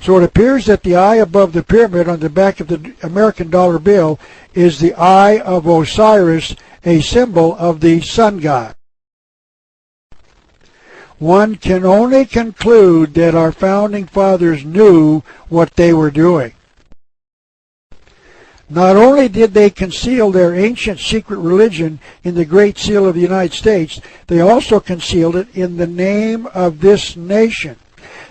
So it appears that the eye above the pyramid on the back of the American dollar bill is the eye of Osiris, a symbol of the sun god. One can only conclude that our founding fathers knew what they were doing. Not only did they conceal their ancient secret religion in the Great Seal of the United States, they also concealed it in the name of this nation.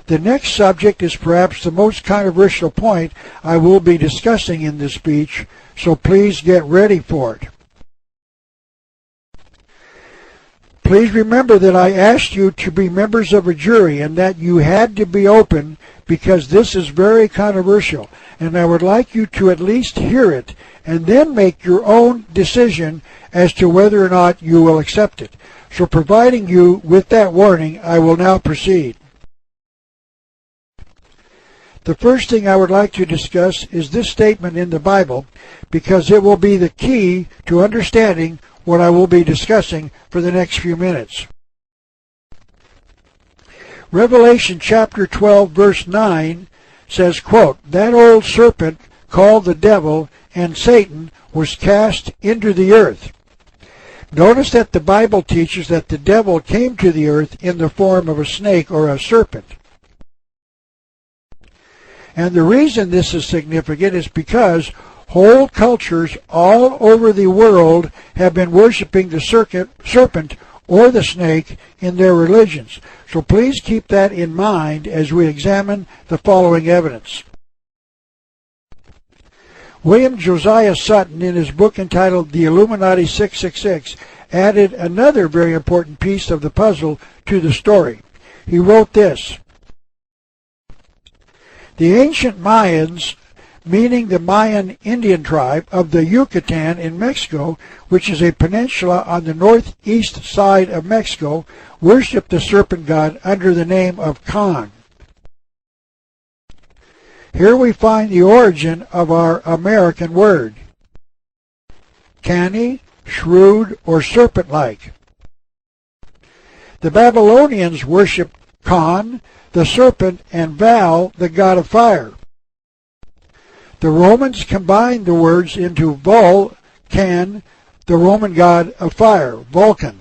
The next subject is perhaps the most controversial point I will be discussing in this speech, so please get ready for it. Please remember that I asked you to be members of a jury and that you had to be open because this is very controversial, and I would like you to at least hear it and then make your own decision as to whether or not you will accept it. So providing you with that warning, I will now proceed. The first thing I would like to discuss is this statement in the Bible because it will be the key to understanding what I will be discussing for the next few minutes. Revelation chapter 12 verse 9 says, quote, "That old serpent called the devil and Satan was cast into the earth." Notice that the Bible teaches that the devil came to the earth in the form of a snake or a serpent. And the reason this is significant is because whole cultures all over the world have been worshiping the serpent or the snake in their religions. So please keep that in mind as we examine the following evidence. William Josiah Sutton, in his book entitled The Illuminati 666, added another very important piece of the puzzle to the story. He wrote this: "The ancient Mayans, meaning the Mayan Indian tribe of the Yucatan in Mexico, which is a peninsula on the northeast side of Mexico, worshipped the serpent god under the name of Khan." Here we find the origin of our American word, canny, shrewd, or serpent-like. The Babylonians worshipped Khan, the serpent, and Val, the god of fire. The Romans combined the words into Vulcan, the Roman god of fire, Vulcan,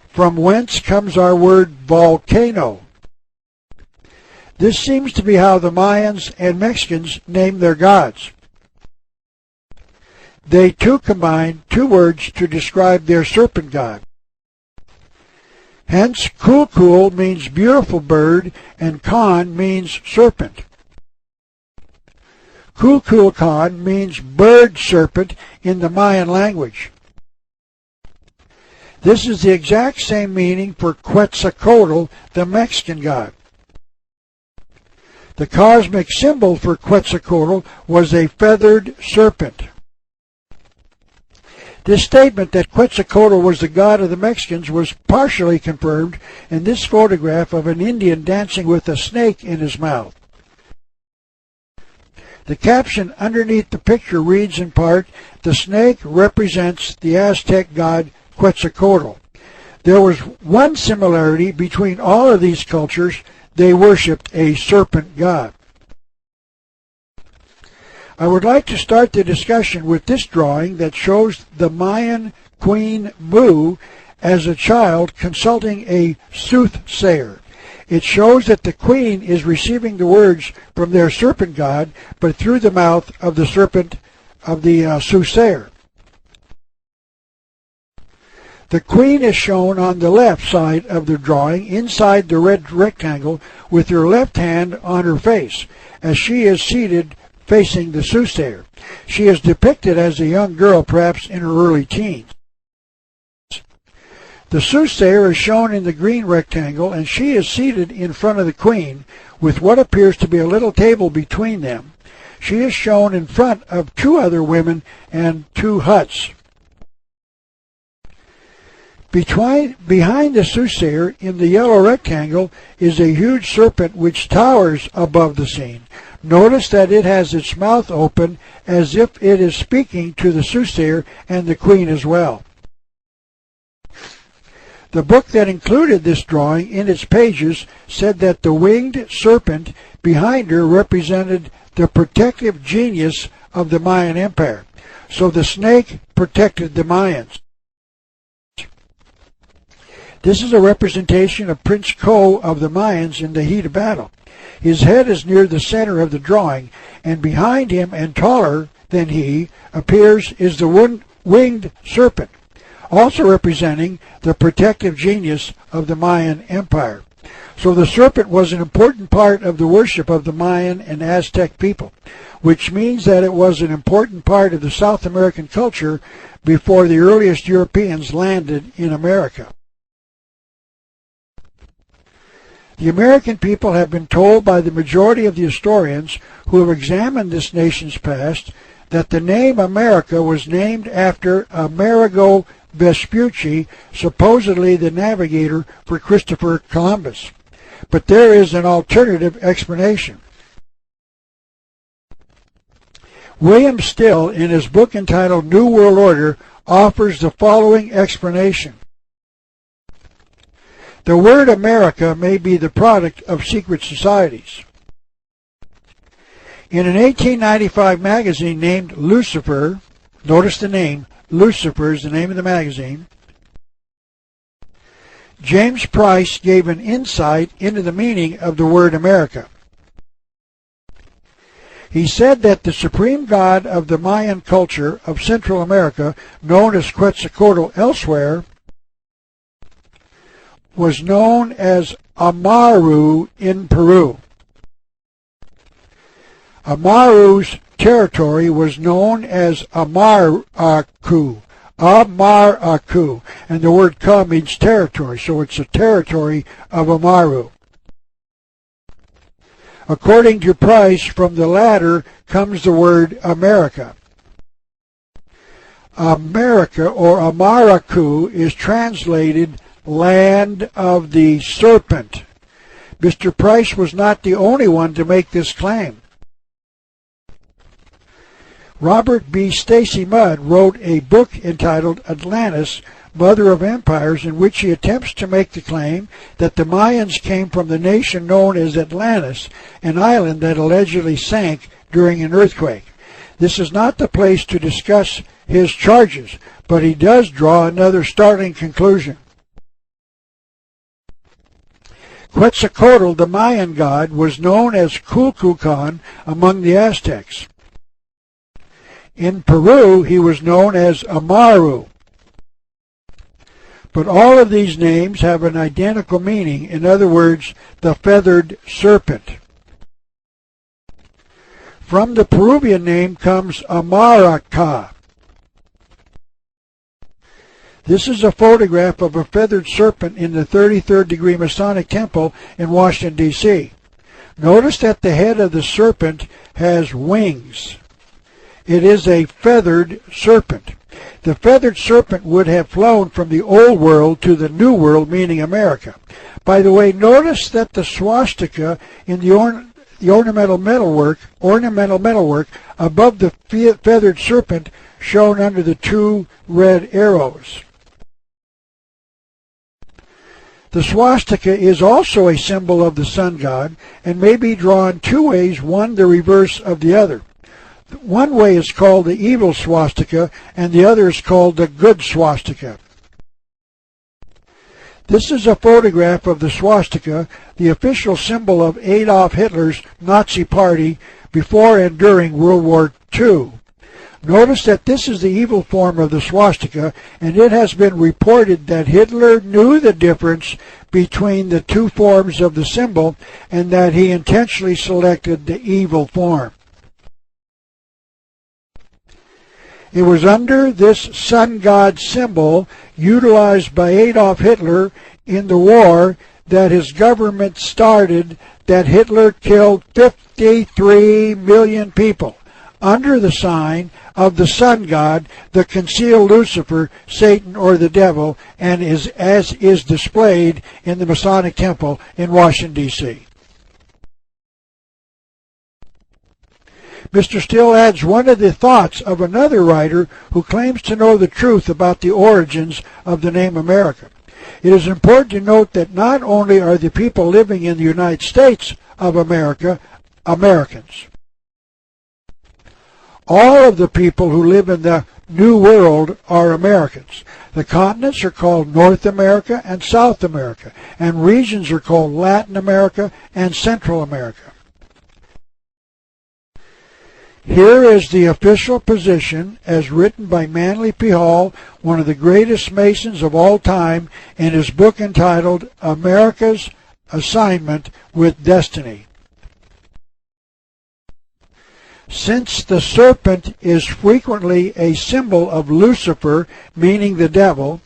from whence comes our word volcano. This seems to be how the Mayans and Mexicans named their gods. They too combined two words to describe their serpent god. Hence, Kulkul means beautiful bird and Khan means serpent. Kukulkan means bird serpent in the Mayan language. This is the exact same meaning for Quetzalcoatl, the Mexican god. The cosmic symbol for Quetzalcoatl was a feathered serpent. This statement that Quetzalcoatl was the god of the Mexicans was partially confirmed in this photograph of an Indian dancing with a snake in his mouth. The caption underneath the picture reads in part, "The snake represents the Aztec god Quetzalcoatl." There was one similarity between all of these cultures: they worshipped a serpent god. I would like to start the discussion with this drawing that shows the Mayan Queen Mu as a child consulting a soothsayer. It shows that the queen is receiving the words from their serpent god, but through the mouth of the serpent of the soothsayer. The queen is shown on the left side of the drawing, inside the red rectangle, with her left hand on her face, as she is seated facing the soothsayer. She is depicted as a young girl, perhaps in her early teens. The soothsayer is shown in the green rectangle, and she is seated in front of the queen, with what appears to be a little table between them. She is shown in front of two other women and two huts. Behind the soothsayer, in the yellow rectangle, is a huge serpent which towers above the scene. Notice that it has its mouth open as if it is speaking to the soothsayer and the queen as well. The book that included this drawing in its pages said that the winged serpent behind her represented the protective genius of the Mayan Empire. So the snake protected the Mayans. This is a representation of Prince Ko of the Mayans in the heat of battle. His head is near the center of the drawing, and behind him and taller than he is the winged serpent, also representing the protective genius of the Mayan Empire. So the serpent was an important part of the worship of the Mayan and Aztec people, which means that it was an important part of the South American culture before the earliest Europeans landed in America. The American people have been told by the majority of the historians who have examined this nation's past that the name America was named after Amerigo Vespucci, supposedly the navigator for Christopher Columbus. But there is an alternative explanation. William Still, in his book entitled New World Order, offers the following explanation. The word America may be the product of secret societies. In an 1895 magazine named Lucifer, notice the name, Lucifer is the name of the magazine, James Price gave an insight into the meaning of the word America. He said that the supreme god of the Mayan culture of Central America, known as Quetzalcoatl elsewhere, was known as Amaru in Peru. Amaru's territory was known as Amaracu, and the word ka means territory, so it's a territory of Amaru. According to Price, from the latter comes the word America. America, or Amaracu, is translated land of the serpent. Mr. Price was not the only one to make this claim. Robert B. Stacy Mudd wrote a book entitled Atlantis, Mother of Empires, in which he attempts to make the claim that the Mayans came from the nation known as Atlantis, an island that allegedly sank during an earthquake. This is not the place to discuss his charges, but he does draw another startling conclusion. Quetzalcoatl, the Mayan god, was known as Kulkulkan among the Aztecs. In Peru, he was known as Amaru. But all of these names have an identical meaning, in other words, the feathered serpent. From the Peruvian name comes Amaraca. This is a photograph of a feathered serpent in the 33rd degree Masonic Temple in Washington, D.C. Notice that the head of the serpent has wings. It is a feathered serpent. The feathered serpent would have flown from the old world to the new world, meaning America. By the way, notice that the swastika in the ornamental metalwork above the feathered serpent shown under the two red arrows. The swastika is also a symbol of the sun god and may be drawn two ways, one the reverse of the other. One way is called the evil swastika, and the other is called the good swastika. This is a photograph of the swastika, the official symbol of Adolf Hitler's Nazi Party before and during World War II. Notice that this is the evil form of the swastika, and it has been reported that Hitler knew the difference between the two forms of the symbol and that he intentionally selected the evil form. It was under this sun god symbol utilized by Adolf Hitler in the war that his government started that Hitler killed 53 million people under the sign of the sun god, the concealed Lucifer, Satan, or the devil, and as is displayed in the Masonic Temple in Washington, D.C. Mr. Still adds one of the thoughts of another writer who claims to know the truth about the origins of the name America. It is important to note that not only are the people living in the United States of America Americans. All of the people who live in the New World are Americans. The continents are called North America and South America, and regions are called Latin America and Central America. Here is the official position as written by Manly P. Hall, one of the greatest Masons of all time, in his book entitled America's Assignment with Destiny. Since the serpent is frequently a symbol of Lucifer, meaning the devil,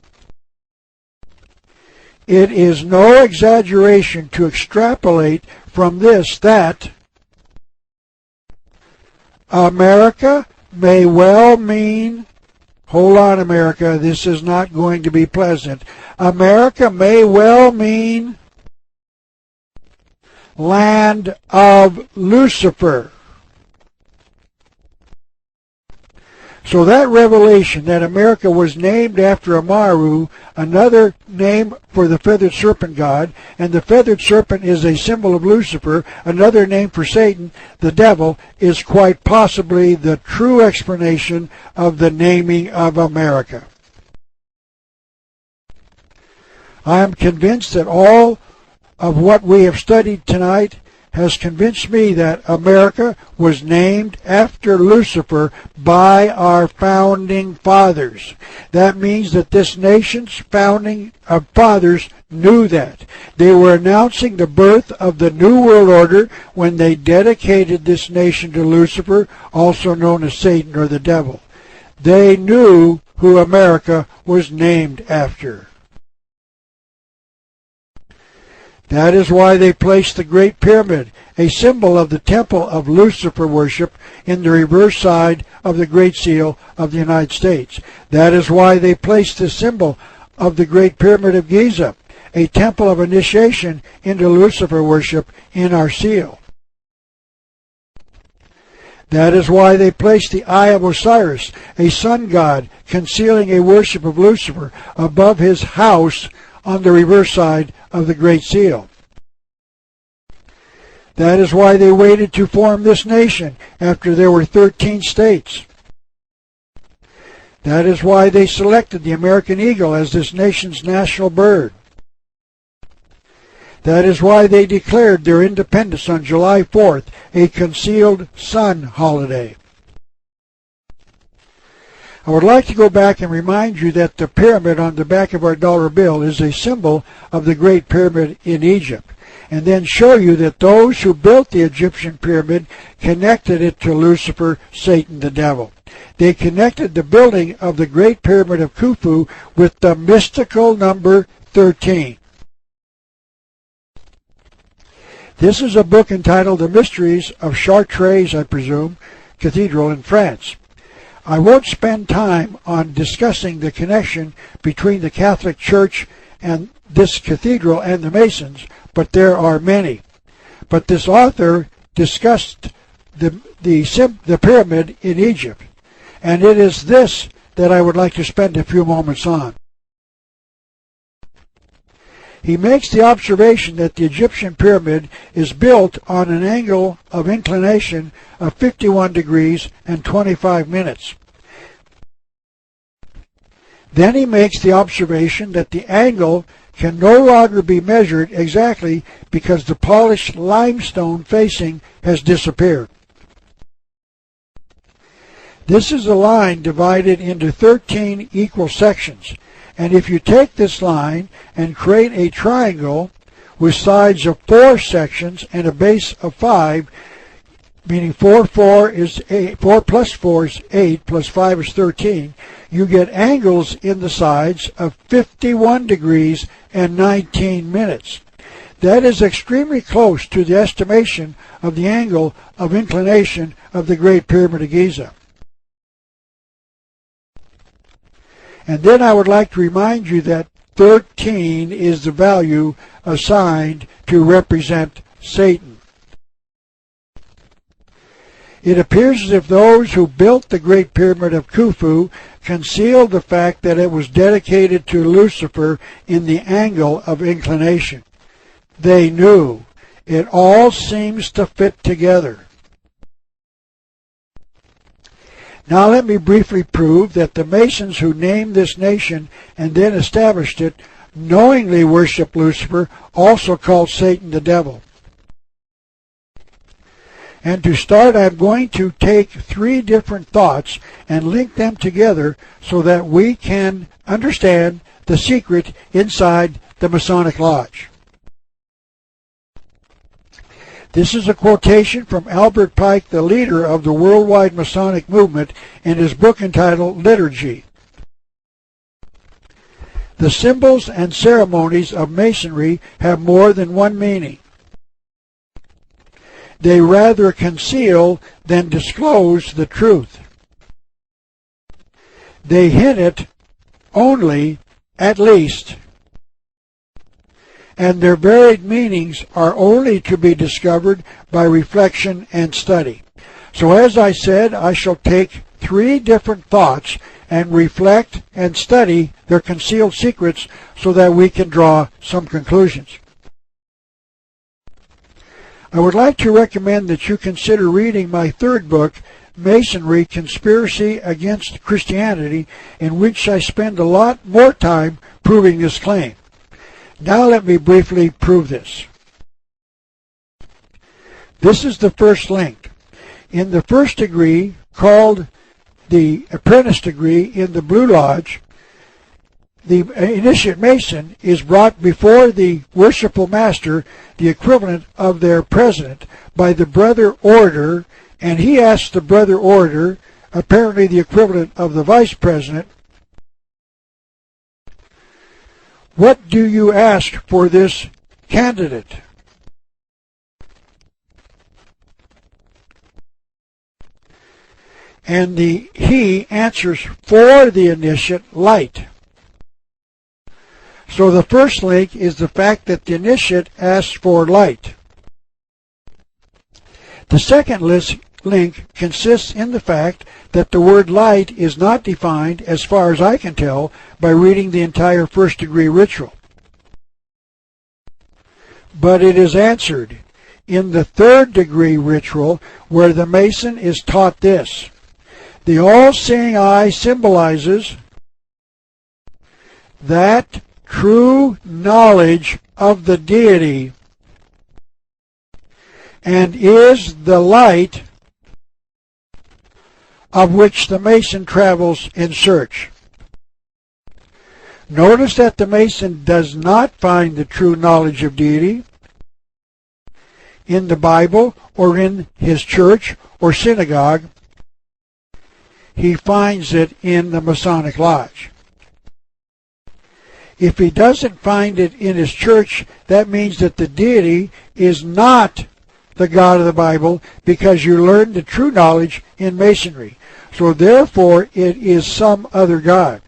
it is no exaggeration to extrapolate from this that America may well mean, hold on America, this is not going to be pleasant. America may well mean land of Lucifer. So that revelation that America was named after Amaru, another name for the feathered serpent god, and the feathered serpent is a symbol of Lucifer, another name for Satan, the devil, is quite possibly the true explanation of the naming of America. I am convinced that all of what we have studied tonight has convinced me that America was named after Lucifer by our founding fathers. That means that this nation's founding fathers knew that. They were announcing the birth of the New World Order when they dedicated this nation to Lucifer, also known as Satan or the devil. They knew who America was named after. That is why they placed the Great Pyramid, a symbol of the temple of Lucifer worship, in the reverse side of the Great Seal of the United States. That is why they placed the symbol of the Great Pyramid of Giza, a temple of initiation into Lucifer worship, in our seal. That is why they placed the Eye of Osiris, a sun god concealing a worship of Lucifer, above his house on the reverse side of the Great Seal. That is why they waited to form this nation after there were 13 states. That is why they selected the American eagle as this nation's national bird. That is why they declared their independence on July 4th, a concealed sun holiday. I would like to go back and remind you that the pyramid on the back of our dollar bill is a symbol of the Great Pyramid in Egypt, and then show you that those who built the Egyptian pyramid connected it to Lucifer, Satan, the devil. They connected the building of the Great Pyramid of Khufu with the mystical number 13. This is a book entitled The Mysteries of Chartres, I presume, Cathedral in France. I won't spend time on discussing the connection between the Catholic Church and this cathedral and the Masons, but there are many. But this author discussed the pyramid in Egypt, and it is this that I would like to spend a few moments on. He makes the observation that the Egyptian pyramid is built on an angle of inclination of 51 degrees and 25 minutes. Then he makes the observation that the angle can no longer be measured exactly because the polished limestone facing has disappeared. This is a line divided into 13 equal sections, and if you take this line and create a triangle with sides of 4 sections and a base of 5, meaning 4 plus 4 is 8 plus 5 is 13, you get angles in the sides of 51 degrees and 19 minutes. That is extremely close to the estimation of the angle of inclination of the Great Pyramid of Giza. And then I would like to remind you that 13 is the value assigned to represent Satan. It appears as if those who built the Great Pyramid of Khufu concealed the fact that it was dedicated to Lucifer in the angle of inclination. They knew. It all seems to fit together. Now let me briefly prove that the Masons who named this nation and then established it knowingly worship Lucifer, also called Satan the devil. And to start, I'm going to take 3 different thoughts and link them together so that we can understand the secret inside the Masonic Lodge. This is a quotation from Albert Pike, the leader of the worldwide Masonic movement, in his book entitled Liturgy. The symbols and ceremonies of Masonry have more than one meaning. They rather conceal than disclose the truth. They hint it only, at least, and their varied meanings are only to be discovered by reflection and study. So as I said, I shall take 3 different thoughts and reflect and study their concealed secrets so that we can draw some conclusions. I would like to recommend that you consider reading my 3rd book, Masonry, Conspiracy Against Christianity, in which I spend a lot more time proving this claim. Now let me briefly prove this. This is the first link. In the first degree, called the apprentice degree in the Blue Lodge, the initiate Mason is brought before the worshipful master, the equivalent of their president, by the brother orator, and he asks the brother orator, apparently the equivalent of the vice president, "What do you ask for this candidate?" And he answers for the initiate light. So the first link is the fact that the initiate asks for light. The second link consists in the fact that the word light is not defined, as far as I can tell, by reading the entire first degree ritual. But it is answered in the 3rd degree ritual, where the Mason is taught this: the all-seeing eye symbolizes that true knowledge of the deity and is the light of which the Mason travels in search. Notice that the Mason does not find the true knowledge of deity in the Bible or in his church or synagogue. He finds it in the Masonic Lodge. If he doesn't find it in his church, that means that the deity is not the God of the Bible, because you learn the true knowledge in Masonry. So therefore, it is some other God.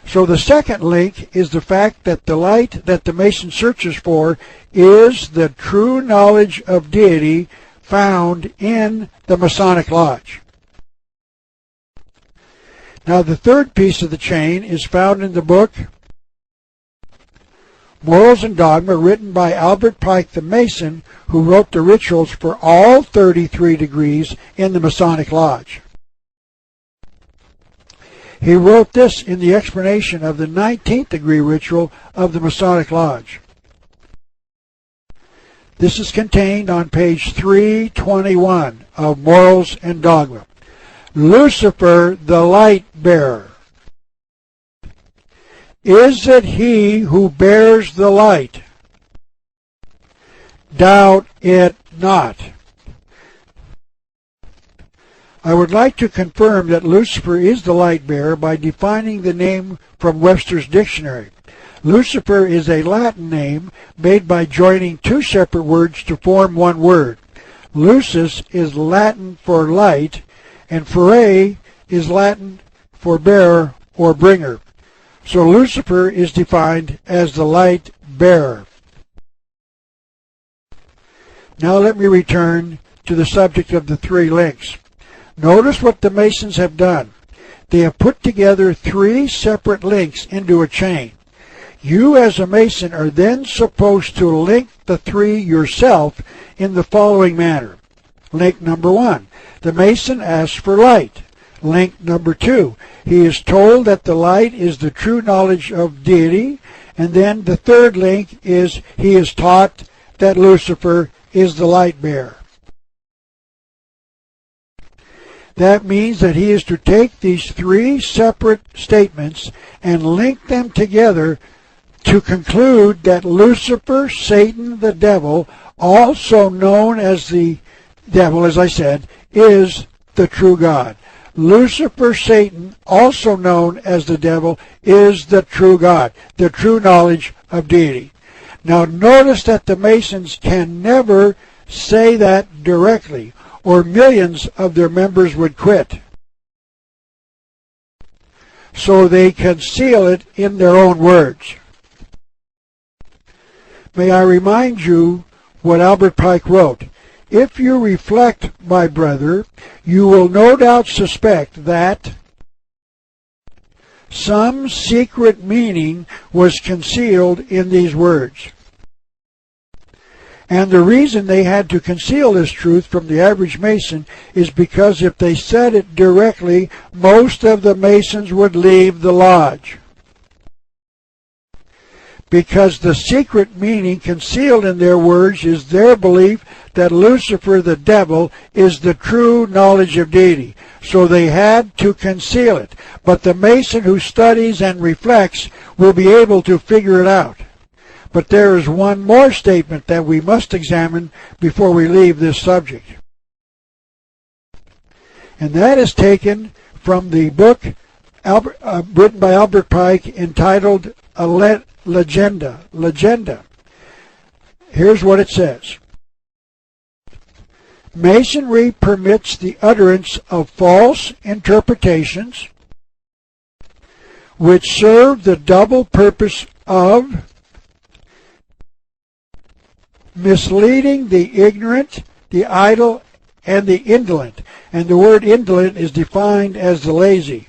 So the second link is the fact that the light that the Mason searches for is the true knowledge of deity found in the Masonic Lodge. Now the third piece of the chain is found in the book Morals and Dogma, written by Albert Pike the Mason, who wrote the rituals for all 33 degrees in the Masonic Lodge. He wrote this in the explanation of the 19th degree ritual of the Masonic Lodge. This is contained on page 321 of Morals and Dogma. Lucifer, the light bearer. Is it he who bears the light? Doubt it not. I would like to confirm that Lucifer is the light bearer by defining the name from Webster's dictionary. Lucifer is a Latin name made by joining two separate words to form one word. Lucis is Latin for light, and fere is Latin for bearer or bringer. So Lucifer is defined as the light bearer. Now let me return to the subject of the three links. Notice what the Masons have done. They have put together three separate links into a chain. You as a Mason are then supposed to link the three yourself in the following manner. Link number 1, the Mason asks for light. Link number 2, he is told that the light is the true knowledge of deity. And then the third link is he is taught that Lucifer is the light bearer. That means that he is to take these three separate statements and link them together to conclude that Lucifer, Satan, the devil, also known as the devil, as I said, is the true God. Lucifer, Satan, also known as the devil, is the true God, the true knowledge of deity. Now notice that the Masons can never say that directly, or millions of their members would quit. So they conceal it in their own words. May I remind you what Albert Pike wrote. If you reflect, my brother, you will no doubt suspect that some secret meaning was concealed in these words. And the reason they had to conceal this truth from the average Mason is because if they said it directly, most of the Masons would leave the lodge. Because the secret meaning concealed in their words is their belief that Lucifer, the devil, is the true knowledge of deity. So they had to conceal it. But the Mason who studies and reflects will be able to figure it out. But there is one more statement that we must examine before we leave this subject. And that is taken from the book written by Albert Pike entitled Legenda. Here's what it says. Masonry permits the utterance of false interpretations which serve the double purpose of misleading the ignorant, the idle, and the indolent. And the word indolent is defined as the lazy,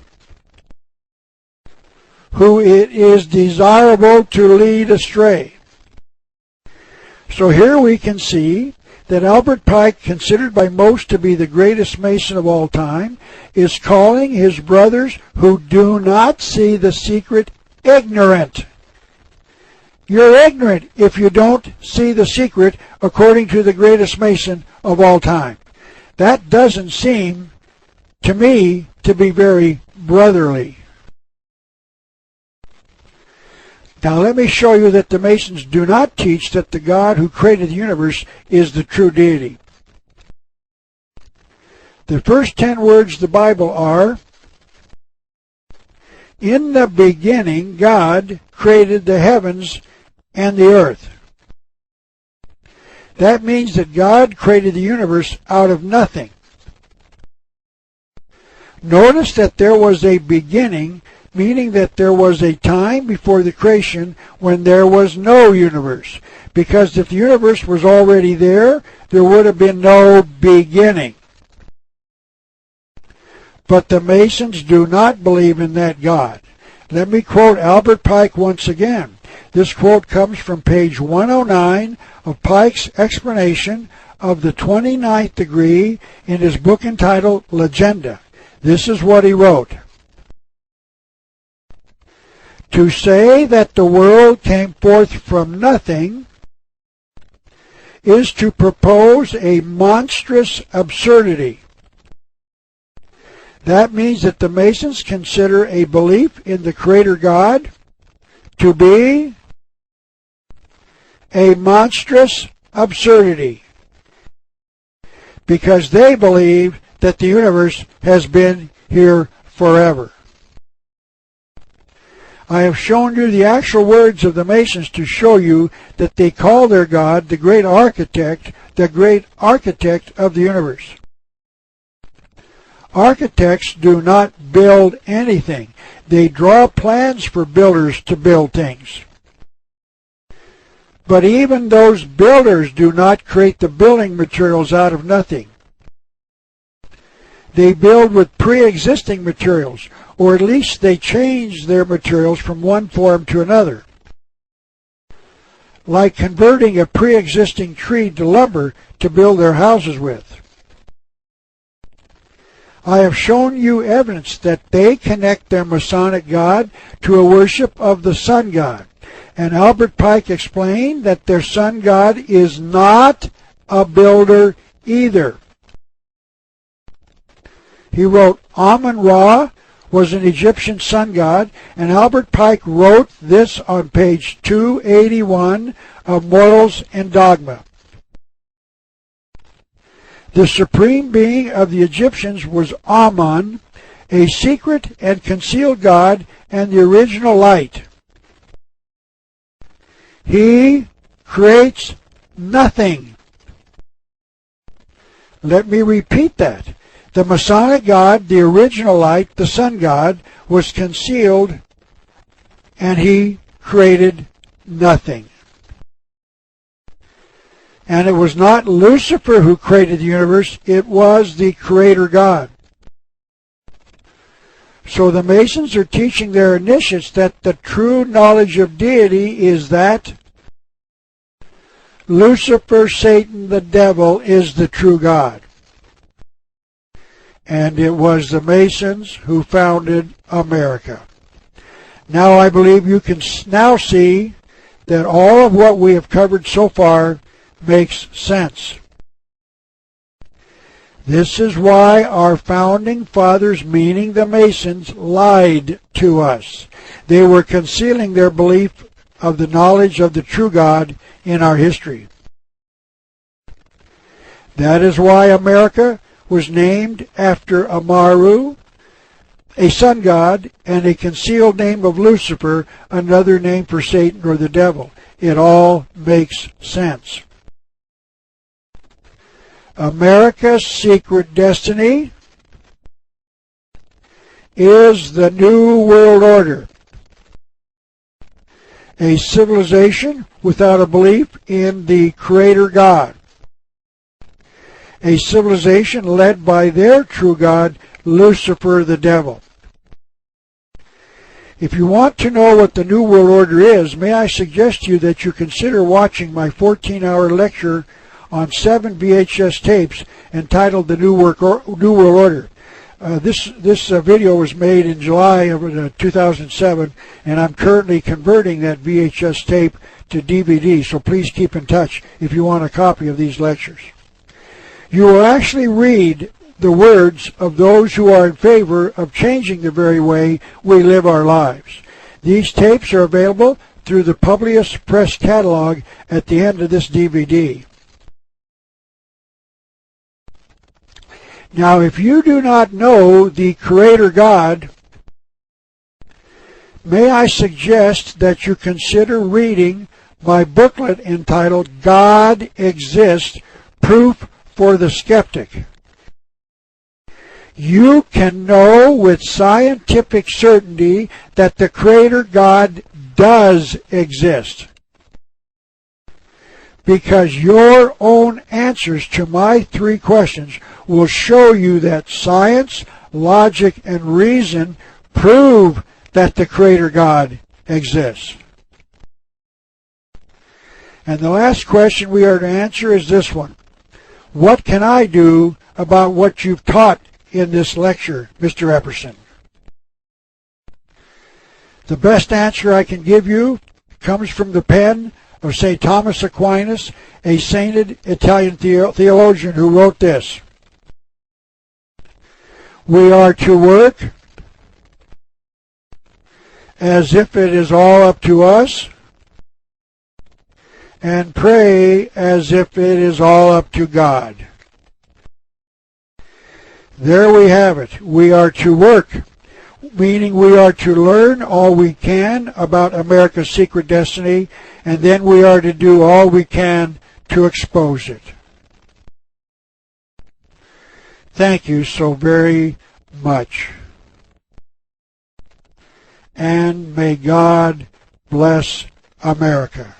who it is desirable to lead astray. So here we can see that Albert Pike, considered by most to be the greatest Mason of all time, is calling his brothers who do not see the secret ignorant. You're ignorant if you don't see the secret, according to the greatest Mason of all time. That doesn't seem to me to be very brotherly. Now let me show you that the Masons do not teach that the God who created the universe is the true deity. The first 10 words of the Bible are, in the beginning God created the heavens and the earth. That means that God created the universe out of nothing. Notice that there was a beginning, meaning that there was a time before the creation when there was no universe. Because if the universe was already there, there would have been no beginning. But the Masons do not believe in that God. Let me quote Albert Pike once again. This quote comes from page 109 of Pike's explanation of the 29th degree in his book entitled Legenda. This is what he wrote. To say that the world came forth from nothing is to propose a monstrous absurdity. That means that the Masons consider a belief in the Creator God to be a monstrous absurdity because they believe that the universe has been here forever. I have shown you the actual words of the Masons to show you that they call their God the great architect of the universe. Architects do not build anything. They draw plans for builders to build things. But even those builders do not create the building materials out of nothing. They build with pre-existing materials, or at least they change their materials from one form to another. Like converting a pre-existing tree to lumber to build their houses with. I have shown you evidence that they connect their Masonic God to a worship of the sun god. And Albert Pike explained that their sun god is not a builder either. He wrote, Amun-Ra was an Egyptian sun god, and Albert Pike wrote this on page 281 of Morals and Dogma. The supreme being of the Egyptians was Amun, a secret and concealed god and the original light. He creates nothing. Let me repeat that. The Masonic God, the original light, the sun god, was concealed and he created nothing. And it was not Lucifer who created the universe, it was the Creator God. So the Masons are teaching their initiates that the true knowledge of deity is that Lucifer, Satan, the devil, is the true God. And it was the Masons who founded America. Now I believe you can now see that all of what we have covered so far makes sense. This is why our founding fathers, meaning the Masons, lied to us. They were concealing their belief of the knowledge of the true God in our history. That is why America was named after Amaru, a sun god, and a concealed name of Lucifer, another name for Satan or the devil. It all makes sense. America's secret destiny is the New World Order, a civilization without a belief in the Creator God, a civilization led by their true God, Lucifer the devil. If you want to know what the New World Order is, may I suggest to you that you consider watching my 14-hour lecture on 7 VHS tapes entitled The New World Order. This video was made in July of 2007, and I'm currently converting that VHS tape to DVD, so please keep in touch if you want a copy of these lectures. You will actually read the words of those who are in favor of changing the very way we live our lives. These tapes are available through the Publius Press catalog at the end of this DVD. Now, if you do not know the Creator God, may I suggest that you consider reading my booklet entitled God Exists, Proof for the Skeptic. You can know with scientific certainty that the Creator God does exist, because your own answers to my 3 questions will show you that science, logic, and reason prove that the Creator God exists. And the last question we are to answer is this one. What can I do about what you've taught in this lecture, Mr. Epperson? The best answer I can give you comes from the pen of St. Thomas Aquinas, a sainted Italian theologian who wrote this. We are to work as if it is all up to us, and pray as if it is all up to God. There we have it. We are to work, meaning we are to learn all we can about America's secret destiny, and then we are to do all we can to expose it. Thank you so very much. And may God bless America.